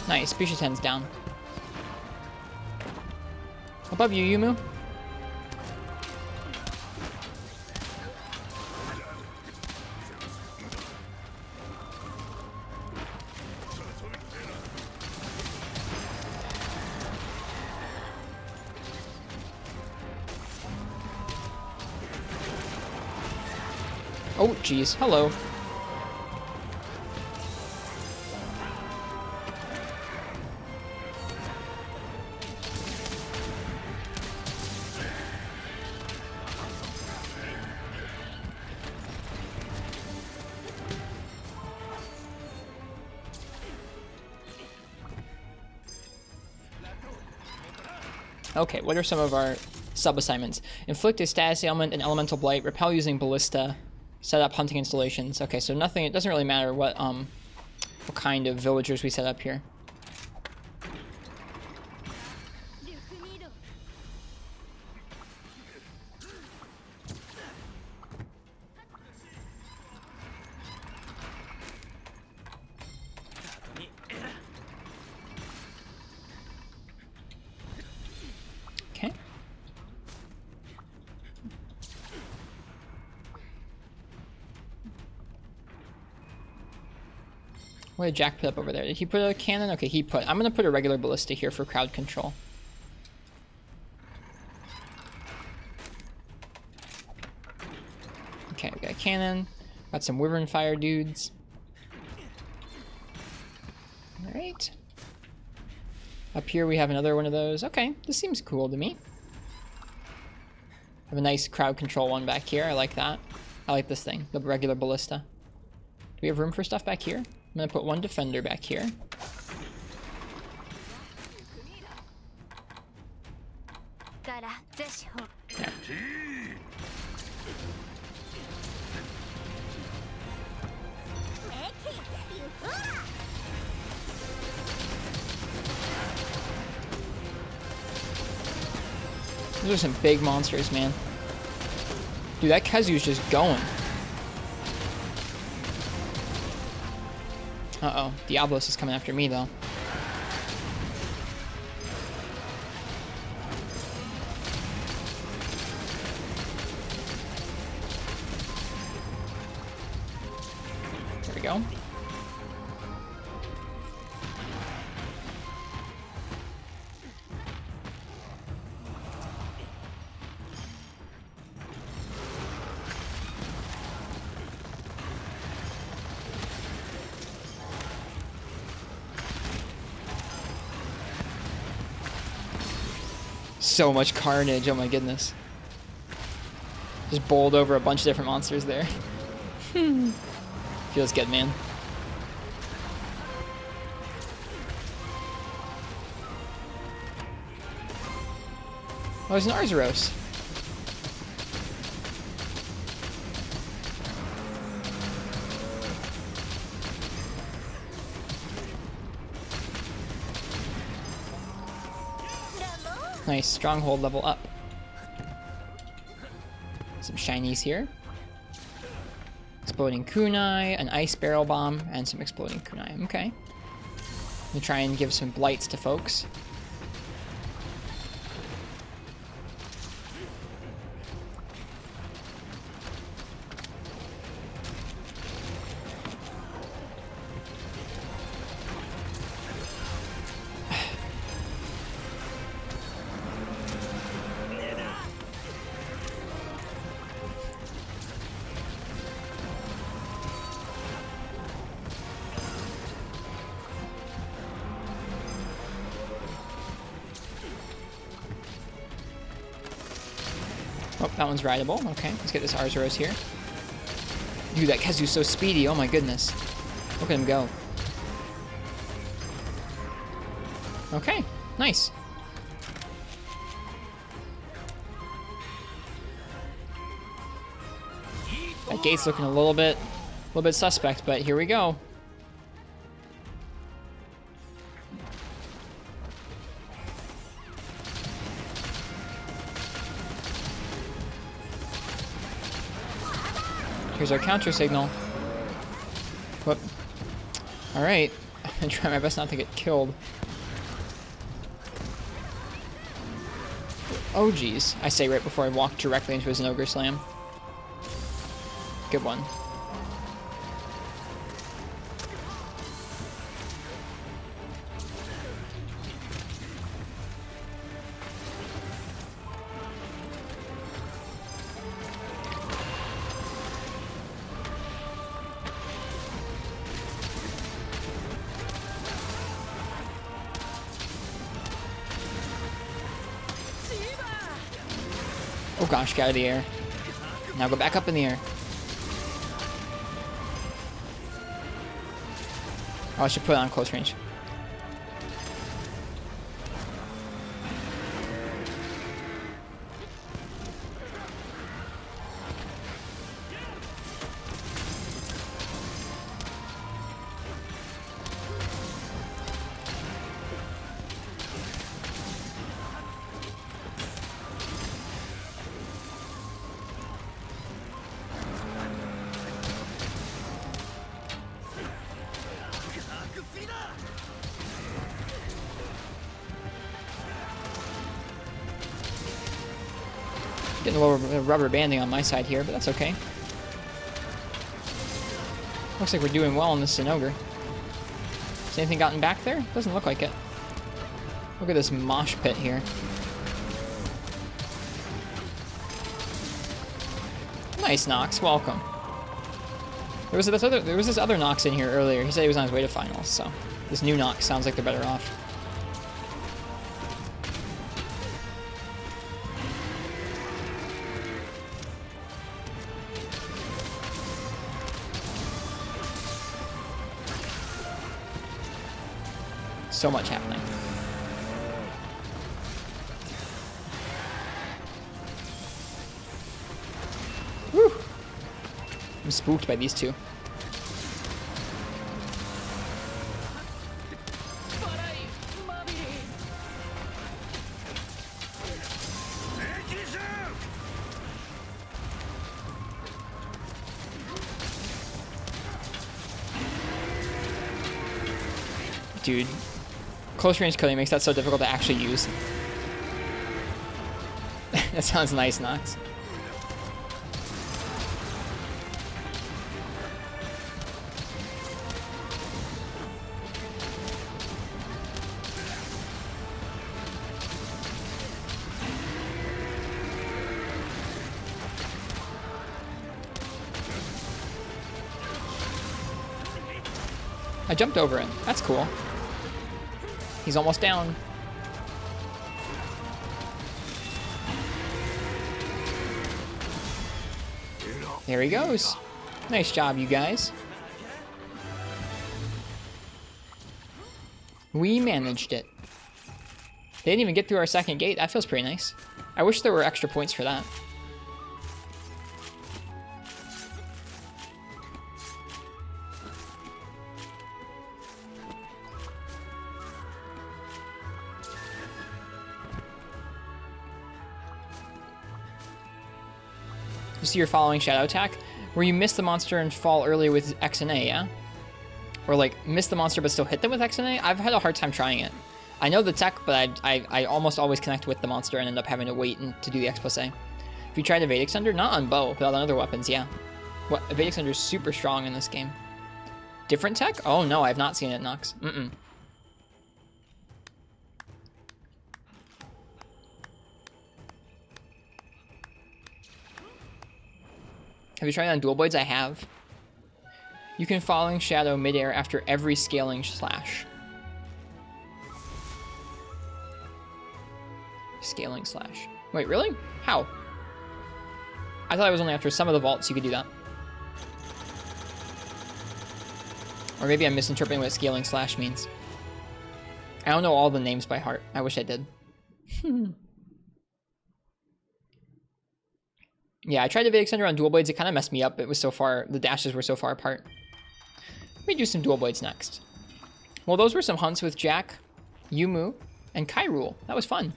S1: Nice, Bisha 10's down. Above you, Yumu. Oh, jeez. Hello. Okay, what are some of our sub-assignments? Inflict a status ailment and elemental blight, repel using ballista, set up hunting installations. Okay, so nothing, it doesn't really matter what kind of villagers we set up here. Okay. What did Jack put up over there? Did he put a cannon? Okay, he put. I'm gonna put a regular ballista here for crowd control. Okay, we got a cannon. Got some wyvern fire dudes. Alright. Up here we have another one of those. Okay, this seems cool to me. Have a nice crowd control one back here. I like that. I like this thing, the regular ballista. Do we have room for stuff back here? I'm gonna put one defender back here. There. Those are some big monsters, man. Dude, that Kazu's just going. Uh-oh. Diablos is coming after me, though. There we go. So much carnage, oh my goodness. Just bowled over a bunch of different monsters there. Feels good, man. Oh, there's an Arzuros.
S2: Nice, stronghold level up. Some shinies here. Exploding kunai, an ice barrel bomb, and some exploding kunai. Okay. Gonna try and give some blights to folks. Oh, that one's rideable. Okay, let's get this Arzuros here. Dude, that Kazu's so speedy. Oh my goodness. Look at him go. Okay, nice. That gate's looking a little bit suspect, but here we go. Here's our counter signal. Whoop. Alright. I'm gonna try my best not to get killed. Oh geez. I say right before I walk directly into his Ogre Slam. Good one. Oh gosh, get out of the air. Now go back up in the air. Oh, I should put it on close range. Getting a little rubber banding on my side here, but that's okay. Looks like we're doing well on this Sinogre. Has anything gotten back there? Doesn't look like it. Look at this mosh pit here. Nice, Nox. Welcome. There was this other Nox in here earlier. He said he was on his way to finals, so this new Nox sounds like they're better off. So much happening. Woo! I'm spooked by these two. Dude. Close range killing makes that so difficult to actually use. That sounds nice, Nox. I jumped over it. That's cool. He's almost down. There he goes. Nice job, you guys. We managed it. They didn't even get through our second gate. That feels pretty nice. I wish there were extra points for that.
S1: You see your following shadow attack, where you miss the monster and fall early with X and A, yeah? Or like miss the monster but still hit them with X and A? I've had a hard time trying it. I know the tech, but I almost always connect with the monster and end up having to wait to do the X plus A. If you tried Evade Extender, not on bow, but on other weapons, yeah. What, Evade Extender is super strong in this game. Different tech? Oh no, I've not seen it, Nox. Mm-mm. Have you tried it on dual blades? I have. You can Falling Shadow midair after every scaling slash. Scaling slash. Wait, really? How? I thought it was only after some of the vaults you could do that. Or maybe I'm misinterpreting what scaling slash means. I don't know all the names by heart. I wish I did. Yeah, I tried to Evade Extender on dual blades. It kind of messed me up. It was so far, the dashes were so far apart. Let me do some dual blades next. Well, those were some hunts with Jack, Yumu, and Kyrule. That was fun.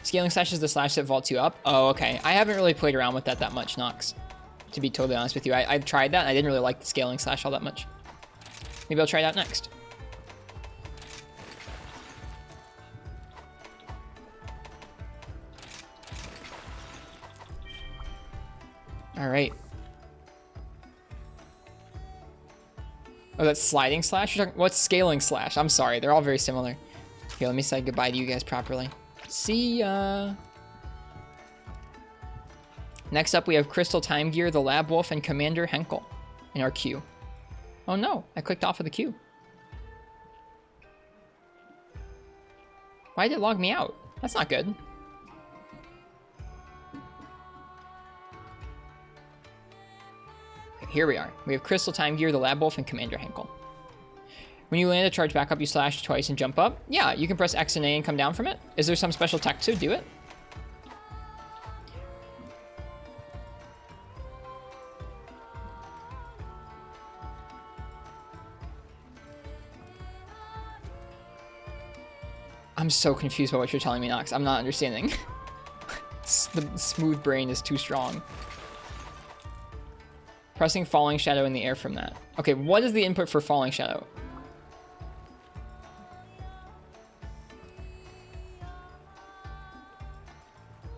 S1: Scaling slash is the slash that vaults you up. Oh, okay. I haven't really played around with that much, Nox. To be totally honest with you. I tried that, and I didn't really like the scaling slash all that much. Maybe I'll try that next. All right. Oh, that's sliding slash? What's scaling slash? I'm sorry. They're all very similar. Here, let me say goodbye to you guys properly. See ya. Next up, we have Crystal Time Gear, the Lab Wolf, and Commander Henkel in our queue. Oh no, I clicked off of the queue. Why did it log me out? That's not good. Here we are. We have Crystal Time Gear, the Lab Wolf, and Commander Henkel. When you land a charge back up, you slash twice and jump up. Yeah, you can press X and A and come down from it. Is there some special tech to do it? I'm so confused by what you're telling me, Nox. I'm not understanding. The smooth brain is too strong. Pressing Falling Shadow in the air from that. Okay, what is the input for Falling Shadow?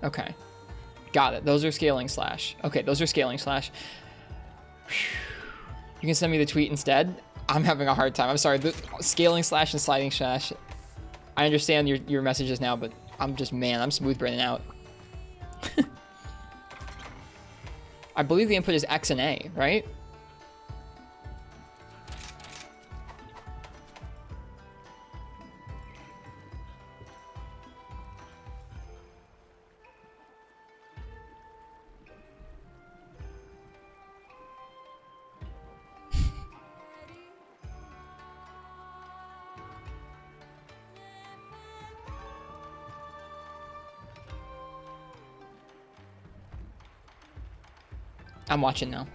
S1: Okay. Got it. Those are scaling slash. Okay, those are scaling slash. You can send me the tweet instead. I'm having a hard time. I'm sorry. The scaling slash and sliding slash. I understand your messages now, but I'm just, man, I'm smooth braining out. I believe the input is X and A, right? I'm watching now.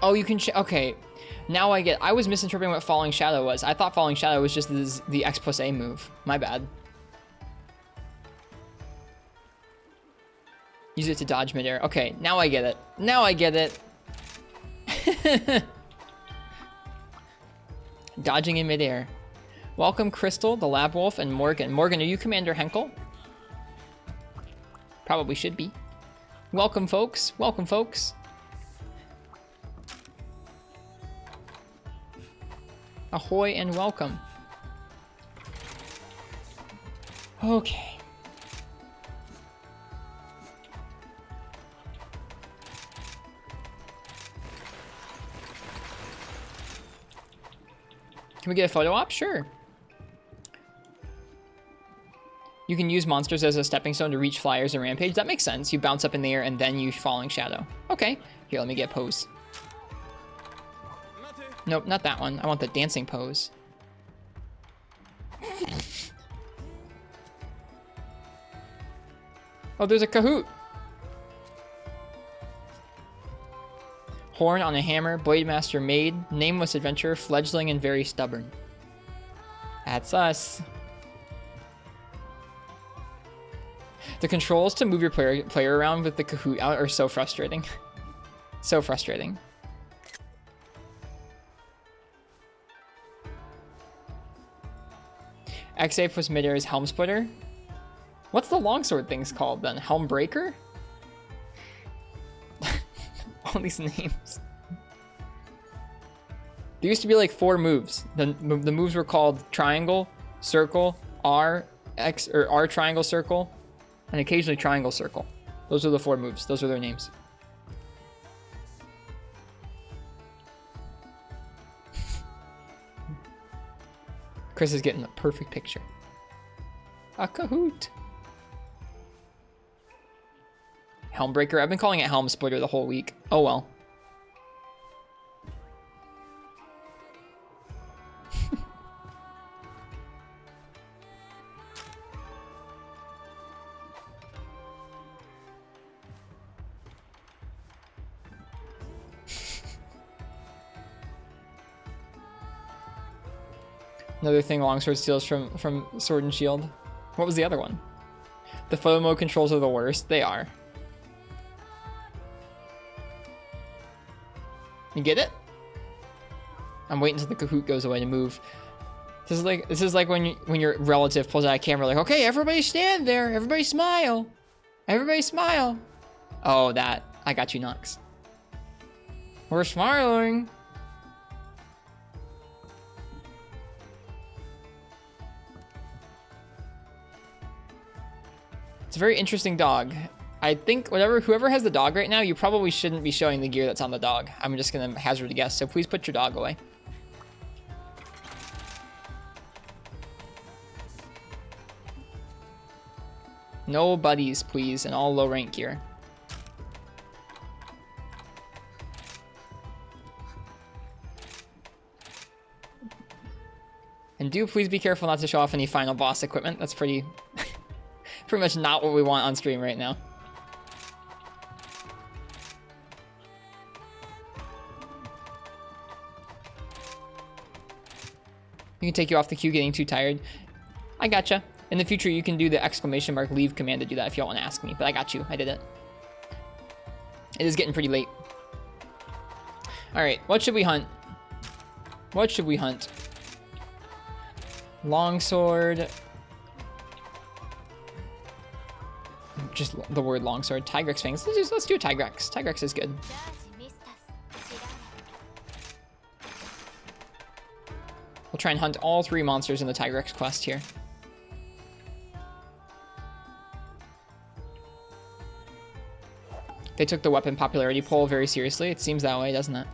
S1: Oh, you can okay. Now I get. I was misinterpreting what Falling Shadow was. I thought Falling Shadow was just the X plus A move. My bad. Use it to dodge midair. Okay, now I get it. Now I get it. Dodging in midair. Welcome, Crystal, the Lab Wolf, and Morgan. Morgan, are you Commander Henkel? Probably should be. Welcome, folks. Welcome, folks. Ahoy and welcome. Okay. Can we get a photo op? Sure. You can use monsters as a stepping stone to reach flyers and rampage. That makes sense. You bounce up in the air and then you Falling Shadow. Okay. Here, let me get pose. Nope, not that one. I want the dancing pose. Oh, there's a Kahoot.
S2: Horn on a hammer, Blade Master Maid, Nameless Adventurer, Fledgling, and Very Stubborn. That's us. The controls to move your player around with the Kahoot out are so frustrating. So frustrating. X-Ape was Midair's Helm Splitter. What's the longsword thing's called then? Helm Breaker? All these names. There used to be like 4 moves. The moves were called triangle, circle, R, X, or R triangle circle, and occasionally triangle circle. Those are the 4 moves. Those are their names. Chris is getting the perfect picture. A Kahoot. Helmbreaker. I've been calling it Helm Splitter the whole week. Oh well. Another thing Longsword steals from Sword and Shield. What was the other one? The photo mode controls are the worst. They are. You get it? I'm waiting until the Kahoot goes away to move. This is like when your relative pulls out a camera like, okay, everybody stand there. Everybody smile. Everybody smile. Oh, that. I got you, Nox. We're smiling. It's a very interesting dog. I think whoever has the dog right now, you probably shouldn't be showing the gear that's on the dog. I'm just gonna hazard a guess, so please put your dog away. No buddies, please, and all low rank gear. And do please be careful not to show off any final boss equipment. That's pretty much not what we want on stream right now. You can take you off the queue getting too tired. I gotcha. In the future, you can do the exclamation mark leave command to do that if y'all want to ask me, but I got you. I did it. It is getting pretty late. All right, what should we hunt? What should we hunt? Longsword. Just the word longsword. Tigrex fangs. Let's do a Tigrex. Tigrex is good. We'll try and hunt all 3 monsters in the Tigrex quest here. They took the weapon popularity poll very seriously. It seems that way, doesn't it?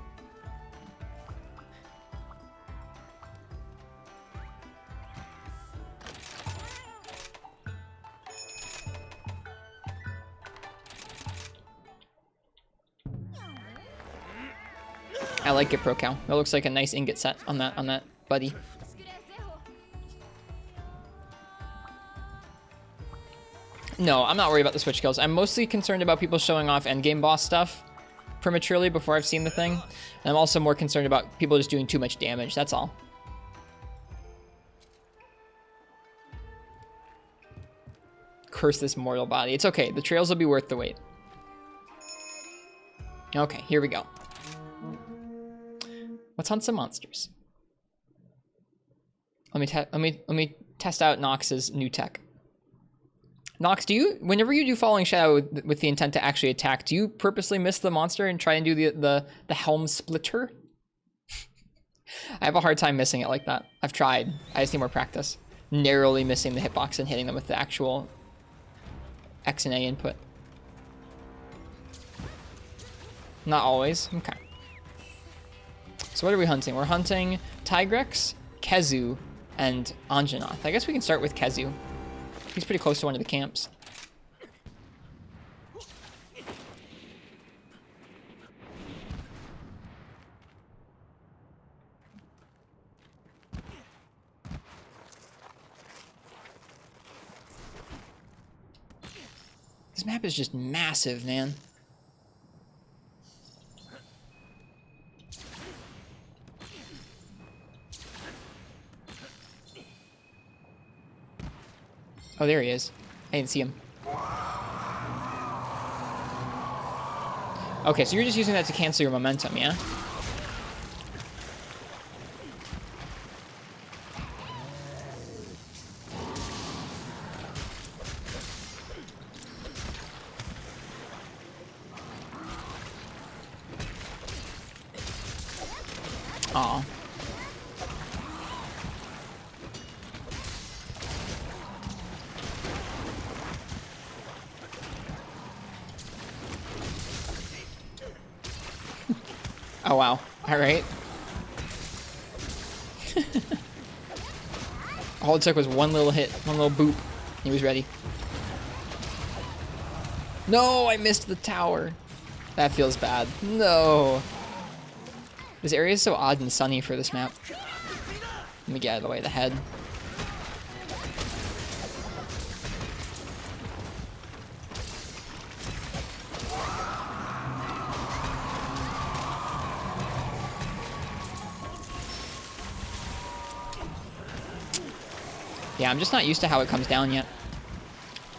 S2: I like it, Pro Cow. That looks like a nice ingot set on that buddy. No, I'm not worried about the switch kills. I'm mostly concerned about people showing off endgame boss stuff prematurely before I've seen the thing. And I'm also more concerned about people just doing too much damage. That's all. Curse this mortal body. It's okay. The trails will be worth the wait. Okay, here we go. Let's hunt some monsters. Let me test out Nox's new tech. Nox, whenever you do Falling Shadow with the intent to actually attack, do you purposely miss the monster and try and do the Helm Splitter? I have a hard time missing it like that. I've tried. I just need more practice. Narrowly missing the hitbox and hitting them with the actual X and A input. Not always. Okay. So what are we hunting? We're hunting Tigrex, Kezu, and Anjanath. I guess we can start with Kezu. He's pretty close to one of the camps. This map is just massive, man.
S1: Oh, there he is. I didn't see him. Okay, so you're just using that to cancel your momentum, yeah? Aw. Oh, wow. All right. All it took was one little hit, one little boop. He was ready. No, I missed the tower. That feels bad. No. This area is so odd and sunny for this map. Let me get out of the way of the head. Yeah, I'm just not used to how it comes down yet.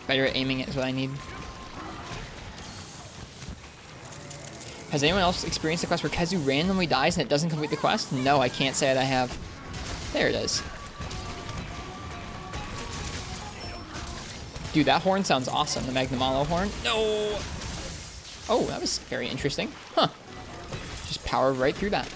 S1: Better at aiming it is what I need. Has anyone else experienced the quest where Kezu randomly dies and it doesn't complete the quest? No, I can't say that I have. There it is. Dude, that horn sounds awesome. The Magnamalo horn. No! Oh, that was very interesting. Huh. Just powered right through that.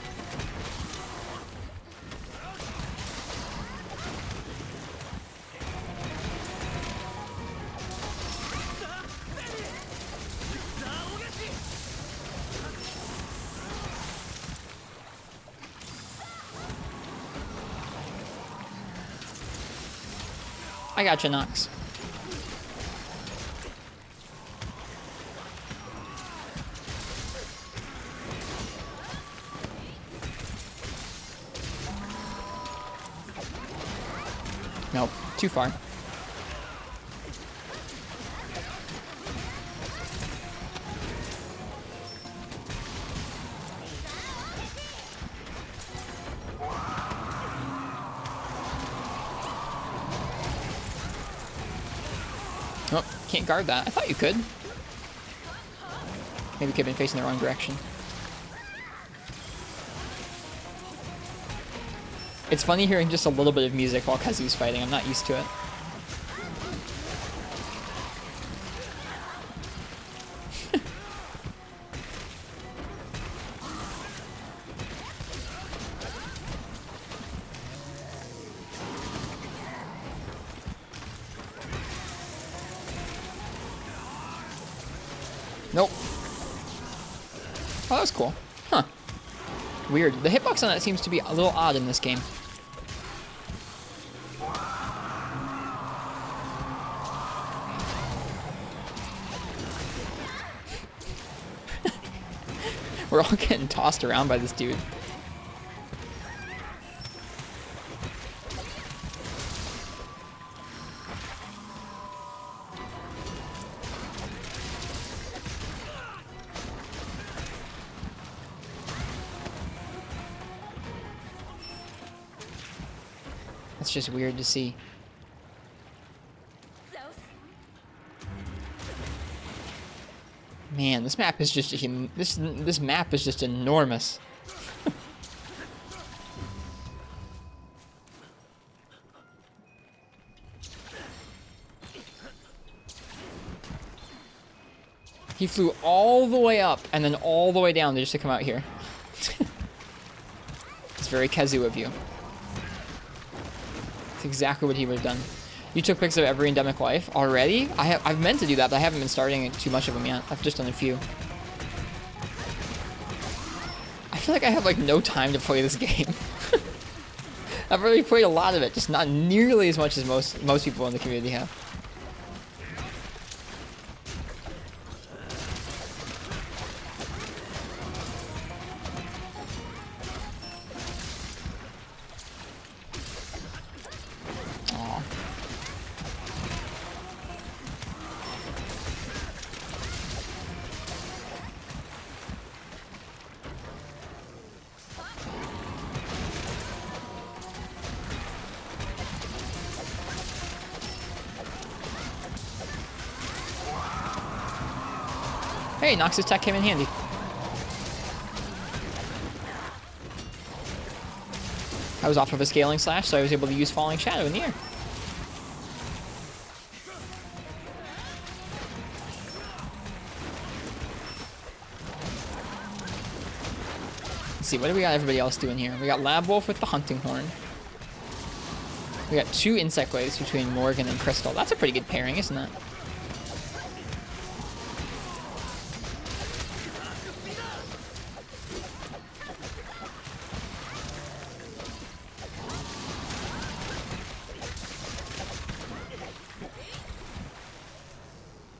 S1: I gotcha, Nox. Nope, too far. Oh, can't guard that. I thought you could. Maybe could have been facing the wrong direction. It's funny hearing just a little bit of music while Kazu's fighting. I'm not used to it. Nope. Oh, that was cool. Huh. Weird. The hitbox on that seems to be a little odd in this game. We're all getting tossed around by this dude. That's just weird to see. Man, this map is just this map is just enormous. He flew all the way up and then all the way down just to come out here. It's very Kezu of you. It's exactly what he would have done. You took pics of every endemic life already? I've meant to do that, but I haven't been starting too much of them yet. I've just done a few. I feel like I have like no time to play this game. I've already played a lot of it, just not nearly as much as most people in the community have. Hey, Nox's tech came in handy. I was off of a scaling slash, so I was able to use Falling Shadow in the air. Let's see, what do we got everybody else doing here? We got Lab Wolf with the Hunting Horn. We got 2 Insect Waves between Morgan and Crystal. That's a pretty good pairing, isn't it?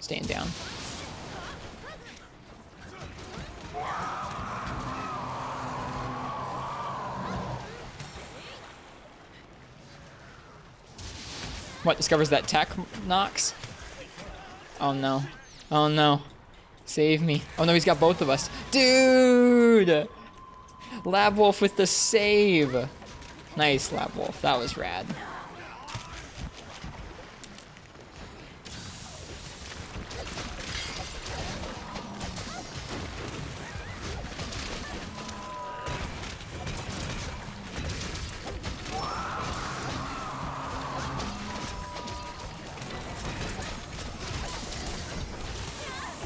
S1: Staying down. What, discovers that tech, Nox? Oh no. Oh no. Save me. Oh no, he's got both of us. Dude! Lab Wolf with the save. Nice, Lab Wolf. That was rad.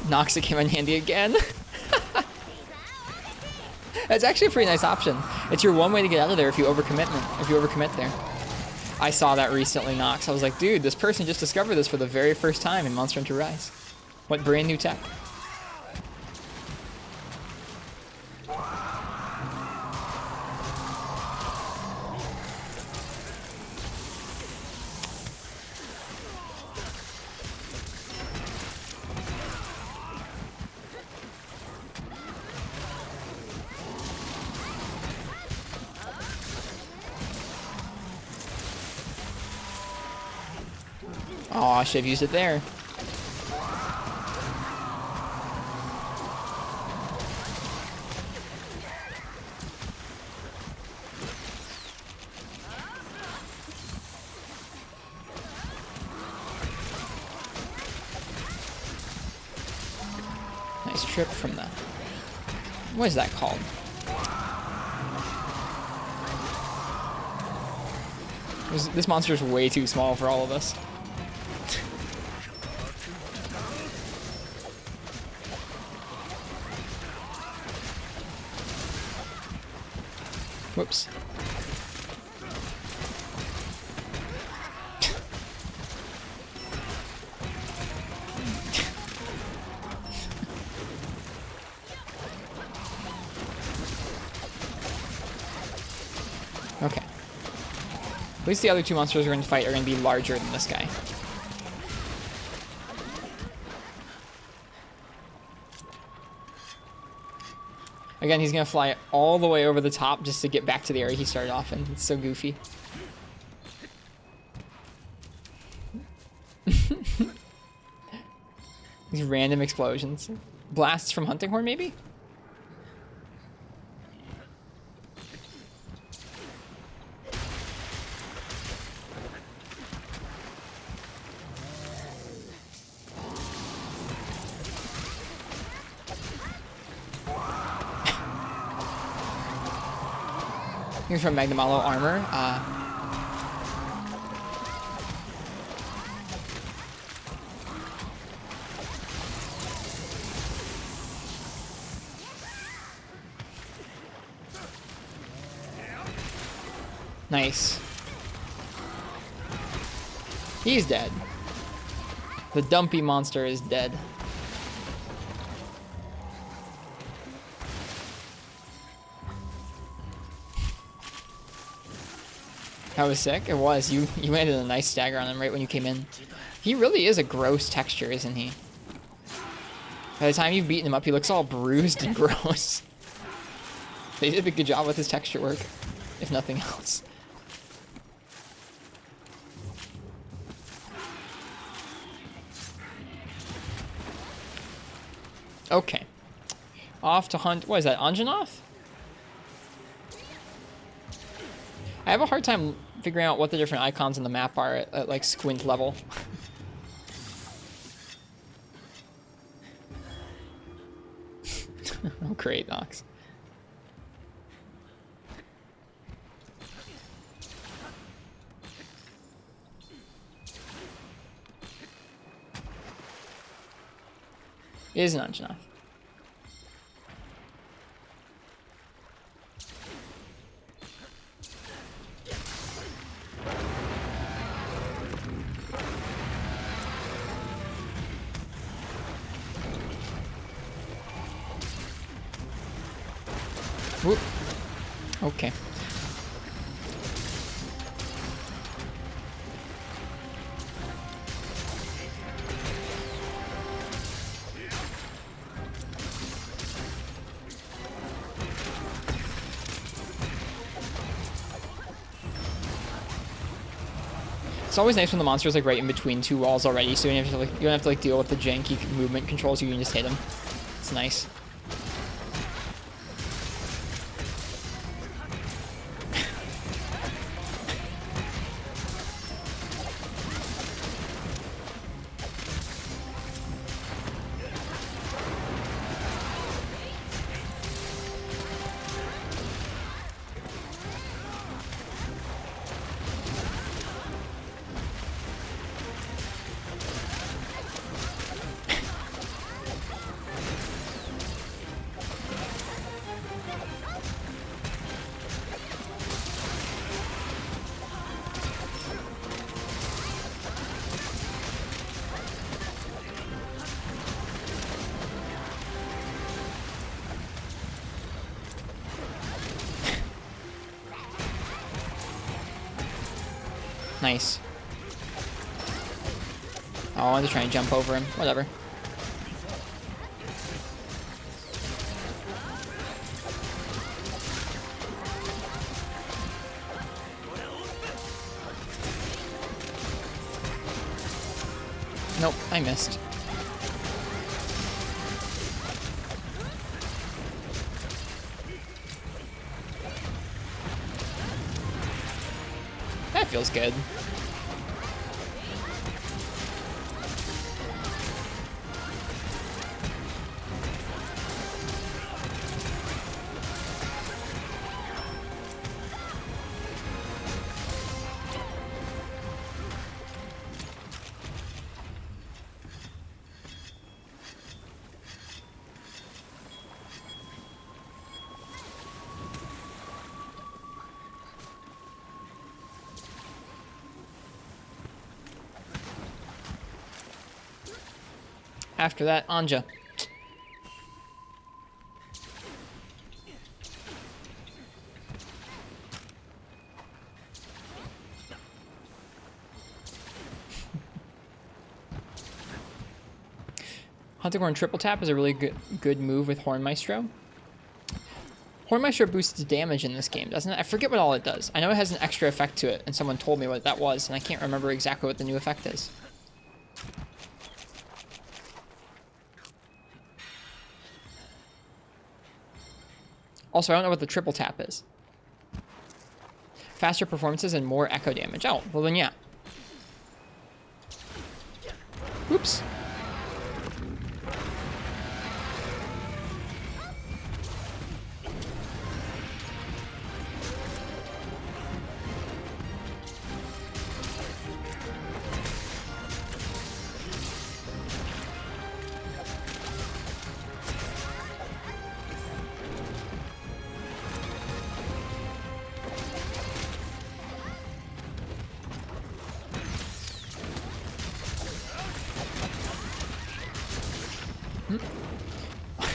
S1: Nox came in handy again. That's actually a pretty nice option. It's your one way to get out of there if you overcommit there. I saw that recently, Nox. I was like, dude, this person just discovered this for the very first time in Monster Hunter Rise. What brand new tech? Oh, I should have used it there. Nice trip from the... What is that called? This monster is way too small for all of us. Whoops. Okay. At least the other 2 monsters we're going to fight are going to be larger than this guy. Again, he's going to fly all the way over the top just to get back to the area he started off in. It's so goofy. These random explosions. Blasts from Hunting Horn, maybe? Here's from Magnamalo armor. Nice. He's dead. The dumpy monster is dead. That was sick. It was. You landed a nice stagger on him right when you came in. He really is a gross texture, isn't he? By the time you've beaten him up, he looks all bruised and gross. They did a good job with his texture work, if nothing else. Okay. Off to hunt... What is that, Anjanath? I have a hard time figuring out what the different icons on the map are at like squint level. Oh, great, Nox. It is an Anjanath. Whoop. Okay. It's always nice when the monster's like right in between two walls already, so you don't have to like deal with the janky movement controls. You can just hit him. It's nice. Nice. Oh, I wanted to try and jump over him. Whatever. Nope, I missed. That feels good. After that, Anja. Hunting triple tap is a really good move with Horn Maestro. Horn Maestro boosts damage in this game, doesn't it? I forget what all it does. I know it has an extra effect to it, and someone told me what that was, and I can't remember exactly what the new effect is. Also, I don't know what the triple tap is. Faster performances and more echo damage. Oh, well then yeah. Oops.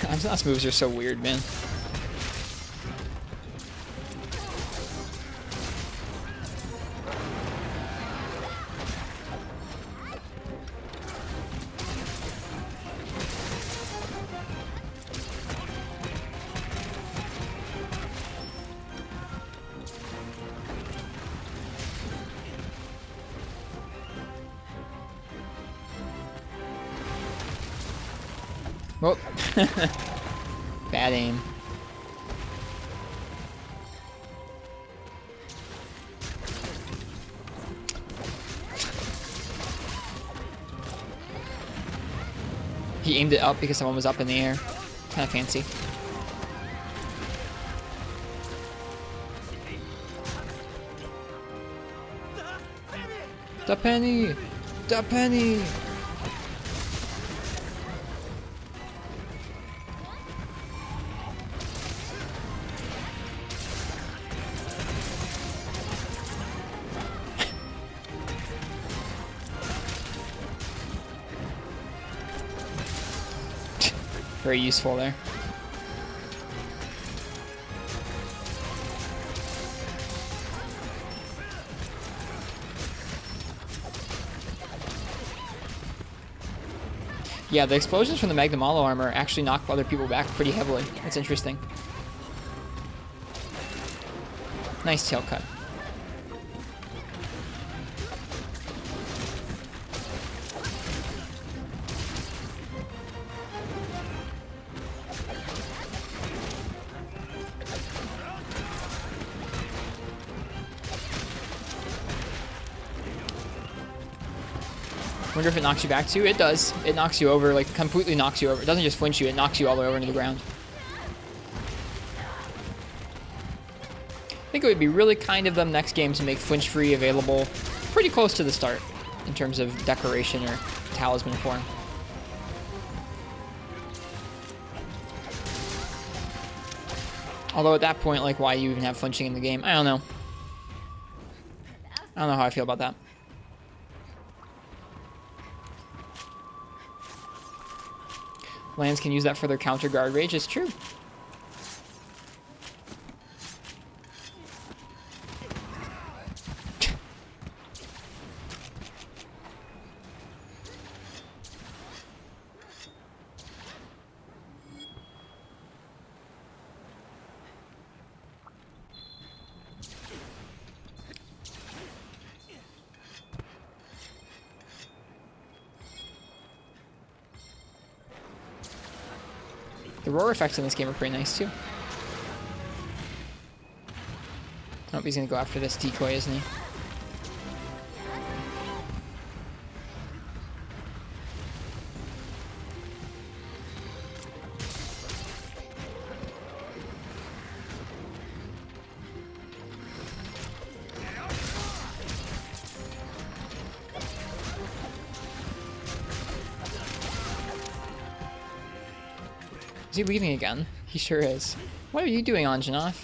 S1: Anjanath's moves are so weird, man. Whoop. Bad aim. He aimed it up because someone was up in the air. Kind of fancy.
S2: The penny! The penny! Very useful there. Yeah, the explosions from the Magnamalo armor actually knock other people back pretty heavily. That's interesting. Nice tail cut. Wonder if it knocks you back too? It does. It knocks you over, like completely knocks you over. It doesn't just flinch you, it knocks you all the way over into the ground. I think it would be really kind of them next game to make flinch free available pretty close to the start in terms of decoration or talisman form. Although at that point, like, why you even have flinching in the game? I don't know. I don't know how I feel about that. Lands can use that for their counter guard rage. It's true. The roar effects in this game are pretty nice too. Oh, he's gonna go after this decoy, isn't he? Is he leaving again? He sure is. What are you doing, Anjanath?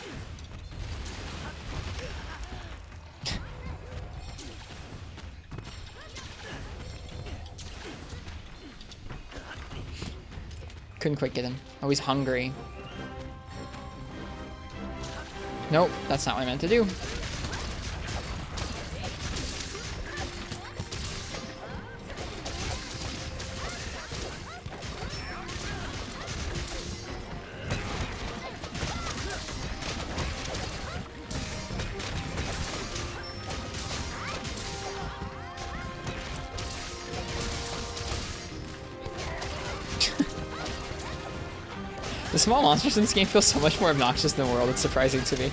S2: Couldn't quite get him. Oh, he's hungry. Nope, that's not what I meant to do. The small monsters in this game feel so much more obnoxious than the world. It's surprising to me.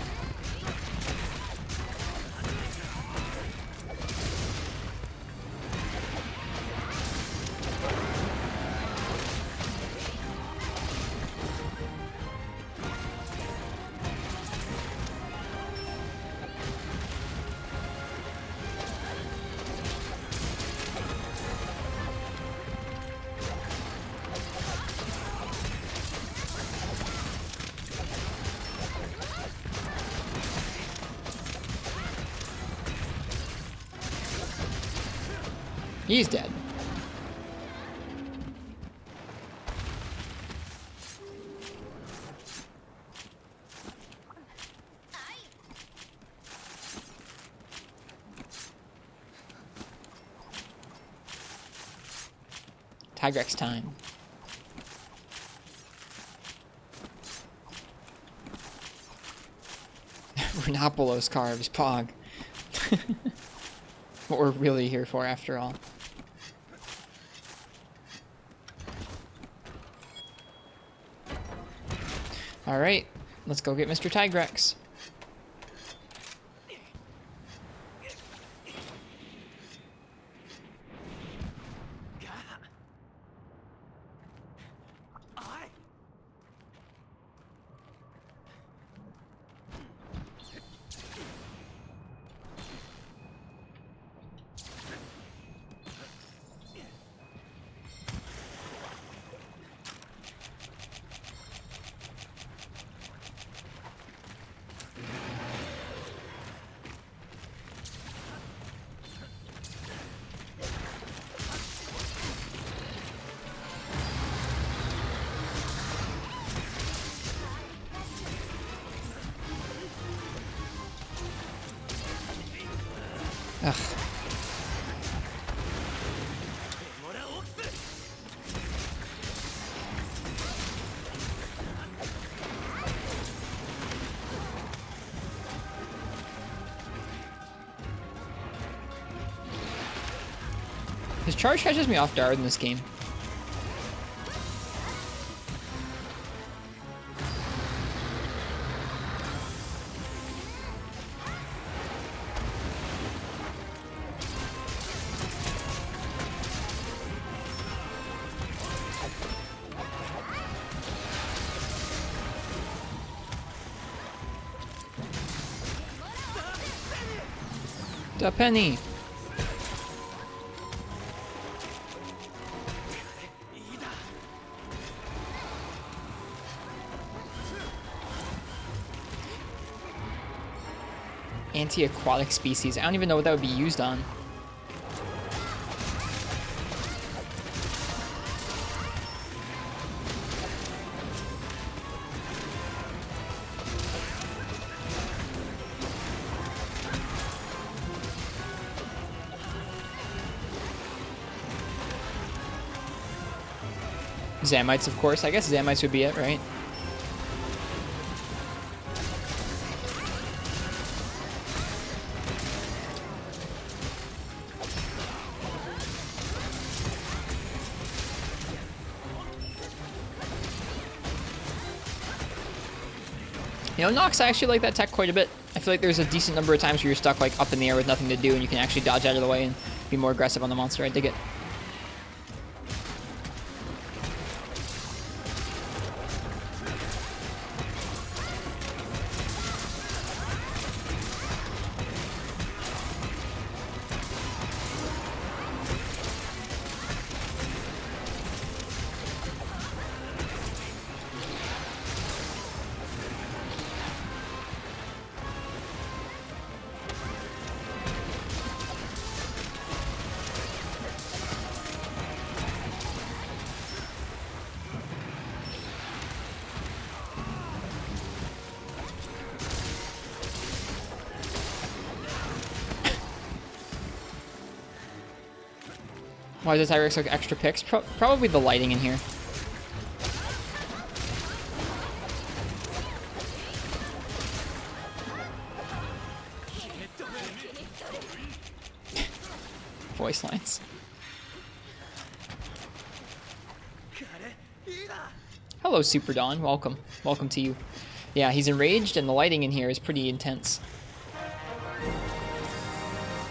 S2: He's dead. Tigrex time. We're not below carbs, Pog. What we're really here for, after all. Alright, let's go get Mr. Tigrex. Ugh. His charge catches me off guard in this game. The penny. Anti-aquatic species. I don't even know what that would be used on. Zamites, of course. I guess Zamites would be it, right? You know, Nox, I actually like that tech quite a bit. I feel like there's a decent number of times where you're stuck like up in the air with nothing to do and you can actually dodge out of the way and be more aggressive on the monster. I dig it. Why does Tyrex look extra picks? Probably the lighting in here. Voice lines. Hello, Super Dawn. Welcome. Welcome to you. Yeah, he's enraged, and the lighting in here is pretty intense.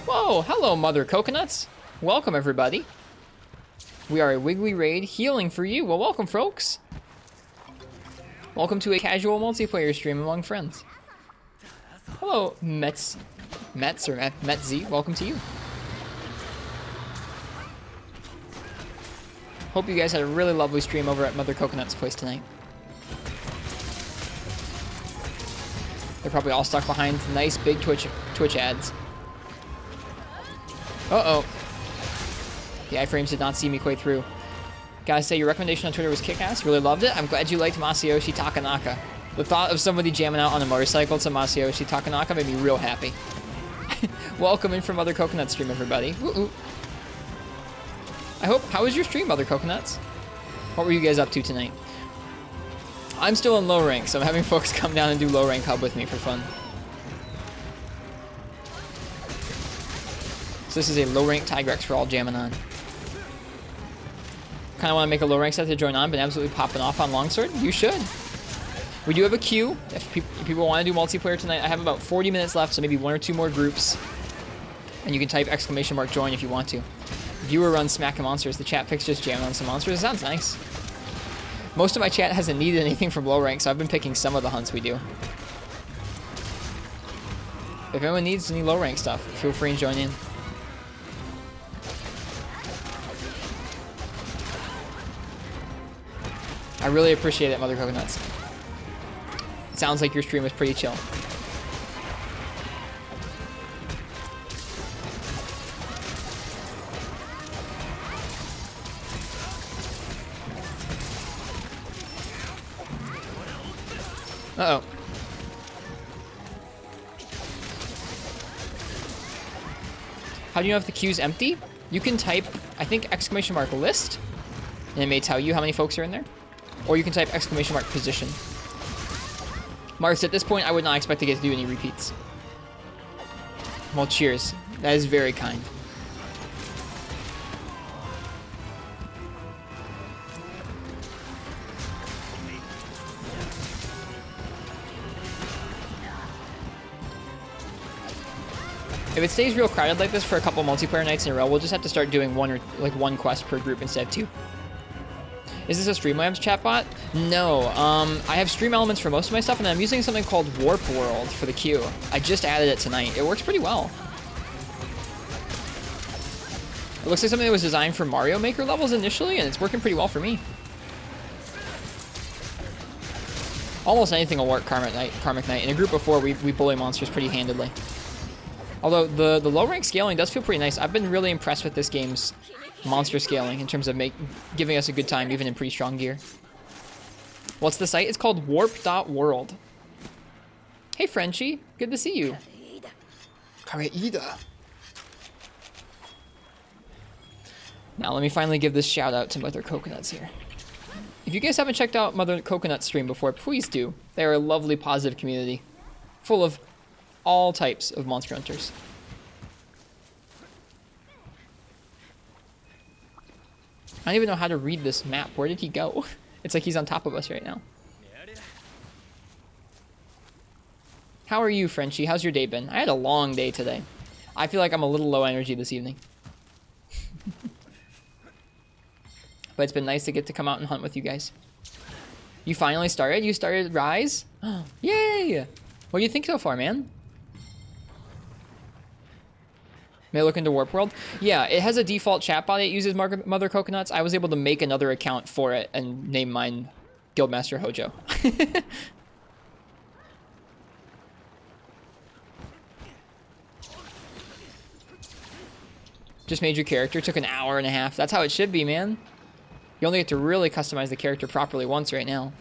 S2: Whoa! Hello, Mother Coconuts. Welcome, everybody. We are a Wiggly Raid healing for you. Well, welcome, folks. Welcome to a casual multiplayer stream among friends. Hello, Metz or Metz. Welcome to you. Hope you guys had a really lovely stream over at Mother Coconut's place tonight. They're probably all stuck behind nice big Twitch ads. Uh-oh. The iframes did not see me quite through. Gotta say, your recommendation on Twitter was kick-ass. Really loved it. I'm glad you liked Masayoshi Takanaka. The thought of somebody jamming out on a motorcycle to Masayoshi Takanaka made me real happy. Welcome in from Mother Coconut stream, everybody. Woo-oo. How was your stream, Mother Coconuts? What were you guys up to tonight? I'm still in low rank, so I'm having folks come down and do low rank hub with me for fun. So this is a low rank Tigrex for all jamming on. Kind of want to make a low rank set to join on, but absolutely popping off on Longsword. You should. We do have a queue. If people want to do multiplayer tonight, I have about 40 minutes left, so maybe 1 or 2 more groups. And you can type !join if you want to. Viewer runs smacking monsters. The chat picks just jamming on some monsters. It sounds nice. Most of my chat hasn't needed anything from low rank, so I've been picking some of the hunts we do. If anyone needs any low rank stuff, feel free and join in. I really appreciate it, Mother Coconuts. It sounds like your stream was pretty chill. Uh-oh.
S1: How do you know if the queue's empty? You can type, I think, exclamation mark list, and it may tell you how many folks are in there. Or you can type exclamation mark position. Marks, at this point, I would not expect to get to do any repeats. Well, cheers. That is very kind. If it stays real crowded like this for a couple multiplayer nights in a row, we'll just have to start doing one quest per group instead of 2. Is this a Streamlabs chatbot? No. I have stream elements for most of my stuff, and I'm using something called Warp World for the queue. I just added it tonight. It works pretty well. It looks like something that was designed for Mario Maker levels initially, and it's working pretty well for me. Almost anything will work Karmic Knight. In a group of 4, we bully monsters pretty handedly. Although the low rank scaling does feel pretty nice. I've been really impressed with this game's monster scaling in terms of giving us a good time even in pretty strong gear. What's the site? It's called warp.world. Hey Frenchie, good to see you. Kareida. Now let me finally give this shout out to Mother Coconuts here. If you guys haven't checked out Mother Coconut's stream before, please do. They are a lovely, positive community, full of all types of monster hunters. I don't even know how to read this map. Where did he go? It's like he's on top of us right now. How are you, Frenchie? How's your day been? I had a long day today. I feel like I'm a little low energy this evening. But it's been nice to get to come out and hunt with you guys. You finally started? You started Rise? Yay! What do you think so far, man? May I look into Warp World? Yeah, it has a default chatbot. It uses Mother Coconuts. I was able to make another account for it and name mine Guildmaster Hojo. Just made your character. Took an hour and a half. That's how it should be, man. You only get to really customize the character properly once right now.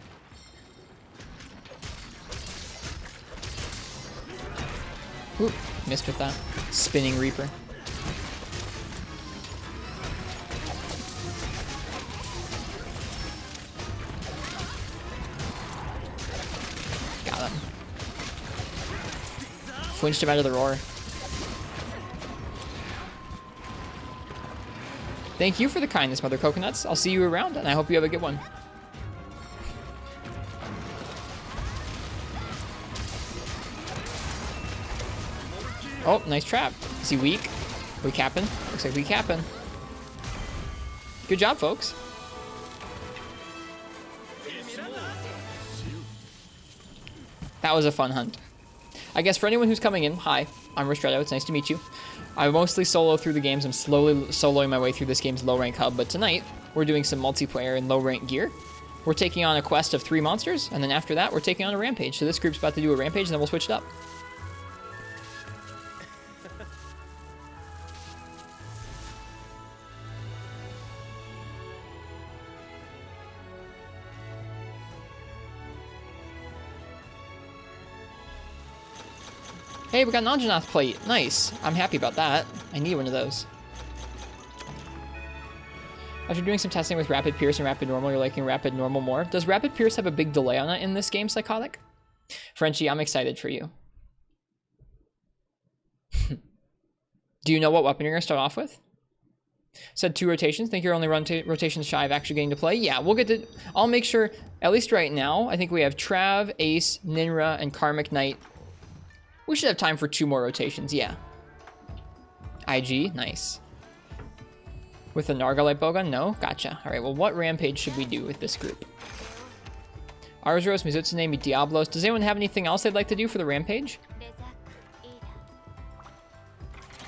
S1: Ooh, missed with that. Spinning Reaper. Got him. Flinched him out of the roar. Thank you for the kindness, Mother Coconuts. I'll see you around, and I hope you have a good one. Oh, nice trap. Is he weak? We capping? Looks like we capping. Good job, folks. That was a fun hunt. I guess for anyone who's coming in, hi, I'm Ristretto. It's nice to meet you. I mostly solo through the games. I'm slowly soloing my way through this game's low rank hub, but tonight we're doing some multiplayer and low rank gear. We're taking on a quest of 3 monsters, and then after that we're taking on a rampage. So this group's about to do a rampage, and then we'll switch it up. Hey, we got an Anjanath plate. Nice. I'm happy about that. I need one of those. After doing some testing with Rapid Pierce and Rapid Normal, you're liking Rapid Normal more. Does Rapid Pierce have a big delay on it in this game, Psychotic? Frenchie, I'm excited for you. Do you know what weapon you're going to start off with? Said 2 rotations. Think you're only rotations shy of actually getting to play? Yeah, we'll get to... I'll make sure, at least right now, I think we have Trav, Ace, Ninra, and Karmic Knight. We should have time for 2 more rotations, yeah. IG, nice. With the Nargalite Bowgun? No? Gotcha. Alright, well, what rampage should we do with this group? Arzros, Mizutsune, Diablos. Does anyone have anything else they'd like to do for the rampage?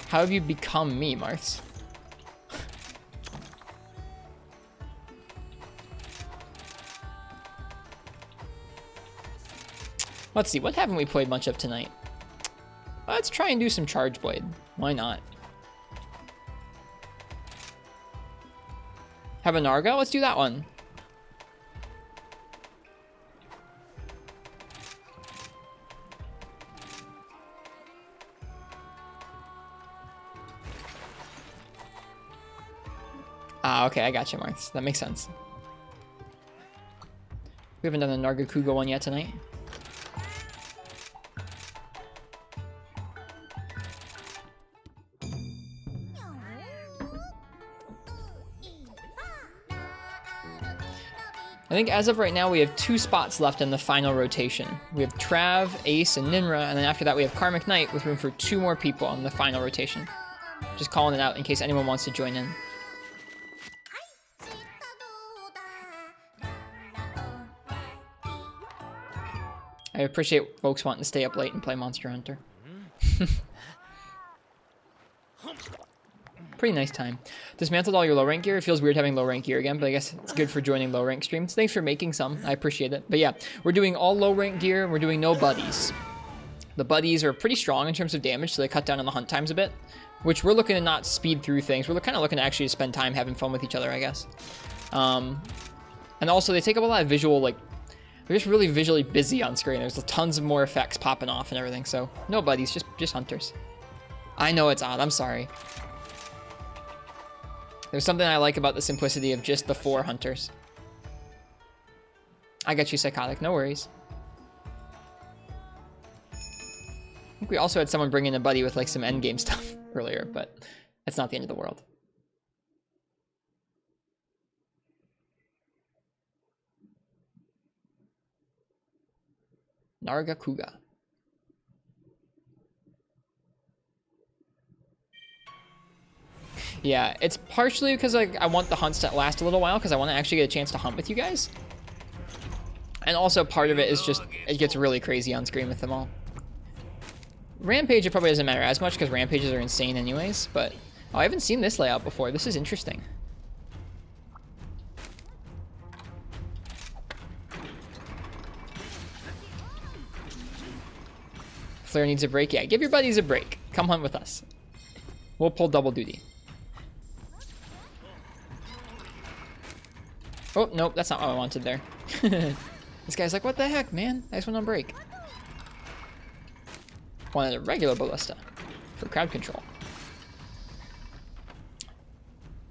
S1: How have you become me, Marths? Let's see, what haven't we played much of tonight? Let's try and do some Charge Blade. Why not? Have a Narga? Let's do that one.
S2: okay, I got you, Marth. That makes sense. We haven't done the Nargacuga one yet tonight. I think as of right now, we have 2 spots left in the final rotation. We have Trav, Ace, and Ninra, and then after that we have Karmic Knight with room for 2 more people on the final rotation. Just calling it out in case anyone wants to join in. I appreciate folks wanting to stay up late and play Monster Hunter. Pretty nice time. Dismantled all your low rank gear. It feels weird having low rank gear again, but I guess it's good for joining low rank streams. Thanks for making some. I appreciate it. But yeah, we're doing all low rank gear. We're doing no buddies. The buddies are pretty strong in terms of damage, so they cut down on the hunt times a bit, which we're looking to not speed through things. We're kind of looking to actually spend time having fun with each other, I guess. And also they take up a lot of visual, like, they're just really visually busy on screen. There's tons of more effects popping off and everything, so no buddies, just hunters. I know it's odd. I'm sorry. There's something I like about the simplicity of just the 4 hunters. I got you, Psychotic. No worries. I think we also had someone bring in a buddy with like some endgame stuff earlier, but that's not the end of the world. Nargacuga. Yeah, it's partially because like I want the hunts to last a little while because I want to actually get a chance to hunt with you guys. And also part of it is just, it gets really crazy on screen with them all. Rampage, it probably doesn't matter as much because Rampages are insane anyways, but oh, I haven't seen this layout before. This is interesting. Flare needs a break. Yeah, give your buddies a break. Come hunt with us. We'll pull double duty. Oh, nope, that's not what I wanted there. This guy's like, what the heck, man? I just went on break. Wanted a regular ballista for crowd control.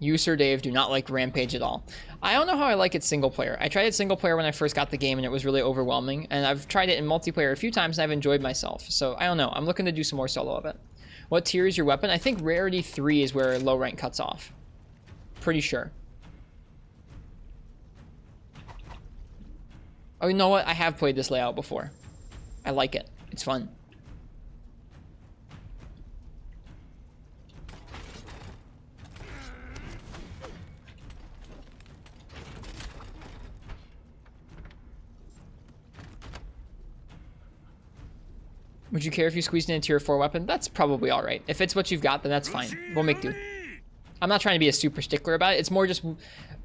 S2: You, Sir Dave, do not like Rampage at all. I don't know how I like it single player. I tried it single player when I first got the game and it was really overwhelming. And I've tried it in multiplayer a few times and I've enjoyed myself. So I don't know. I'm looking to do some more solo of it. What tier is your weapon? I think rarity 3 is where low rank cuts off. Pretty sure. Oh, you know what? I have played this layout before. I like it. It's fun. Would you care if you squeezed in a tier 4 weapon? That's probably alright. If it's what you've got, then that's fine. We'll make do. I'm not trying to be a super stickler about it. It's more just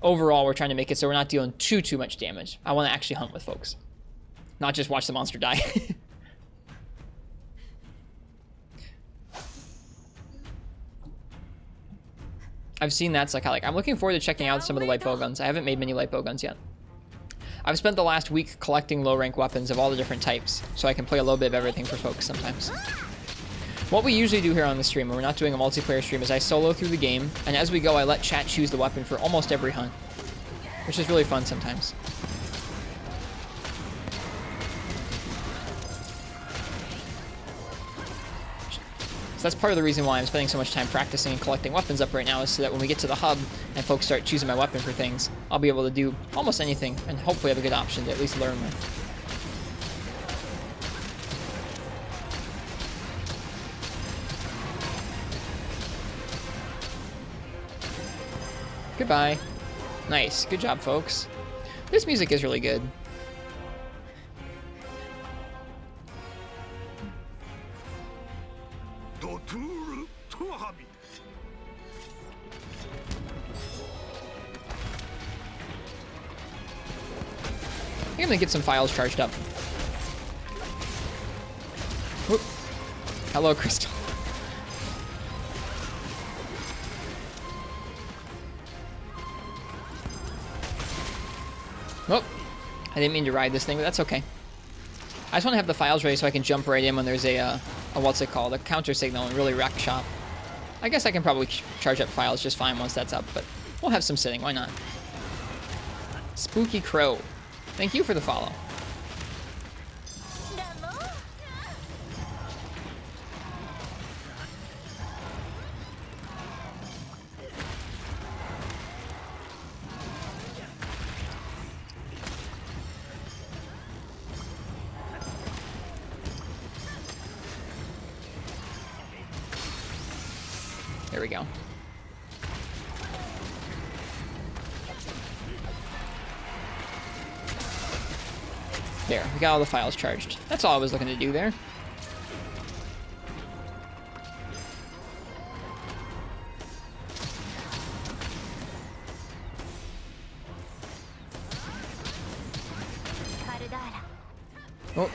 S2: overall we're trying to make it so we're not dealing too much damage. I want to actually hunt with folks. Not just watch the monster die. I've seen that psychotic. I'm looking forward to checking out some of the light bow guns. I haven't made many light bow guns yet. I've spent the last week collecting low rank weapons of all the different types, so I can play a little bit of everything for folks sometimes. What we usually do here on the stream, when we're not doing a multiplayer stream, is I solo through the game, and as we go, I let chat choose the weapon for almost every hunt, which is really fun sometimes. So that's part of the reason why I'm spending so much time practicing and collecting weapons up right now, is so that when we get to the hub and folks start choosing my weapon for things, I'll be able to do almost anything and hopefully have a good option to at least learn with. Goodbye. Nice. Good job, folks. This music is really good. I'm gonna get some files charged up. Whoop. Hello, Crystal. Oh, I didn't mean to ride this thing, but that's okay. I just want to have the files ready so I can jump right in when there's a what's it called, a counter signal and really wreck shop. I guess I can probably charge up files just fine once that's up, but
S1: We'll have some sitting, why not? Spooky Crow. Thank you for the follow. There we go. There, we got all the files charged. That's all I was looking to do there. Oh.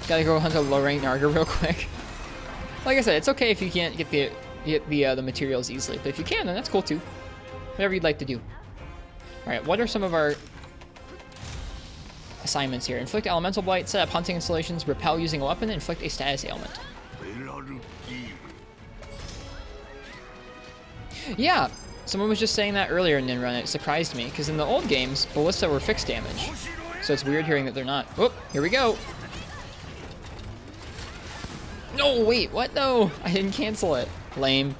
S1: Gotta go hunt a low rank Narga real quick. Like I said, it's okay if you can't get the materials easily, but if you can, then that's cool too. Whatever you'd like to do. All right, what are some of our assignments here? Inflict elemental blight, set up hunting installations, repel using a weapon, inflict a status ailment. Yeah, someone was just saying that earlier in Ninrun. It surprised me because in the old games, ballista were fixed damage, so it's weird hearing that they're not. Whoop! Here we go. No, wait, what? No, I didn't cancel it. Lame.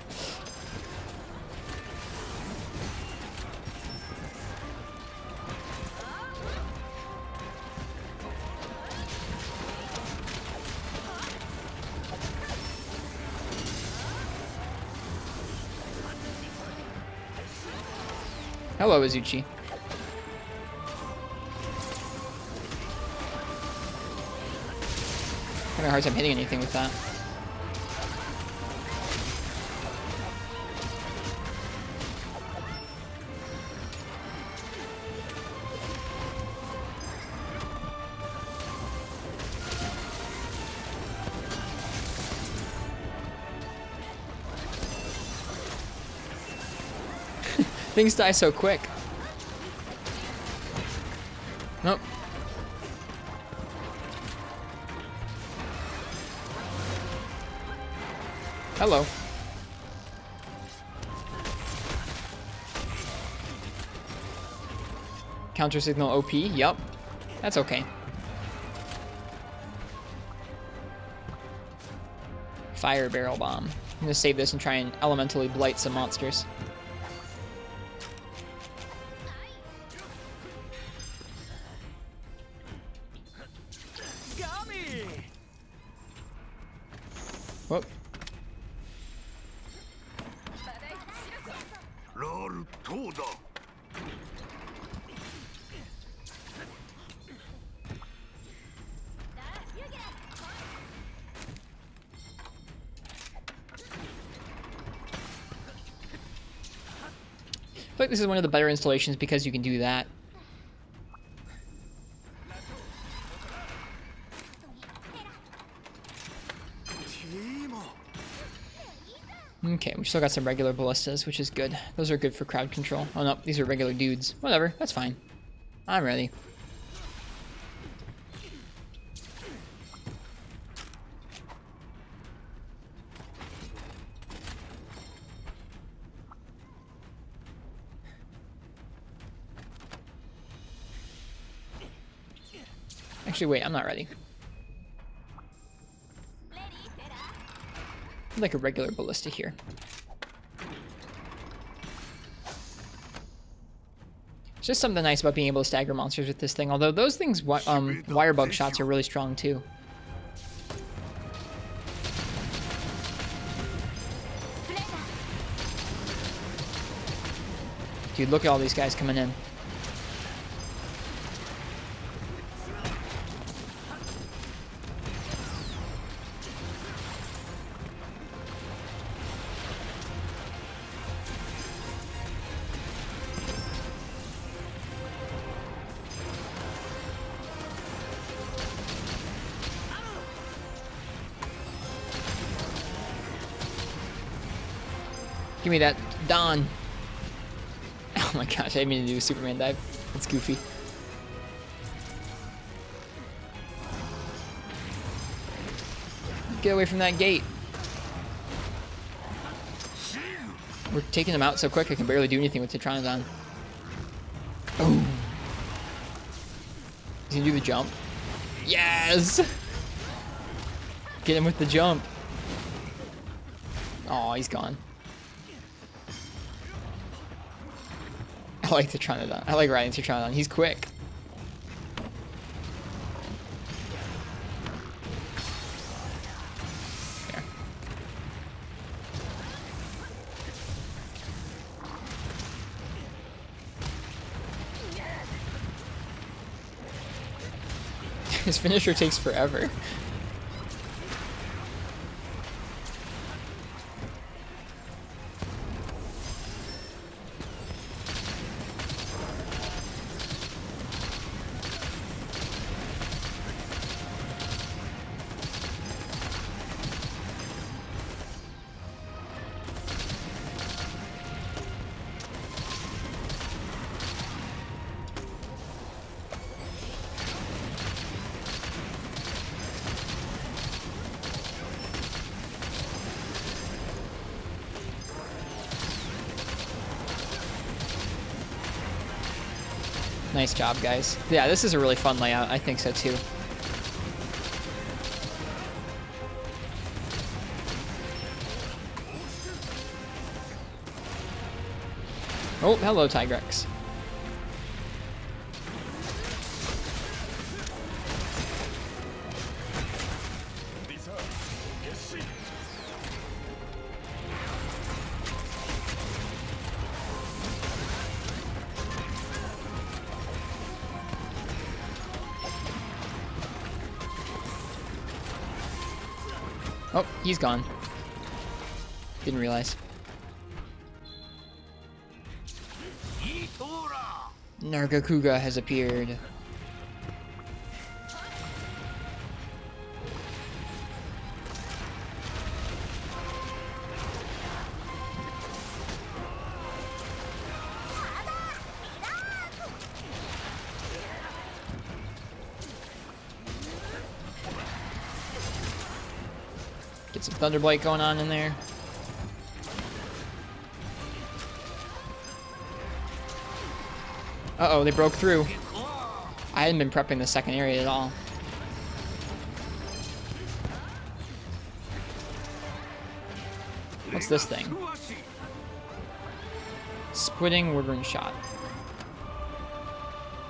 S1: Hello, Izuchi. Having a hard time hitting anything with that. Things die so quick. Nope. Hello. Counter signal OP, yup. That's okay. Fire barrel bomb. I'm gonna save this and try and elementally blight some monsters. Whoop. I feel like this is one of the better installations because you can do that. Okay, we still got some regular ballistas, which is good. Those are good for crowd control. Oh no, these are regular dudes. Whatever, that's fine. I'm ready. Actually, wait, I'm not ready. I'd like a regular ballista here. It's just something nice about being able to stagger monsters with this thing, although those things, wire bug shots are really strong too. Dude, look at all these guys coming in. Give me that Dawn. Oh my gosh, I didn't mean to do a Superman dive. That's goofy. Get away from that gate. We're taking him out so quick I can barely do anything with Tetranodon. Boom. He's gonna do the jump. Yes! Get him with the jump. Oh, he's gone. I like Tetranodon. I like riding Tetranodon. He's quick. There. His finisher takes forever. Nice job, guys. Yeah, this is a really fun layout. I think so, too. Oh, hello, Tigrex. Oh, he's gone. Didn't realize. Nargacuga has appeared. Get some Thunderblight going on in there. Uh-oh, they broke through. I hadn't been prepping the second area at all. What's this thing? Splitting Wyvern Shot.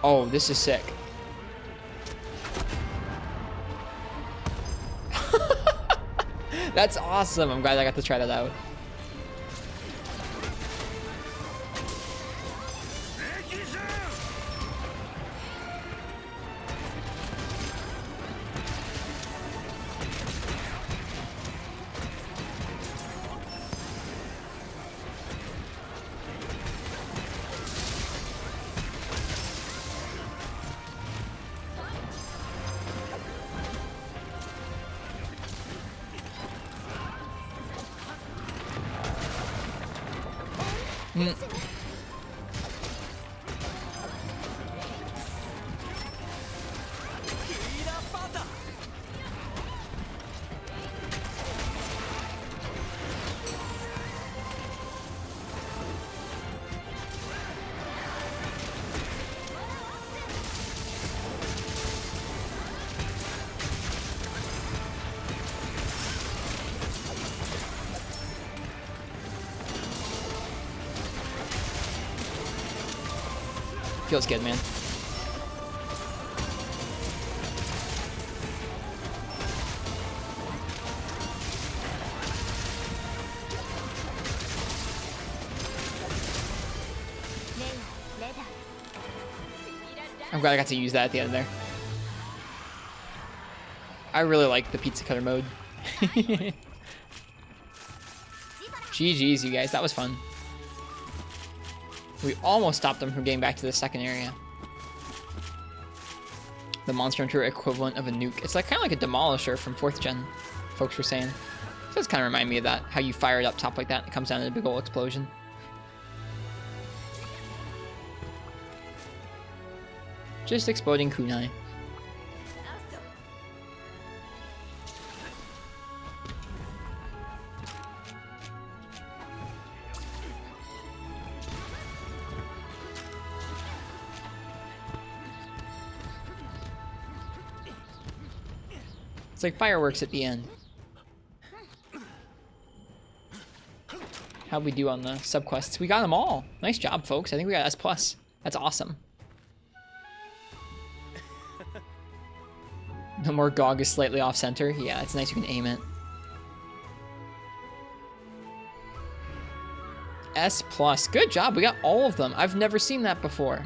S1: Oh, this is sick. That's awesome. I'm glad I got to try that out. Feels good, man. I'm glad I got to use that at the end there. I really like the pizza cutter mode. GG's, you guys. That was fun. We almost stopped them from getting back to the second area. The Monster Hunter equivalent of a nuke. It's like kind of like a Demolisher from 4th gen, folks were saying. So it's kind of remind me of that, how you fire it up top like that, and it comes down in a big old explosion. Just exploding kunai. It's like fireworks at the end. How'd we do on the subquests? We got them all. Nice job, folks. I think we got S+. That's awesome. No more Gog is slightly off center. Yeah, it's nice you can aim it. S+. Good job. We got all of them. I've never seen that before.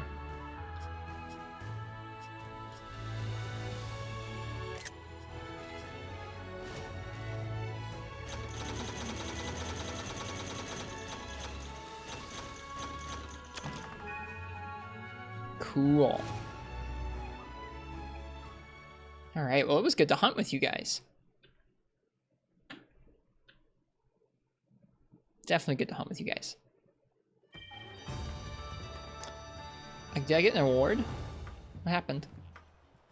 S1: Cool. All right, well, it was good to hunt with you guys. Definitely good to hunt with you guys. Did I get an award? What happened?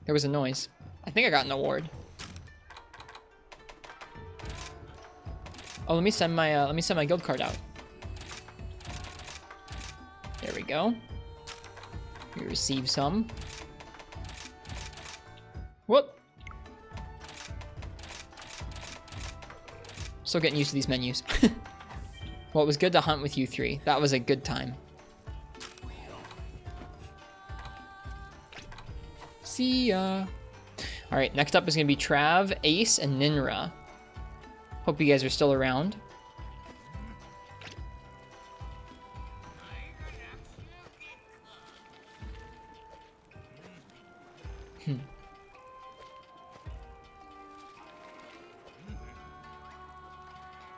S1: There was a noise. I think I got an award. Oh, let me send my guild card out. There we go. We receive some. Whoop. Still getting used to these menus. Well, it was good to hunt with you three. That was a good time. See ya. Alright, next up is going to be Trav, Ace, and Ninra. Hope you guys are still around.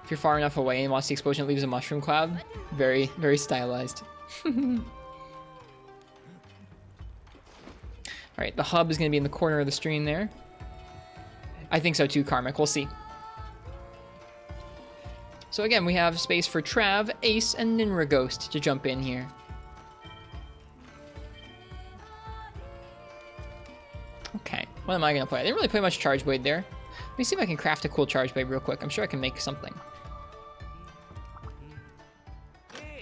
S1: If you're far enough away and watch the explosion, it leaves a mushroom cloud. Very, very stylized. Alright, the hub is going to be in the corner of the stream there. I think so too, Karmic. We'll see. So again, we have space for Trav, Ace, and Ninra Ghost to jump in here. Okay, what am I going to play? I didn't really play much Charge Blade there. Let me see if I can craft a cool Charge Blade real quick. I'm sure I can make something.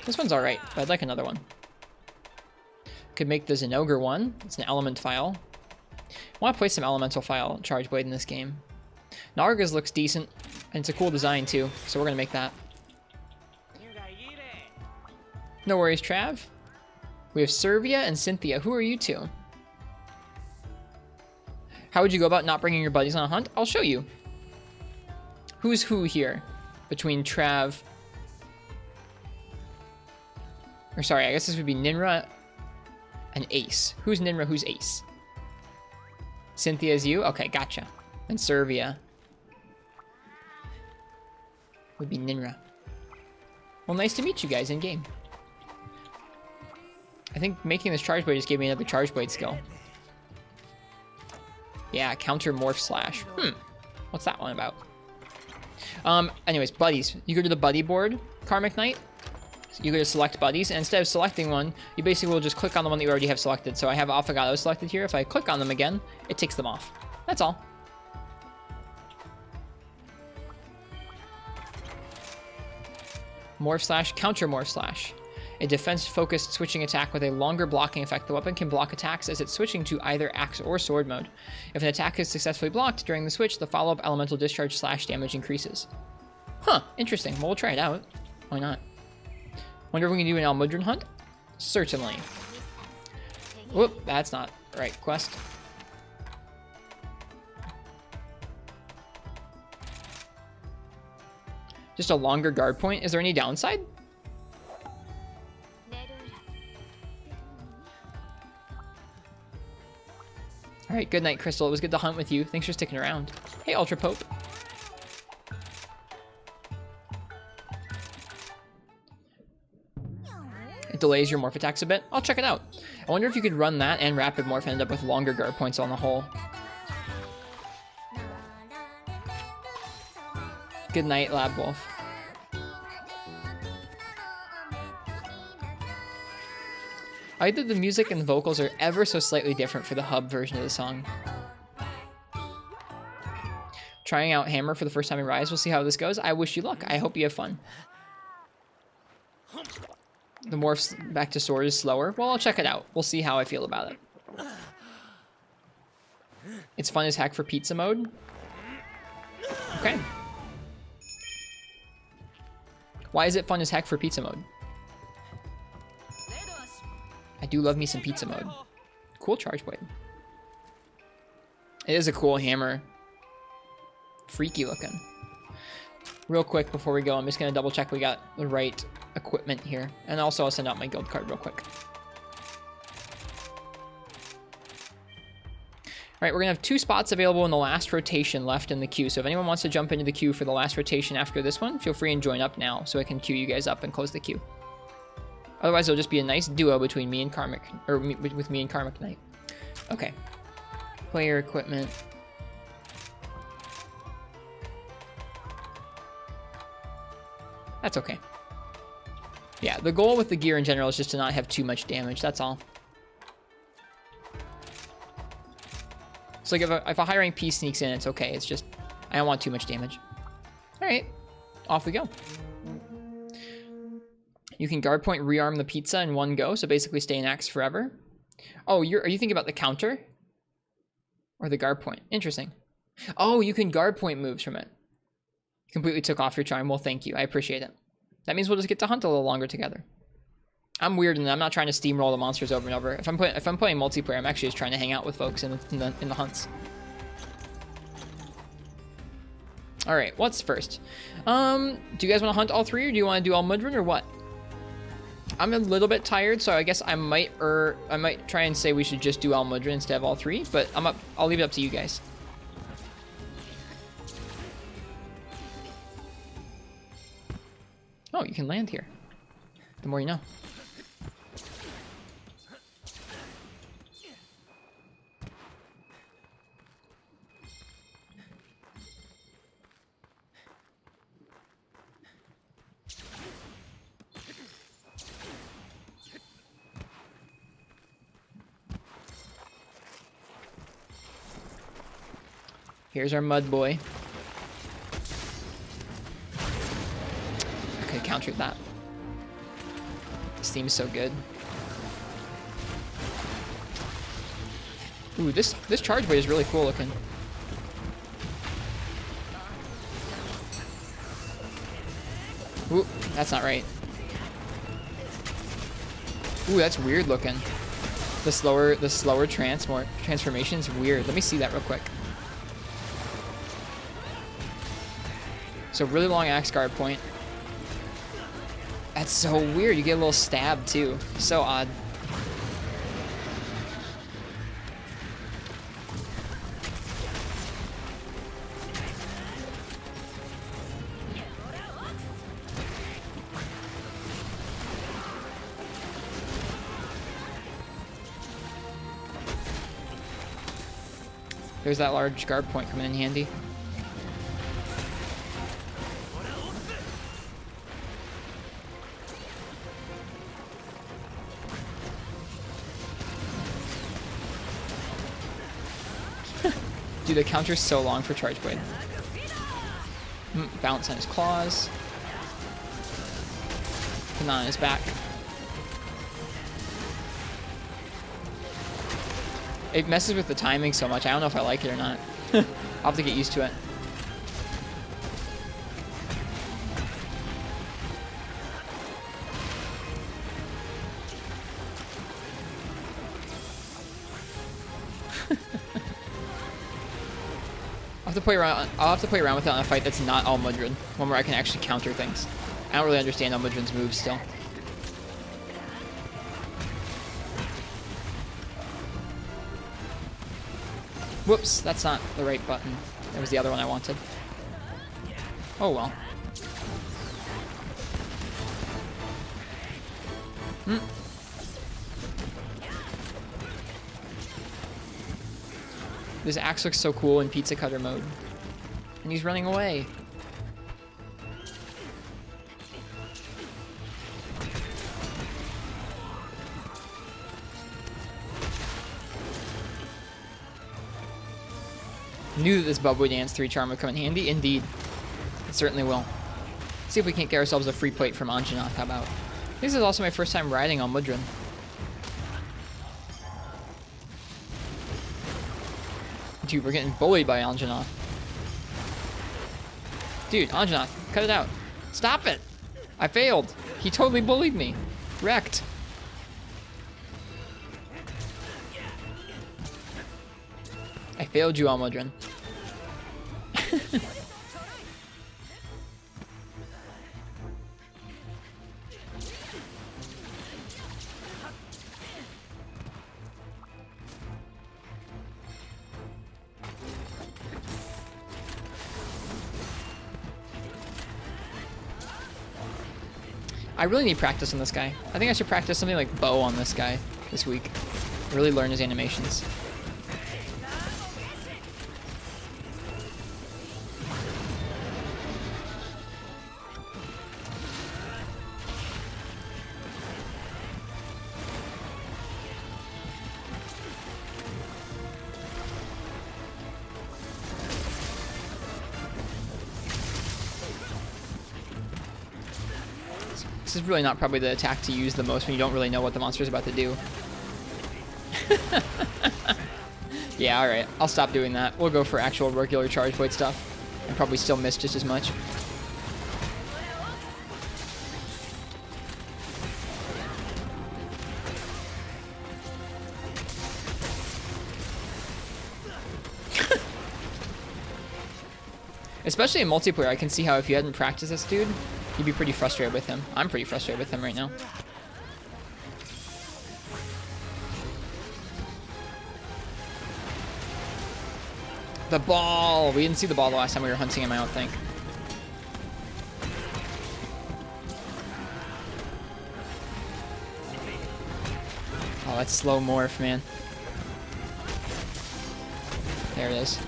S1: This one's alright, but I'd like another one. Could make the Zinogre one. It's an element file. I want to play some elemental file Charge Blade in this game. Narga's looks decent, and it's a cool design too, so we're going to make that. No worries, Trav. We have Servia and Cynthia. Who are you two? How would you go about not bringing your buddies on a hunt? I'll show you. Who's who here between Trav... Or sorry, I guess this would be Ninra and Ace. Who's Ninra? Who's Ace? Cynthia's you? Okay, gotcha. And Servia would be Ninra. Well, nice to meet you guys in game. I think making this Charge Blade just gave me another Charge Blade skill. Yeah, counter morph slash. What's that one about? Anyways, buddies. You go to the buddy board, Karmic Knight. So you go to select buddies, and instead of selecting one, you basically will just click on the one that you already have selected. So I have Affogato selected here. If I click on them again, it takes them off. That's all. Morph slash, counter morph slash. A defense-focused switching attack with a longer blocking effect. The weapon can block attacks as it's switching to either axe or sword mode. If an attack is successfully blocked during the switch, the follow-up elemental discharge slash damage increases. Huh, interesting. Well, we'll try it out. Why not? Wonder if we can do an Almudron hunt? Certainly. Whoop, that's not the right quest. Just a longer guard point. Is there any downside? Alright, good night, Crystal. It was good to hunt with you. Thanks for sticking around. Hey, Ultra Pope. It delays your morph attacks a bit. I'll check it out. I wonder if you could run that and rapid morph and end up with longer guard points on the whole. Good night, Lab Wolf. Either the music and the vocals are ever so slightly different for the hub version of the song. Trying out Hammer for the first time in Rise. We'll see how this goes. I wish you luck. I hope you have fun. The morphs back to sword is slower. Well, I'll check it out. We'll see how I feel about it. It's fun as heck for pizza mode. Okay. Why is it fun as heck for pizza mode? I do love me some pizza mode. Cool charge blade. It is a cool hammer. Freaky looking. Real quick before we go, I'm just going to double check we got the right equipment here. And also I'll send out my guild card real quick. Alright, we're going to have 2 spots available in the last rotation left in the queue. So if anyone wants to jump into the queue for the last rotation after this one, feel free and join up now so I can queue you guys up and close the queue. Otherwise, it'll just be a nice duo between me and Karmic, or with me and Karmic Knight. Okay. Player equipment. That's okay. Yeah, the goal with the gear in general is just to not have too much damage, that's all. So like if a high rank piece sneaks in, it's okay. It's just, I don't want too much damage. Alright, off we go. You can guard point rearm the pizza in one go, so basically stay in axe forever. Oh, are you thinking about the counter? Or the guard point? Interesting. Oh, you can guard point moves from it. Completely took off your charm. Well, thank you. I appreciate it. That means we'll just get to hunt a little longer together. I'm weird and I'm not trying to steamroll the monsters over and over. If I'm playing multiplayer, I'm actually just trying to hang out with folks in the hunts. All right, what's first? Do you guys want to hunt all 3, or do you want to do all Mudrun, or what? I'm a little bit tired, so I guess I might try and say we should just do all Mudrun instead of all 3, but I'll leave it up to you guys. Oh, you can land here. The more you know. Here's our mud boy. Okay, countered that. This seems so good. Ooh, this charge blade is really cool looking. Ooh, that's not right. Ooh, that's weird looking. The slower transformation is weird. Let me see that real quick. So really long axe guard point. That's so weird. You get a little stab too. So odd. There's that large guard point coming in handy. Dude, the counter's so long for Charge Blade. Bounce on his claws. Kanan on his back. It messes with the timing so much. I don't know if I like it or not. I'll have to get used to it. I'll have to play around with it on a fight that's not all Mudrun. One where I can actually counter things. I don't really understand all Mudrun's moves still. Whoops, that's not the right button. That was the other one I wanted. Oh well. This axe looks so cool in pizza cutter mode. And he's running away. Knew that this Bubbly Dance 3 charm would come in handy. Indeed. It certainly will. Let's see if we can't get ourselves a free plate from Anjanath. How about? This is also my first time riding on Mudrun. Dude, we're getting bullied by Anjanath. Dude, Anjanath, cut it out. Stop it. I failed. He totally bullied me. Wrecked. I failed you, Almudron. I really need practice on this guy. I think I should practice something like bow on this guy this week. Really learn his animations. This is really not probably the attack to use the most when you don't really know what the monster's about to do. Yeah, alright. I'll stop doing that. We'll go for actual regular charge void stuff. And probably still miss just as much. Especially in multiplayer, I can see how if you hadn't practiced this dude, you'd be pretty frustrated with him. I'm pretty frustrated with him right now. The ball! We didn't see the ball the last time we were hunting him, I don't think. Oh, that's slow morph, man. There it is.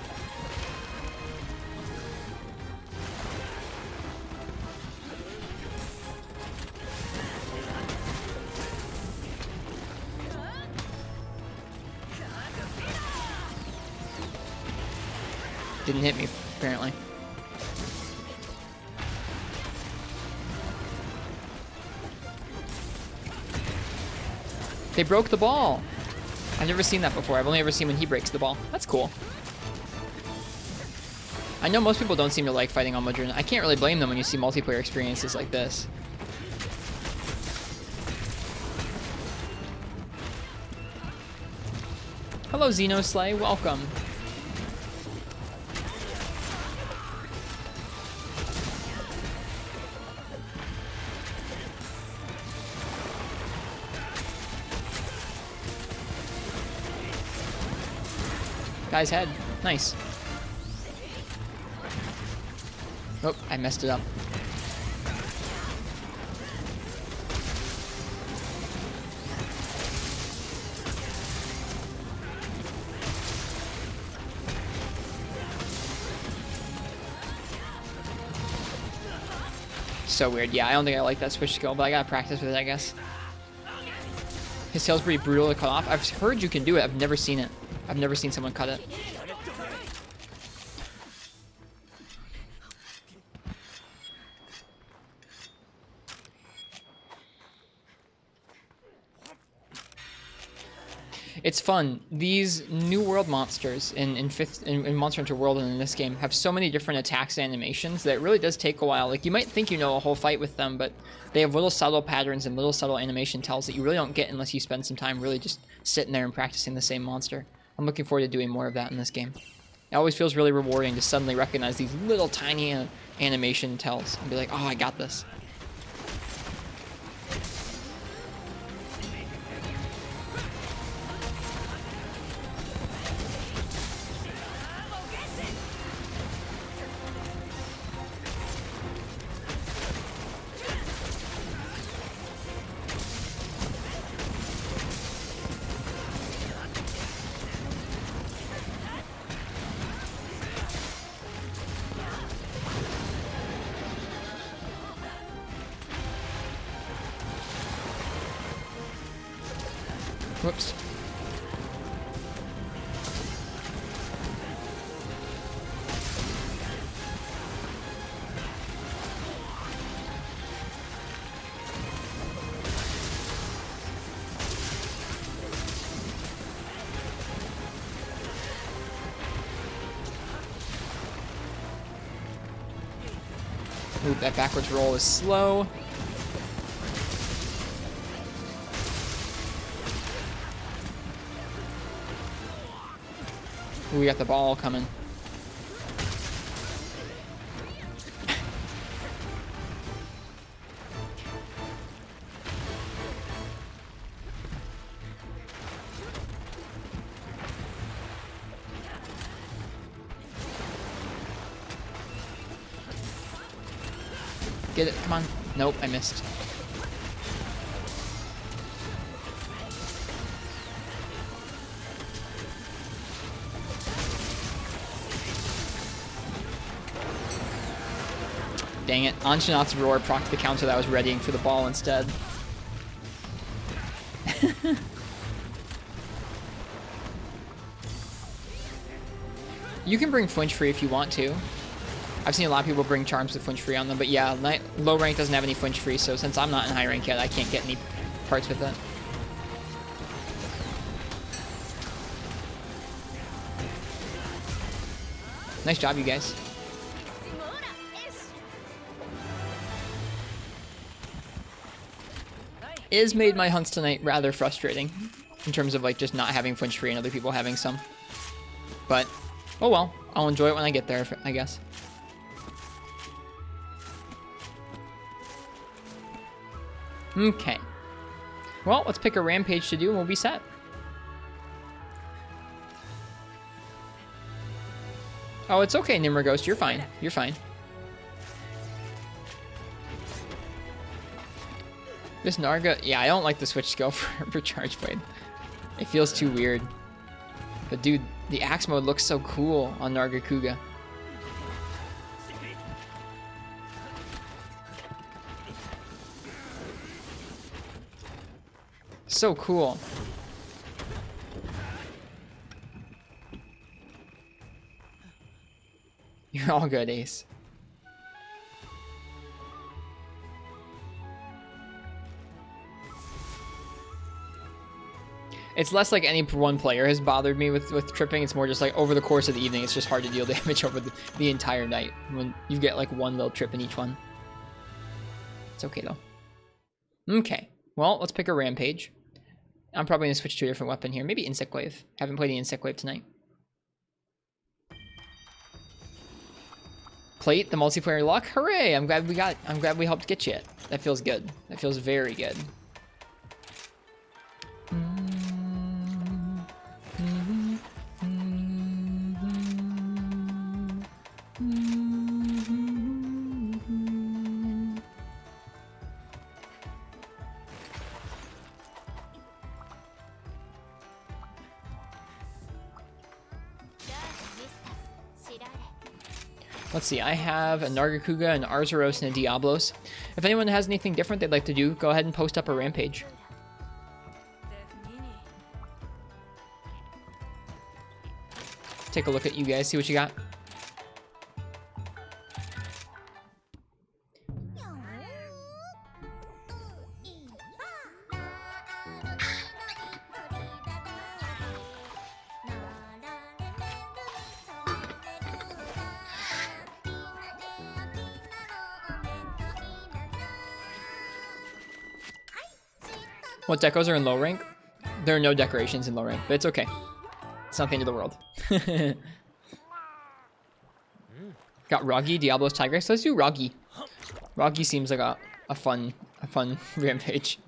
S1: Didn't hit me, apparently. They broke the ball. I've never seen that before. I've only ever seen when he breaks the ball. That's cool. I know most people don't seem to like fighting on Madrid. I can't really blame them when you see multiplayer experiences like this. Hello, Xenoslay. Welcome. Guy's head. Nice. Oh, I messed it up. So weird. Yeah, I don't think I like that switch skill, but I gotta practice with it, I guess. His tail's pretty brutal to cut off. I've heard you can do it. I've never seen it. I've never seen someone cut it. It's fun. These new world monsters in Monster Hunter World and in this game have so many different attacks and animations that it really does take a while. Like, you might think you know a whole fight with them, but they have little subtle patterns and little subtle animation tells that you really don't get unless you spend some time really just sitting there and practicing the same monster. I'm looking forward to doing more of that in this game. It always feels really rewarding to suddenly recognize these little tiny animation tells and be like, oh, I got this. Whoops. Ooh, that backwards roll is slow. Ooh, we got the ball coming. Get it, come on. Nope, I missed. Dang it. Anshanat's roar procced the counter that I was readying for the ball instead. You can bring flinch free if you want to. I've seen a lot of people bring charms with flinch free on them, but yeah, low rank doesn't have any flinch free, so since I'm not in high rank yet, I can't get any parts with it. Nice job, you guys. Is made my hunts tonight rather frustrating in terms of like just not having flinch free and other people having some. But, oh well, I'll enjoy it when I get there, I guess. Okay. Well, let's pick a rampage to do and we'll be set. Oh, it's okay, Nimmer Ghost. You're fine. You're fine. This Narga... Yeah, I don't like the switch skill for Charge Blade. It feels too weird. But dude, the axe mode looks so cool on Narga Kuga. So cool. You're all good, Ace. It's less like any one player has bothered me with tripping. It's more just like over the course of the evening, it's just hard to deal damage over the entire night when you get like one little trip in each one. It's okay though. Okay, well, let's pick a rampage. I'm probably going to switch to a different weapon here. Maybe Insect Wave. Haven't played the Insect Wave tonight. Plate, the multiplayer luck. Hooray! I'm glad we helped get you it. That feels good. That feels very good. Let's see, I have a Nargacuga, an Arzuros, and a Diablos. If anyone has anything different they'd like to do, go ahead and post up a rampage. Take a look at you guys, see what you got. What decos are in low rank? There are no decorations in low rank, but it's okay. It's not the end of the world. Got Roggy, Diablos, Tigress. Let's do Roggy. Roggy seems like a fun rampage.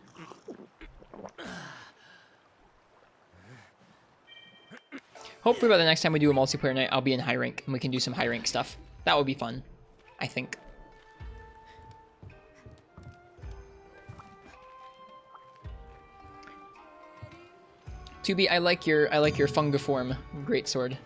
S1: Hopefully by the next time we do a multiplayer night, I'll be in high rank and we can do some high rank stuff. That would be fun, I think. Tubi, I like your fungiform greatsword.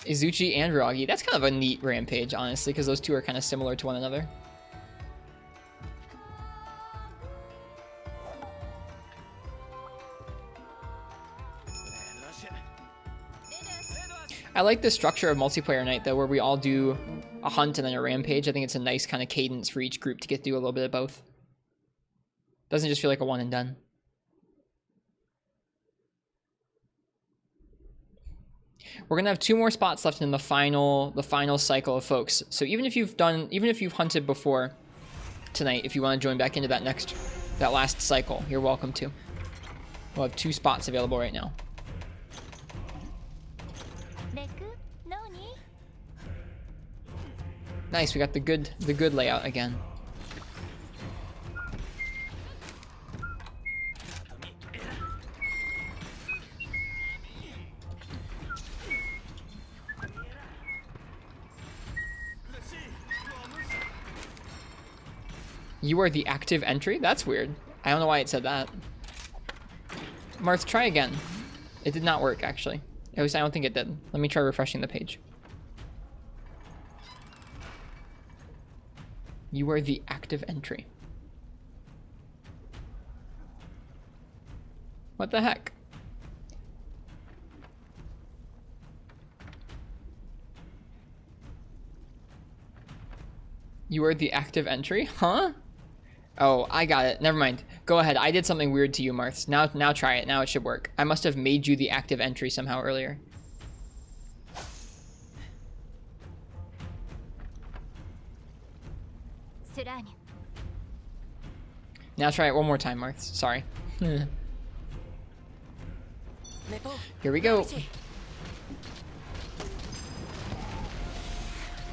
S1: Izuchi and Roggy. That's kind of a neat rampage, honestly, because those two are kind of similar to one another. I like the structure of multiplayer night, though, where we all do a hunt and then a rampage. I think it's a nice kind of cadence for each group to get to do a little bit of both. Doesn't just feel like a one and done. We're gonna have 2 more spots left in the final cycle of folks. So even if you've hunted before tonight, if you want to join back into that last cycle, you're welcome to. We'll have 2 spots available right now. Nice, we got the good layout again. You are the active entry? That's weird. I don't know why it said that. Marth, try again. It did not work, actually. At least I don't think it did. Let me try refreshing the page. You are the active entry. What the heck? You are the active entry? Huh? Oh, I got it. Never mind. Go ahead. I did something weird to you, Marth. Now try it. Now it should work. I must have made you the active entry somehow earlier. Now try it one more time, Marth. Sorry. Here we go.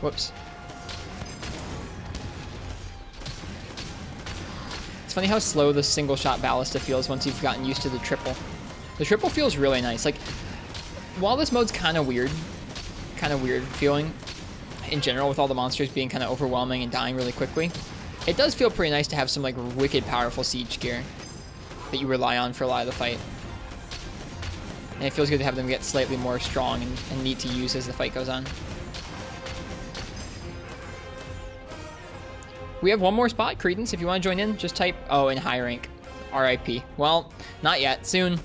S1: Whoops. It's funny how slow the single shot ballista feels once you've gotten used to the triple. The triple feels really nice. Like, while this mode's kind of weird feeling in general with all the monsters being kind of overwhelming and dying really quickly, it does feel pretty nice to have some like wicked powerful siege gear that you rely on for a lot of the fight. And it feels good to have them get slightly more strong and neat to use as the fight goes on. We have one more spot, Credence. If you want to join in, just type, oh, in high rank. RIP. Well, not yet. Soon.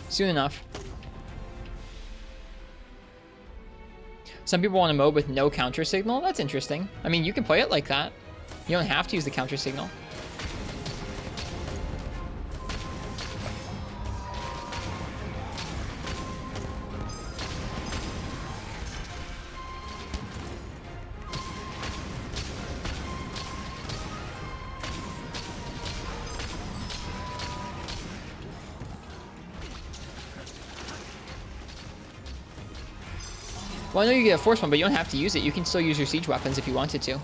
S1: Soon enough. Some people want a mode with no counter signal. That's interesting. I mean, you can play it like that. You don't have to use the counter signal. Well, I know you get a force one, but you don't have to use it. You can still use your siege weapons if you wanted to.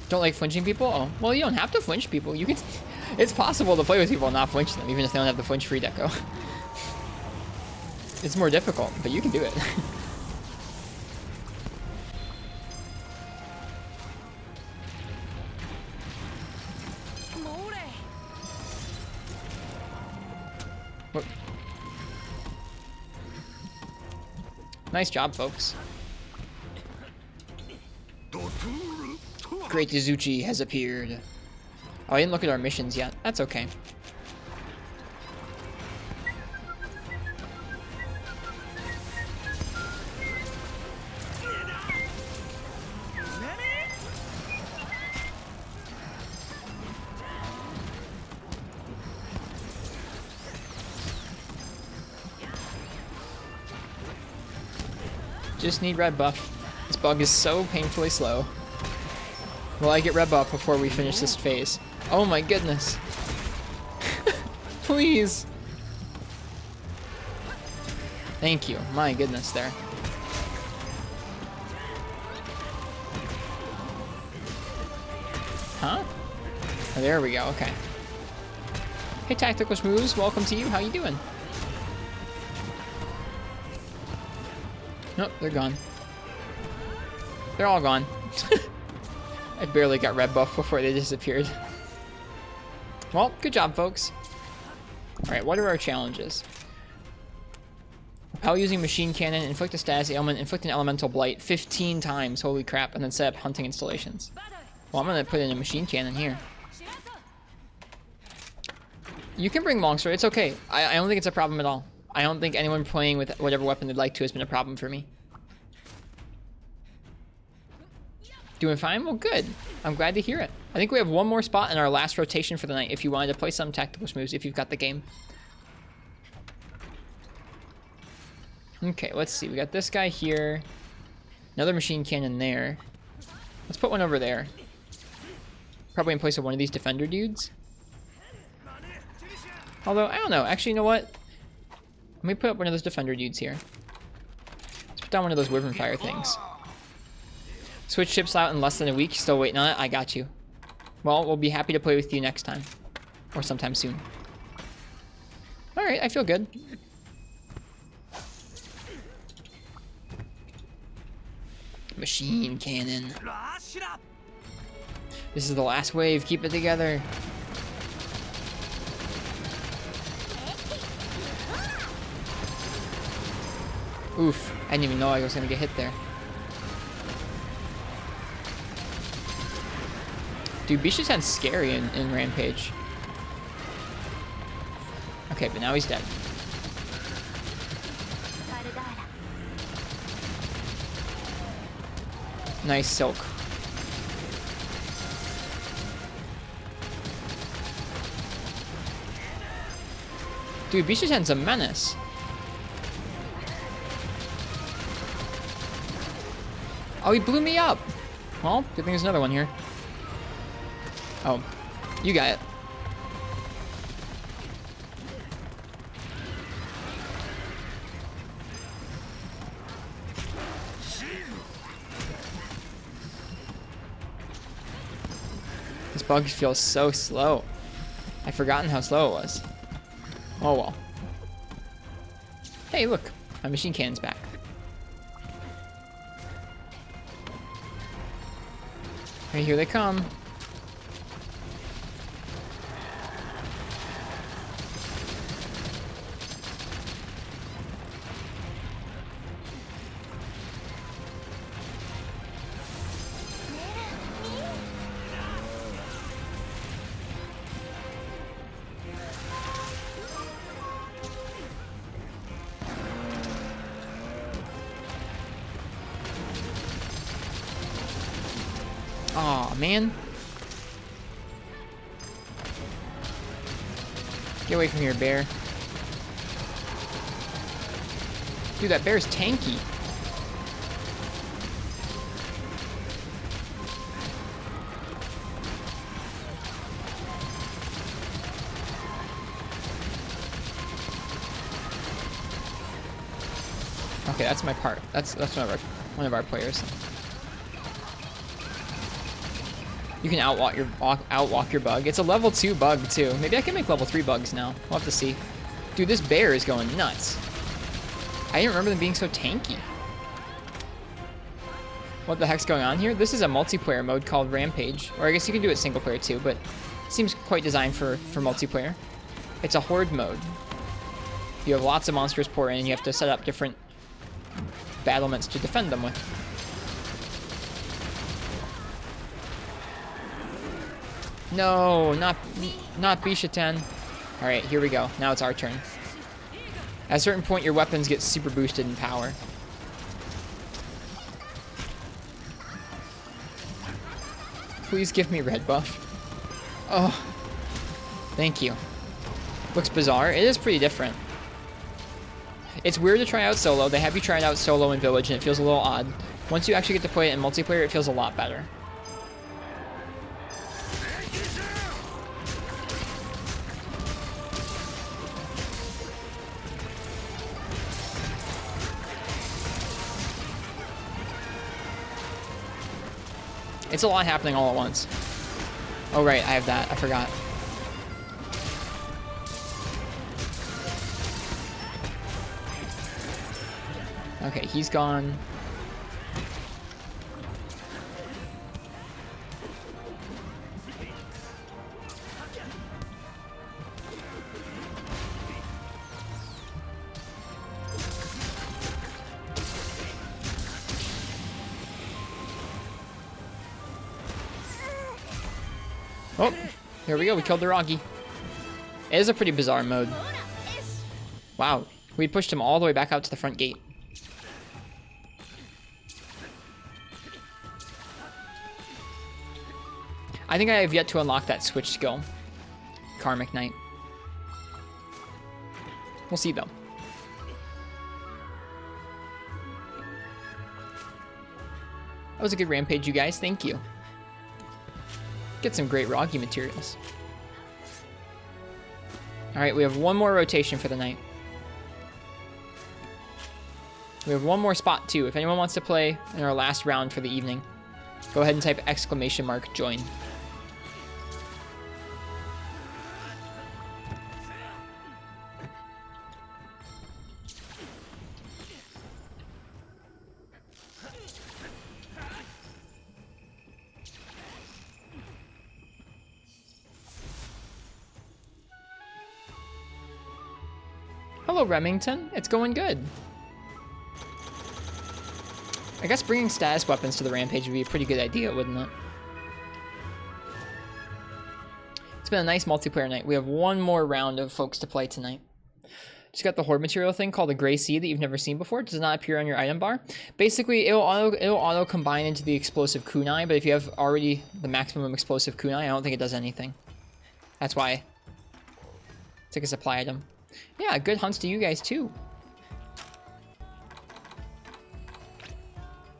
S1: Don't like flinching people? Oh, well, you don't have to flinch people. You can. It's possible to play with people and not flinch them, even if they don't have the flinch-free deco. It's more difficult, but you can do it. Whoop. Nice job, folks. Great Izuchi has appeared. Oh, I didn't look at our missions yet. That's okay. Just need red buff. This bug is so painfully slow. Will I get red buff before we finish this phase? Oh my goodness. Please. Thank you. My goodness there. Huh? Oh, there we go. Okay. Hey, Tactical Schmooze. Welcome to you. How you doing? Nope, they're gone. They're all gone. I barely got red buff before they disappeared. Well, good job, folks. Alright, what are our challenges? Repel using machine cannon, inflict a status ailment, inflict an elemental blight 15 times, holy crap, and then set up hunting installations. Well, I'm gonna put in a machine cannon here. You can bring longsword. It's okay. I don't think it's a problem at all. I don't think anyone playing with whatever weapon they'd like to has been a problem for me. Doing fine? Well, good. I'm glad to hear it. I think we have one more spot in our last rotation for the night if you wanted to play some tactical moves if you've got the game. Okay, let's see. We got this guy here. Another machine cannon there. Let's put one over there. Probably in place of one of these defender dudes. Although, I don't know. Actually, you know what? Let me put up one of those defender dudes here. Let's put down one of those wyvern fire things. Switch ships out in less than a week. Still waiting on it? I got you. Well, we'll be happy to play with you next time. Or sometime soon. Alright, I feel good. Machine cannon. This is the last wave. Keep it together. Oof. I didn't even know I was going to get hit there. Dude, Bishaten's scary in Rampage. Okay, but now he's dead. Nice silk. Dude, Bishaten's a menace. Oh, he blew me up. Well, good thing there's another one here. Oh, you got it. This bug feels so slow. I've forgotten how slow it was. Oh well. Hey, look. My machine cannon's back. Hey, here they come. Aw, man. Get away from here, bear. Dude, that bear's tanky. Okay, that's my part. That's one of our players. You can outwalk your bug. It's a level 2 bug too. Maybe I can make level 3 bugs now. We'll have to see. Dude, this bear is going nuts. I didn't remember them being so tanky. What the heck's going on here? This is a multiplayer mode called Rampage. Or I guess you can do it single player too, but it seems quite designed for multiplayer. It's a horde mode. You have lots of monsters pour in and you have to set up different battlements to defend them with. No, not Bishaten. Alright, here we go. Now it's our turn. At a certain point, your weapons get super boosted in power. Please give me red buff. Oh, thank you. Looks bizarre. It is pretty different. It's weird to try out solo. They have you try it out solo in Village, and it feels a little odd. Once you actually get to play it in multiplayer, it feels a lot better. It's a lot happening all at once. Oh, right, I have that. I forgot. Okay, he's gone. Oh, here we go. We killed the Rocky. It is a pretty bizarre mode. Wow, we pushed him all the way back out to the front gate. I think I have yet to unlock that switch skill. Karmic Knight. We'll see though. That was a good rampage, you guys. Thank you. Get some great Rocky materials. Alright, we have one more rotation for the night. We have one more spot too. If anyone wants to play in our last round for the evening, go ahead and type !join. Hello, Remington. It's going good. I guess bringing status weapons to the rampage would be a pretty good idea, wouldn't it? It's been a nice multiplayer night. We have one more round of folks to play tonight. Just got the horde material thing called the Gray Sea that you've never seen before. It does not appear on your item bar. Basically, it'll auto combine into the explosive kunai, but if you have already the maximum explosive kunai, I don't think it does anything. That's why. It's like a supply item. Yeah, good hunts to you guys too.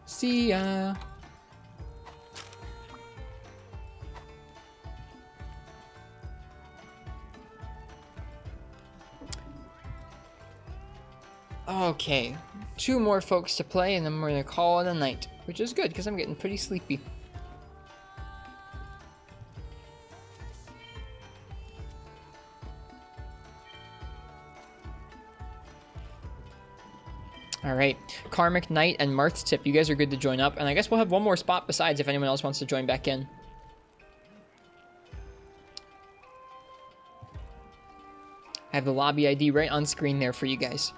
S1: See ya. Okay, 2 more folks to play and then we're gonna call it a night, which is good because I'm getting pretty sleepy. Alright, Karmic Knight and Marth's Tip, you guys are good to join up, and I guess we'll have one more spot besides if anyone else wants to join back in. I have the lobby ID right on screen there for you guys.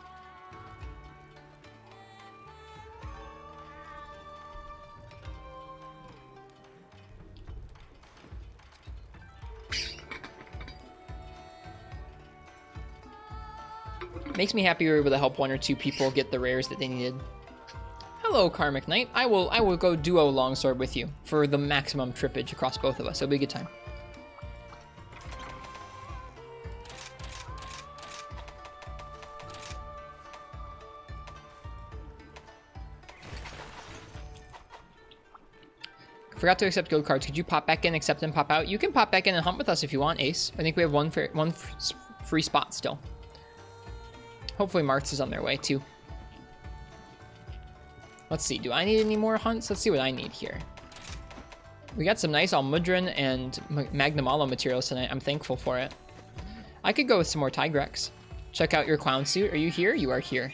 S1: Makes me happy we were able to help 1 or 2 people get the rares that they needed. Hello, Karmic Knight. I will go duo longsword with you for the maximum trippage across both of us. It'll be a good time. Forgot to accept gold cards. Could you pop back in, accept and pop out? You can pop back in and hunt with us if you want, Ace. I think we have one free spot still. Hopefully Marth's is on their way too. Let's see, do I need any more hunts? Let's see what I need here. We got some nice Almudron and Magnamalo materials tonight. I'm thankful for it. I could go with some more Tigrex. Check out your clown suit. Are you here? You are here.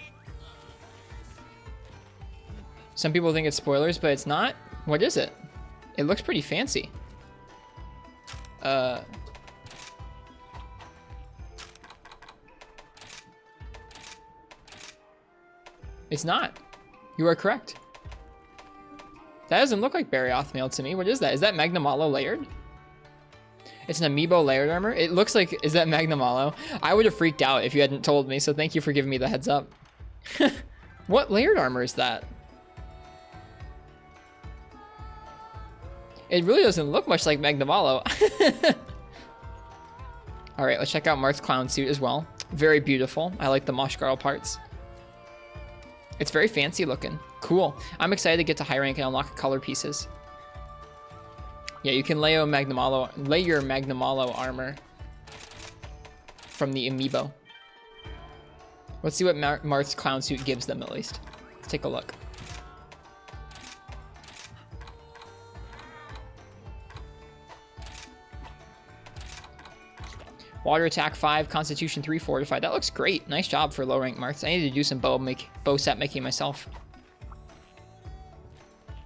S1: Some people think it's spoilers, but it's not. What is it? It looks pretty fancy. It's not. You are correct. That doesn't look like Barioth mail to me. What is that? Is that Magnamalo layered? It's an amiibo layered armor. It looks like, is that Magnamalo? I would have freaked out if you hadn't told me, so thank you for giving me the heads up. What layered armor is that? It really doesn't look much like Magnamalo. Alright, let's check out Marth's clown suit as well. Very beautiful. I like the Moshgarl parts. It's very fancy looking. Cool. I'm excited to get to high rank and unlock color pieces. Yeah, you can lay your Magnamalo armor from the amiibo. Let's see what Marth's clown suit gives them at least. Let's take a look. Water attack 5, Constitution 3, fortified. That looks great. Nice job for low rank Marths. I need to do some bow set making myself.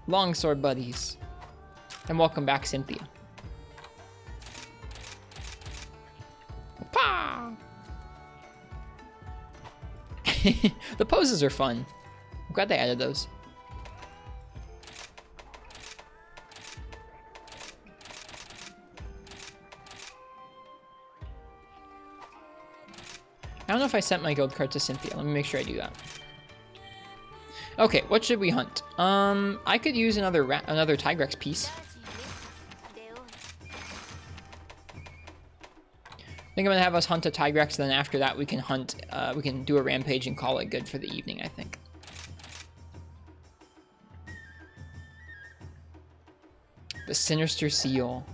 S1: Longsword buddies. And welcome back, Cynthia. Pa! The poses are fun. I'm glad they added those. I don't know if I sent my guild card to Cynthia. Let me make sure I do that. Okay, what should we hunt? I could use another Tigrex piece. I think I'm gonna have us hunt a Tigrex, then after that we can hunt, we can do a rampage and call it good for the evening, I think. The Sinister Seal.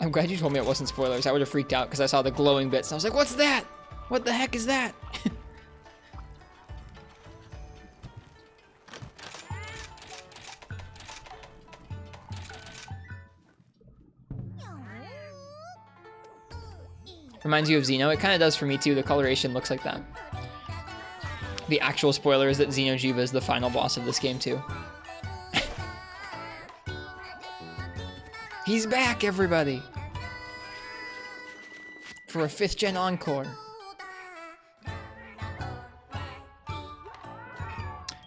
S1: I'm glad you told me it wasn't spoilers. I would have freaked out because I saw the glowing bits and I was like, what's that? What the heck is that? Reminds you of Xeno. It kind of does for me too. The coloration looks like that. The actual spoiler is that Xeno'jiiva is the final boss of this game too. He's back, everybody! For a 5th gen encore.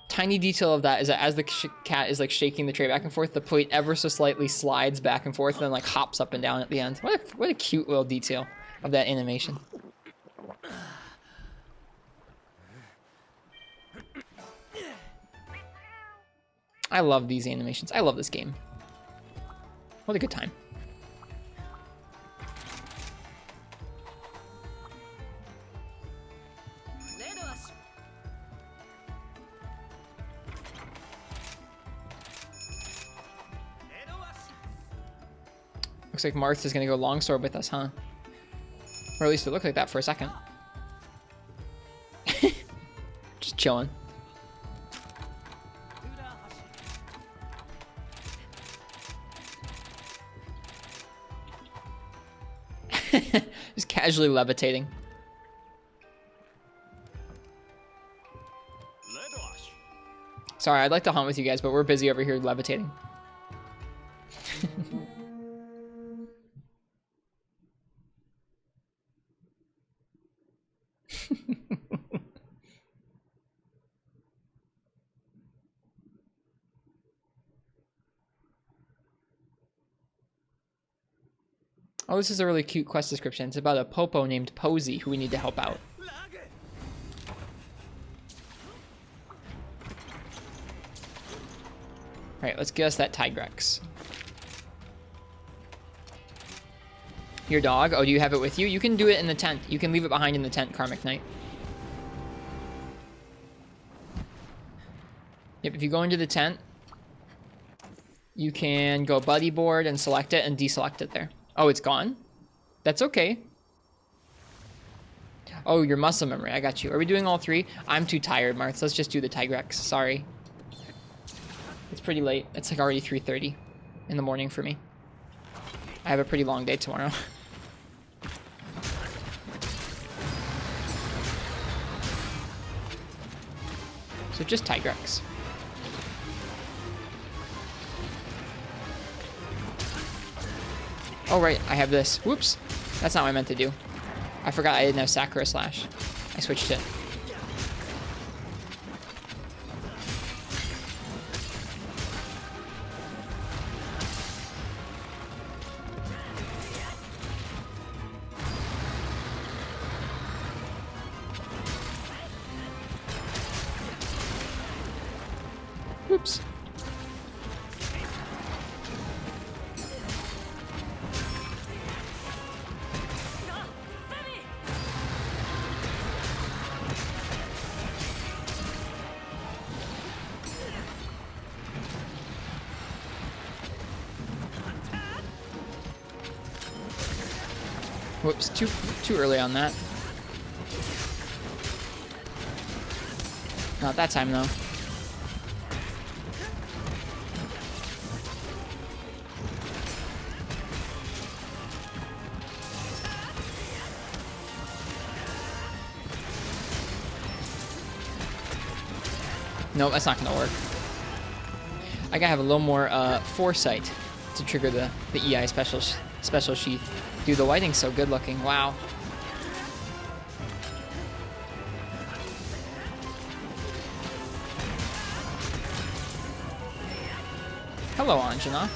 S1: Tiny detail of that is that as the cat is like shaking the tray back and forth, the plate ever so slightly slides back and forth and then like hops up and down at the end. What a cute little detail of that animation. I love these animations. I love this game. What a good time. Looks like Marth is gonna go longsword with us, huh? Or at least it looked like that for a second. Just chilling. Just casually levitating. Sorry, I'd like to hunt with you guys, but we're busy over here levitating. Oh, this is a really cute quest description. It's about a Popo named Posey who we need to help out. Alright, let's get us that Tigrex. Your dog? Oh, do you have it with you? You can do it in the tent. You can leave it behind in the tent, Karmic Knight. Yep, if you go into the tent, you can go buddy board and select it and deselect it there. Oh, it's gone? That's okay. Oh, your muscle memory. I got you. Are we doing all three? I'm too tired, Marth. Let's just do the Tigrex. Sorry. It's pretty late. It's like already 3:30 in the morning for me. I have a pretty long day tomorrow. So just Tigrex. Oh, right, I have this. Whoops. That's not what I meant to do. I forgot I didn't have Sakura Slash. I switched it. Whoops. Whoops, too early on that. Not that time, though. No, that's not gonna work. I gotta have a little more foresight to trigger the EI special sheath. Dude, the lighting's so good looking. Wow. Hello, Anjana.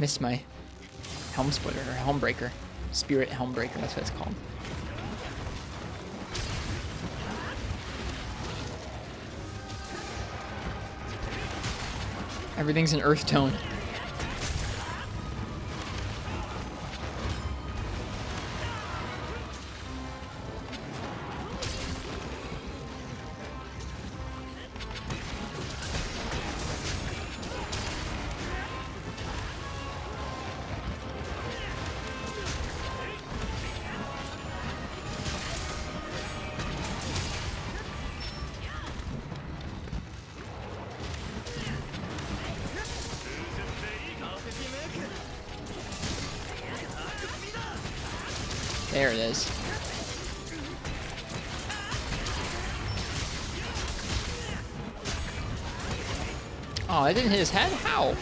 S2: Missed my helm splitter or helm breaker. Spirit helm breaker, that's what it's called. Everything's an earth tone. There it is. Oh, I didn't hit his head? How?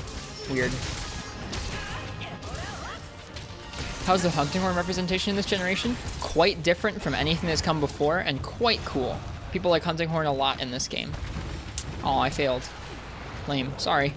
S2: Weird. How's the hunting horn representation in this generation? Quite different from anything that's come before, and quite cool. People like hunting horn a lot in this game. Oh, I failed. Lame. Sorry.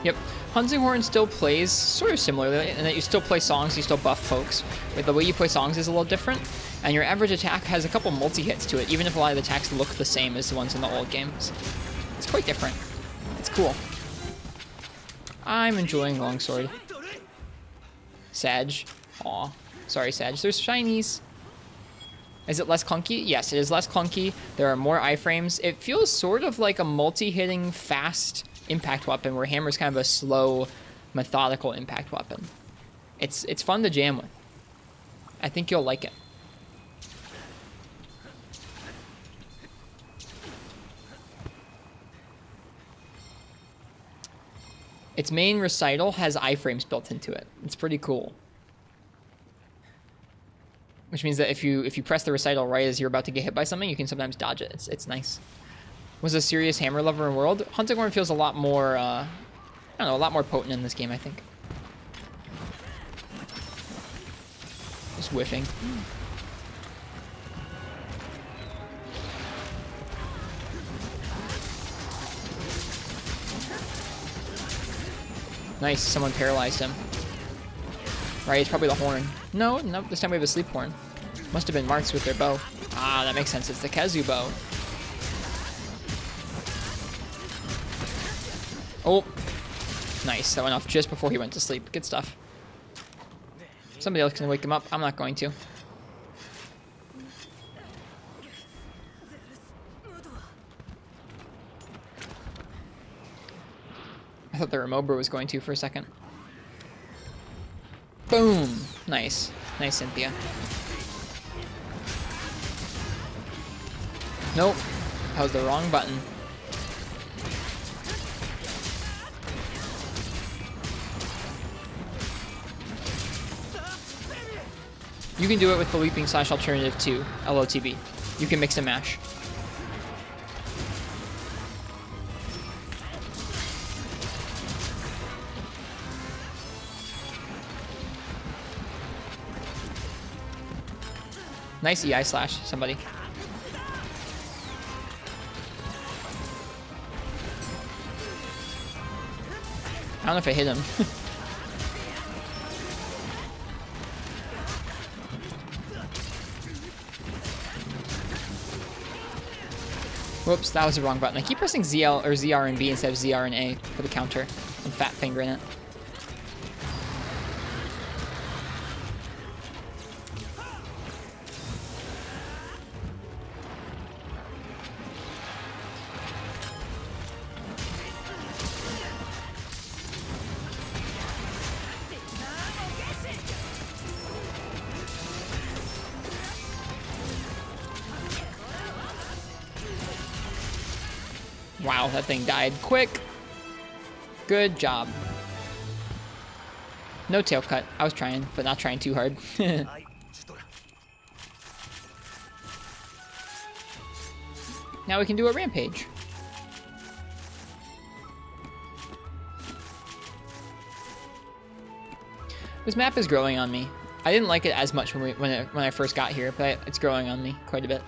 S2: Yep. Hunting Horn still plays sort of similarly in that you still play songs, you still buff folks. But the way you play songs is a little different, and your average attack has a couple multi-hits to it, even if a lot of the attacks look the same as the ones in the old games. It's quite different. It's cool. I'm enjoying Longsword. Sag. Aw. Sorry, Sag. There's shinies. Is it less clunky? Yes, it is less clunky. There are more iframes. It feels sort of like a multi-hitting, fast impact weapon, where Hammer's kind of a slow, methodical impact weapon. It's fun to jam with. I think you'll like it. Its main recital has iframes built into it. It's pretty cool. Which means that if you press the recital right as you're about to get hit by something, you can sometimes dodge it. It's nice. Was a serious Hammer lover in World. Hunting Horn feels a lot more, I don't know, a lot more potent in this game, I think. Just whiffing. Nice, someone paralyzed him. Right, it's probably the horn. No, this time we have a sleep horn. Must have been marks with their bow. Ah, that makes sense. It's the Kazu bow. Oh, nice. That went off just before he went to sleep. Good stuff. Somebody else can wake him up. I'm not going to. I thought the Remobra was going to for a second. Boom. Nice. Nice, Cynthia. Nope. That was the wrong button. You can do it with the leaping / alternative 2, LOTB. You can mix and mash. Nice EI slash, somebody. I don't know if I hit him. Whoops, that was the wrong button. I keep pressing ZL or ZR and B instead of ZR and A for the counter. I'm fat fingering it. Wow, that thing died quick. Good job. No tail cut. I was trying, but not trying too hard. Now we can do a rampage. This map is growing on me. I didn't like it as much when I first got here, but it's growing on me quite a bit.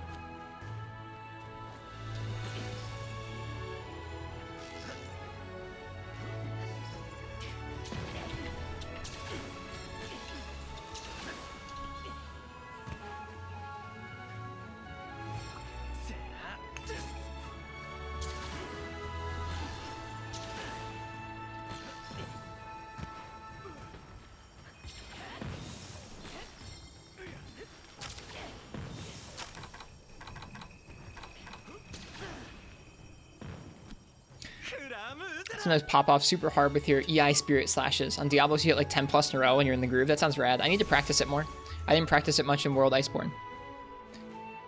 S2: Sometimes pop off super hard with your EI Spirit Slashes. On Diablos, you get like 10 plus in a row when you're in the groove. That sounds rad. I need to practice it more. I didn't practice it much in World Iceborne.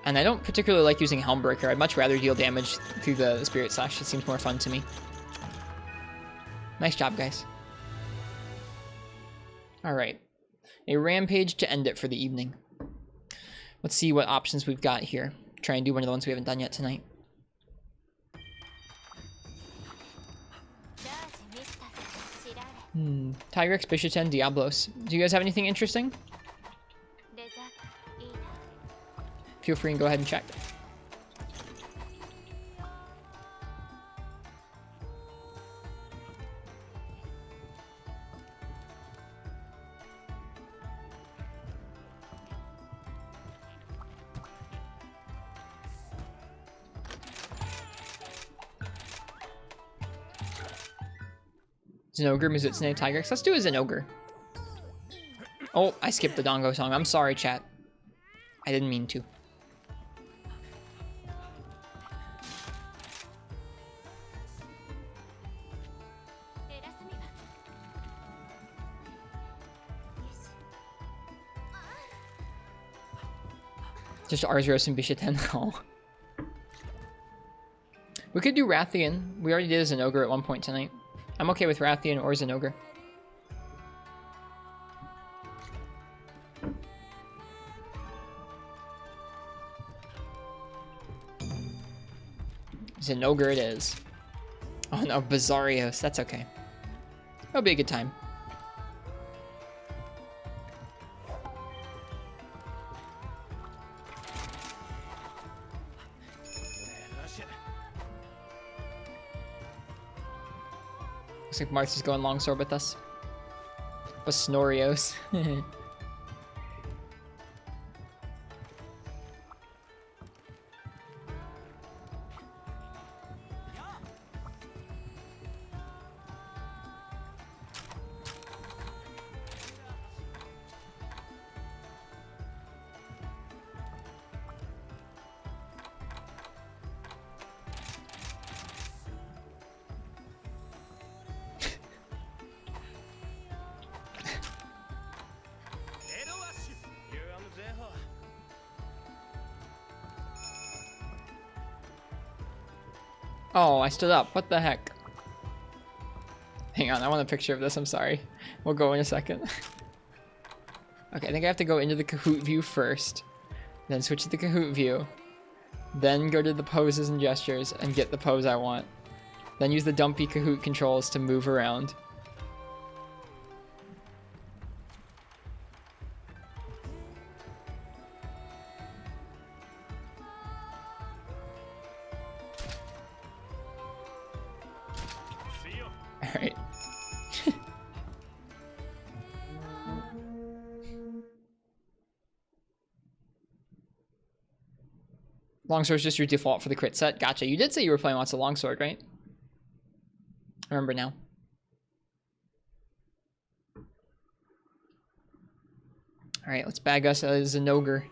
S2: And I don't particularly like using Helmbreaker. I'd much rather deal damage through the Spirit Slash. It seems more fun to me. Nice job, guys. Alright. A rampage to end it for the evening. Let's see what options we've got here. Try and do one of the ones we haven't done yet tonight. Tigrex, Bisheten, Diablos. Do you guys have anything interesting? Feel free and go ahead and check. Zenogre, Mizutsune, Tigrex. Let's do a Zenogre. Oh, I skipped the Dongo song. I'm sorry, chat. I didn't mean to. Just Arzuros and Bisheten. Oh. We could do Rathian. We already did a Zenogre at one point tonight. I'm okay with Rathian or Zenogre. Zenogre it is. Oh no, Bizarrios. That's okay. It'll be a good time. Looks like Martha's going longsword with us. But Snorios. Oh, I stood up. What the heck? Hang on, I want a picture of this. I'm sorry. We'll go in a second. Okay, I think I have to go into the Kahoot view first. Then switch to the Kahoot view. Then go to the poses and gestures and get the pose I want. Then use the dumpy Kahoot controls to move around. Alright. Longsword's just your default for the crit set. Gotcha. You did say you were playing lots of longsword, right? I remember now. Alright, let's bag us a Zenogre.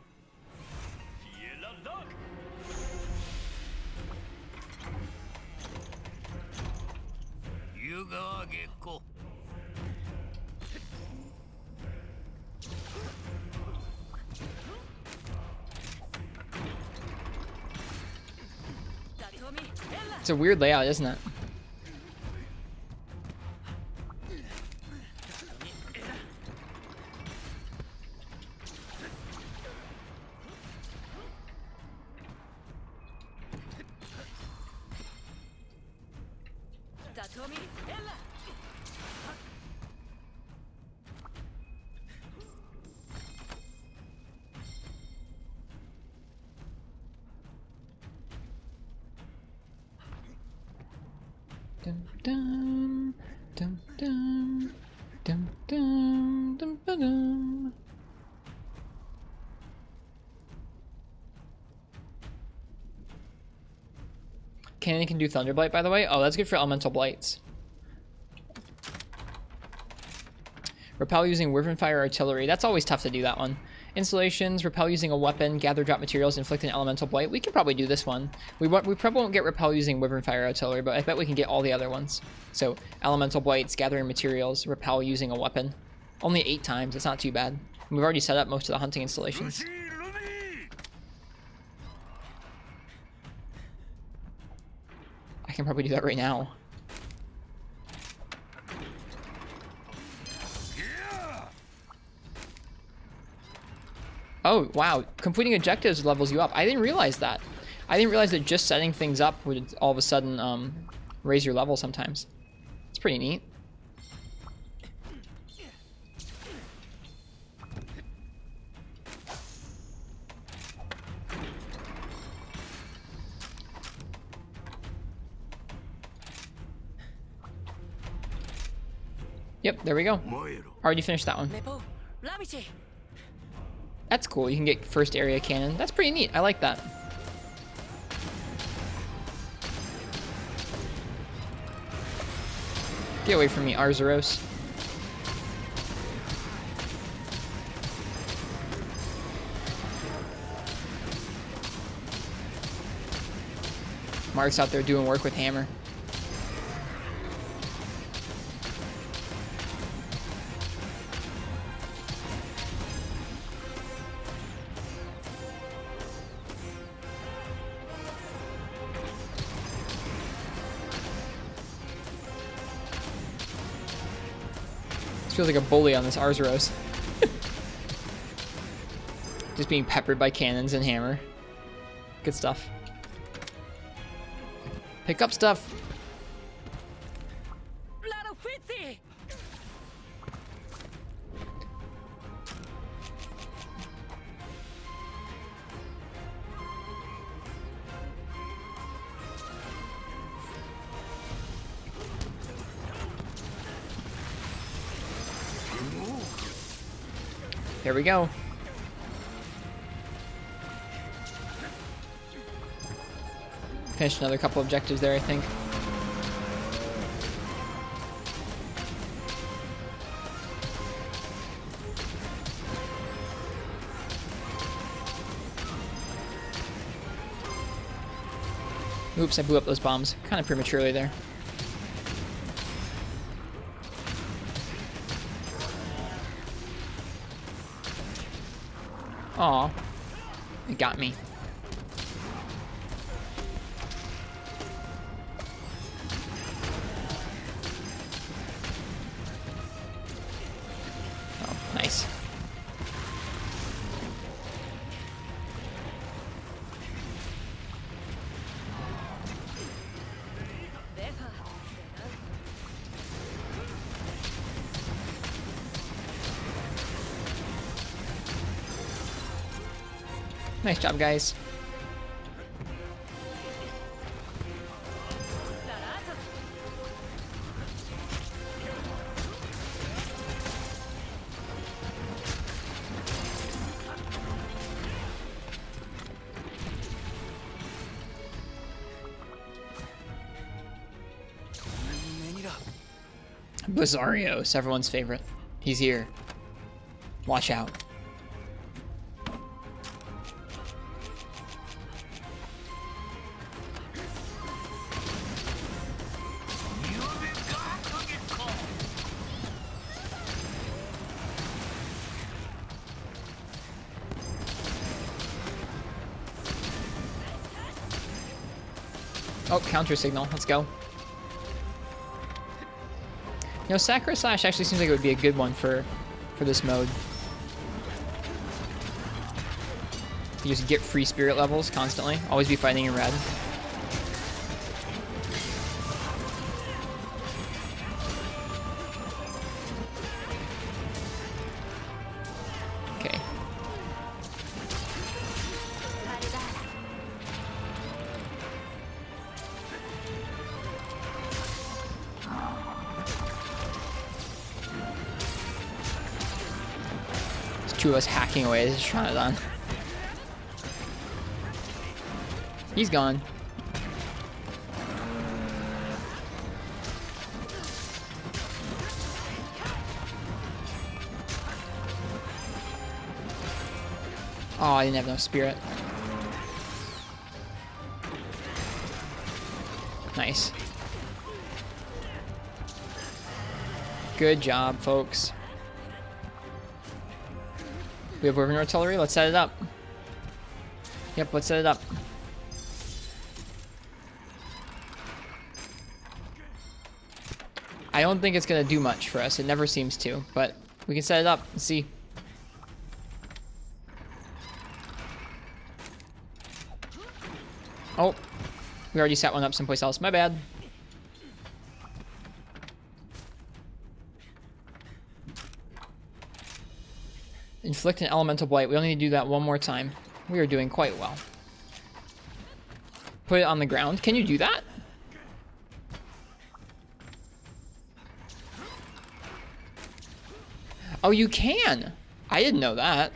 S2: It's a weird layout, isn't it? Dum dum dum dum dum dum dum dum. Cannon can do Thunderblight, by the way. Oh, that's good for elemental blights. Repel using Wyvern Fire Artillery. That's always tough to do, that one. Installations, repel using a weapon, gather drop materials, inflict an elemental blight. We can probably do this one. We probably won't get repel using Wyvern Fire Artillery, but I bet we can get all the other ones. So, elemental blights, gathering materials, repel using a weapon. Only 8 times, it's not too bad. And we've already set up most of the hunting installations. I can probably do that right now. Oh, wow. Completing objectives levels you up. I didn't realize that. I didn't realize that just setting things up would all of a sudden raise your level sometimes. It's pretty neat. Yep, there we go. Already finished that one. That's cool. You can get first area cannon. That's pretty neat. I like that. Get away from me, Arzuros. Mark's out there doing work with hammer. Feels like a bully on this Arzuros. Just being peppered by cannons and hammer. Good stuff. Pick up stuff. There we go. Finished another couple objectives there, I think. Oops, I blew up those bombs kind of prematurely there. Aw, it got me. Oh, nice. Nice job, guys. Bizarrios, everyone's favorite. He's here. Watch out. Oh, counter signal. Let's go. You know, Sakura Slash actually seems like it would be a good one for this mode. You just get free spirit levels constantly. Always be fighting in red. two of us hacking away as Tronodon. He's gone. Oh, I didn't have no spirit. Nice. Good job, folks. We have Wyvern Artillery. Let's set it up. Yep, let's set it up. I don't think it's going to do much for us. It never seems to, but we can set it up and see. Oh, we already set one up someplace else. My bad. Inflict an elemental blight. We only need to do that one more time. We are doing quite well. Put it on the ground. Can you do that? Oh, you can. I didn't know that.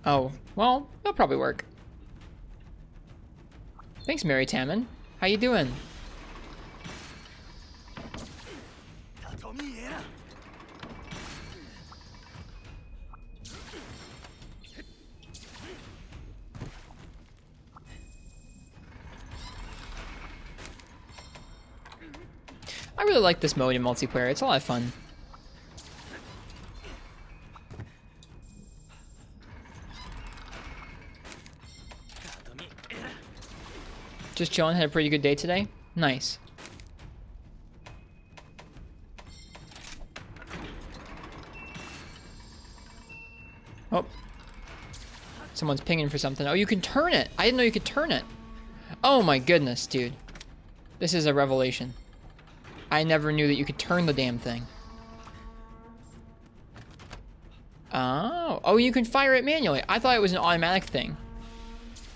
S2: Oh, well, that'll probably work. Thanks, Mary Tammin. How you doing? I really like this mode in multiplayer. It's a lot of fun. Just chilling, had a pretty good day today. Nice. Oh. Someone's pinging for something. Oh, you can turn it. I didn't know you could turn it. Oh my goodness, dude. This is a revelation. I never knew that you could turn the damn thing. Oh. Oh, you can fire it manually. I thought it was an automatic thing.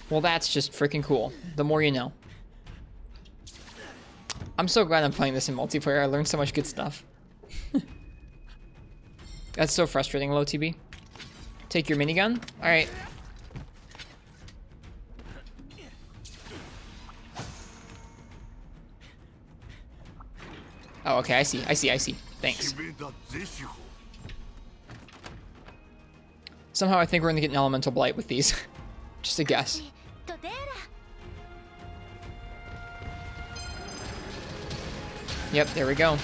S2: Well, that's just freaking cool. The more you know. I'm so glad I'm playing this in multiplayer. I learned so much good stuff. That's so frustrating, low TB. Take your minigun. All right. Oh, okay. I see. I see. I see. Thanks. Somehow I think we're gonna get an elemental blight with these. Just a guess. Yep, there we go.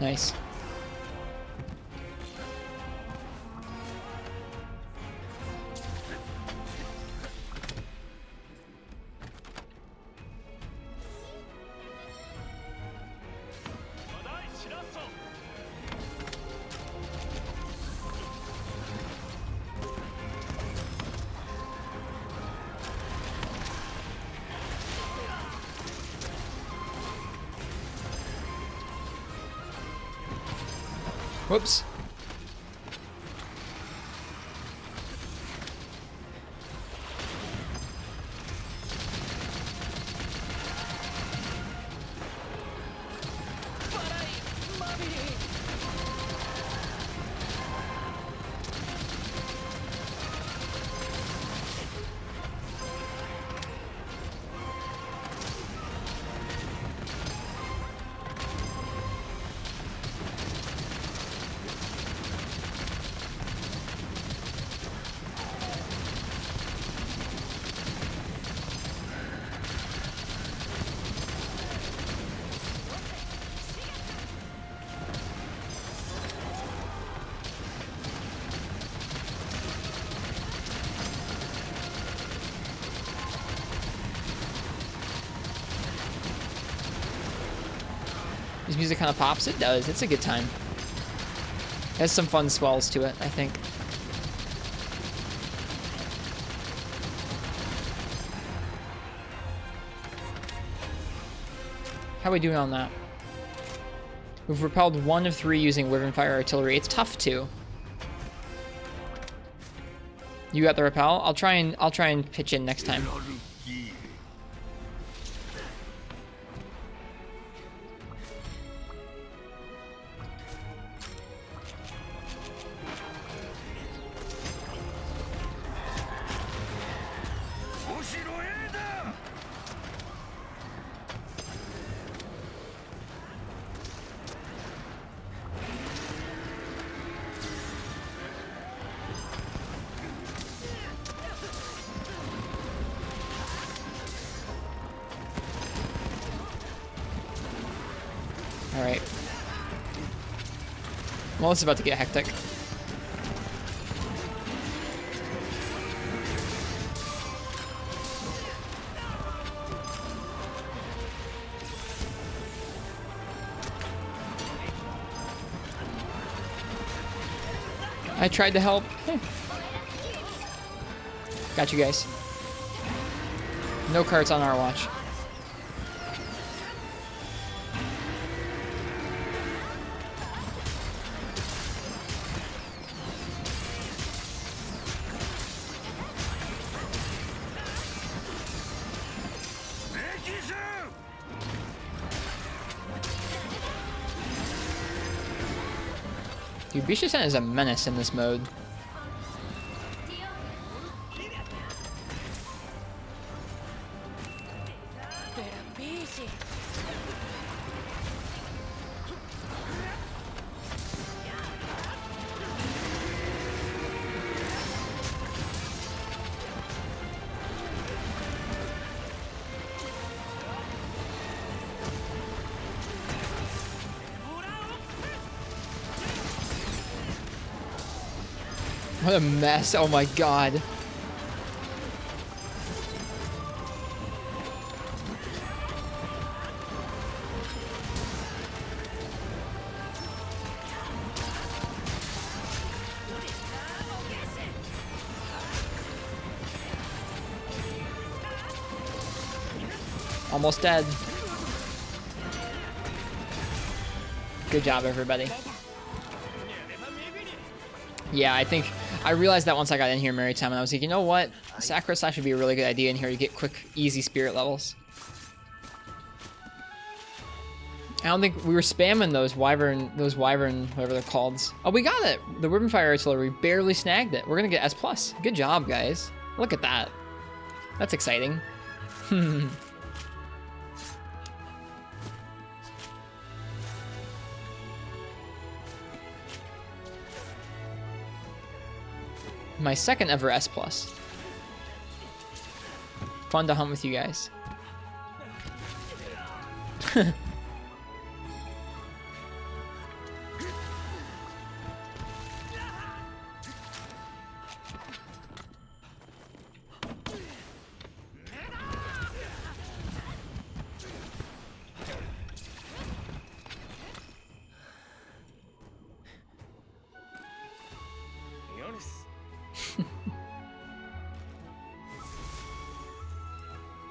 S2: Nice. Whoops.
S1: This music kind of pops. It does. It's a good time. It has some fun swells to it, I think. How are we doing on that? We've repelled 1 of 3 using Wyvern Fire Artillery. It's tough to. You got the repel? I'll try and pitch in next time. Alright. Well, it's about to get hectic. I tried to help. Got you guys. No carts on our watch. Dude, Bishusen is a menace in this mode. What a mess, oh my god. Almost dead. Good job, everybody. Yeah, I realized that once I got in here Maritime, and I was like, you know what? Sacrifice should be a really good idea in here to get quick, easy spirit levels. I don't think we were spamming those wyvern, whatever they're called. Oh, we got it! The Wyvern Fire Artillery barely snagged it. We're gonna get S+. Good job, guys. Look at that. That's exciting. My second ever S+. Fun to hunt with you guys.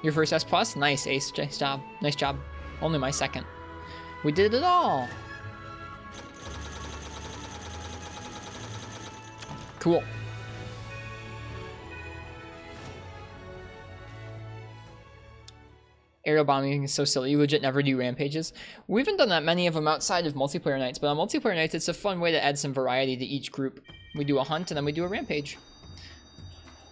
S1: Your first S+? Nice, Ace. Nice job. Nice job. Only my second. We did it all! Cool. Aerial bombing is so silly. You legit never do rampages. We haven't done that many of them outside of multiplayer nights, but on multiplayer nights, it's a fun way to add some variety to each group. We do a hunt, and then we do a rampage.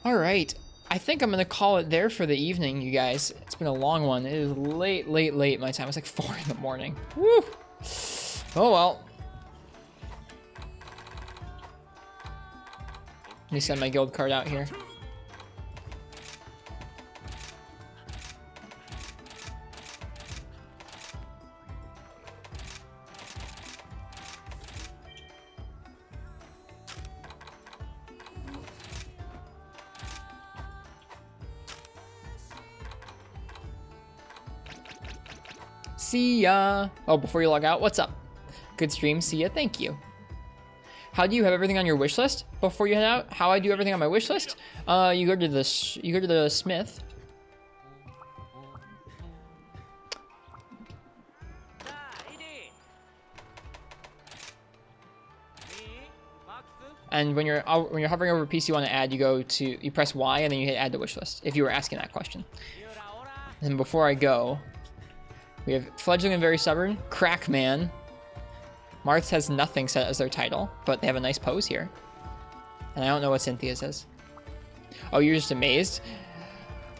S1: Alright. I think I'm going to call it there for the evening, you guys. It's been a long one. It is late my time. It's like 4 in the morning. Woo! Oh, well. Let me send my guild card out here. See ya. Oh, before you log out, what's up? Good stream. See ya. Thank you. How do you have everything on your wish list before you head out? How I do everything on my wish list? You go to the smith. And when you're hovering over a piece you want to add, you press Y and then you hit add to wish list. If you were asking that question. And before I go, we have Fledgling and Very Stubborn, Crackman. Marth has nothing set as their title, but they have a nice pose here. And I don't know what Cynthia says. Oh, you're just amazed?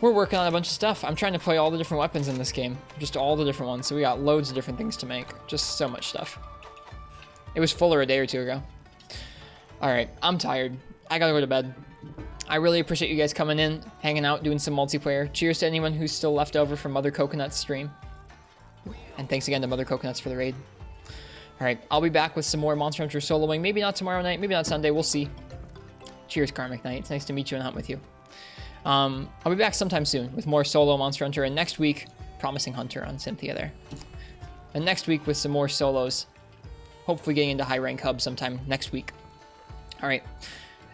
S1: We're working on a bunch of stuff. I'm trying to play all the different weapons in this game. Just all the different ones. So we got loads of different things to make. Just so much stuff. It was fuller a day or two ago. Alright, I'm tired. I gotta go to bed. I really appreciate you guys coming in, hanging out, doing some multiplayer. Cheers to anyone who's still left over from Mother Coconut's stream. And thanks again to Mother Coconuts for the raid. Alright, I'll be back with some more Monster Hunter soloing. Maybe not tomorrow night, maybe not Sunday, we'll see. Cheers, Karmic Knight. It's nice to meet you and hunt with you. I'll be back sometime soon with more solo Monster Hunter, and next week, Promising Hunter on Cynthia there. And next week with some more solos. Hopefully getting into high rank hub sometime next week. Alright,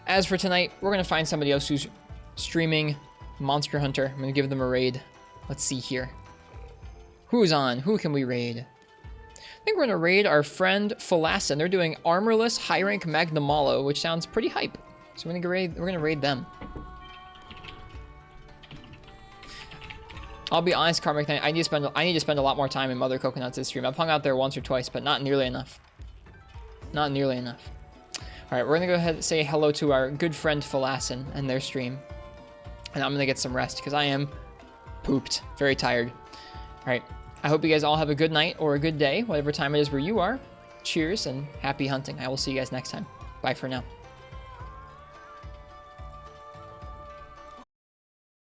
S1: as for tonight, we're going to find somebody else who's streaming Monster Hunter. I'm going to give them a raid. Let's see here. Who's on? Who can we raid? I think we're going to raid our friend Phalassin. They're doing armorless high rank Magnamalo, which sounds pretty hype. So we're going to raid them. I'll be honest, Karmic Knight, I need to spend a lot more time in Mother Coconuts this stream. I've hung out there once or twice, but not nearly enough. Not nearly enough. Alright, we're gonna go ahead and say hello to our good friend Phalassin and their stream. And I'm gonna get some rest because I am pooped. Very tired. Alright, I hope you guys all have a good night or a good day, whatever time it is where you are. Cheers and happy hunting. I will see you guys next time. Bye for now.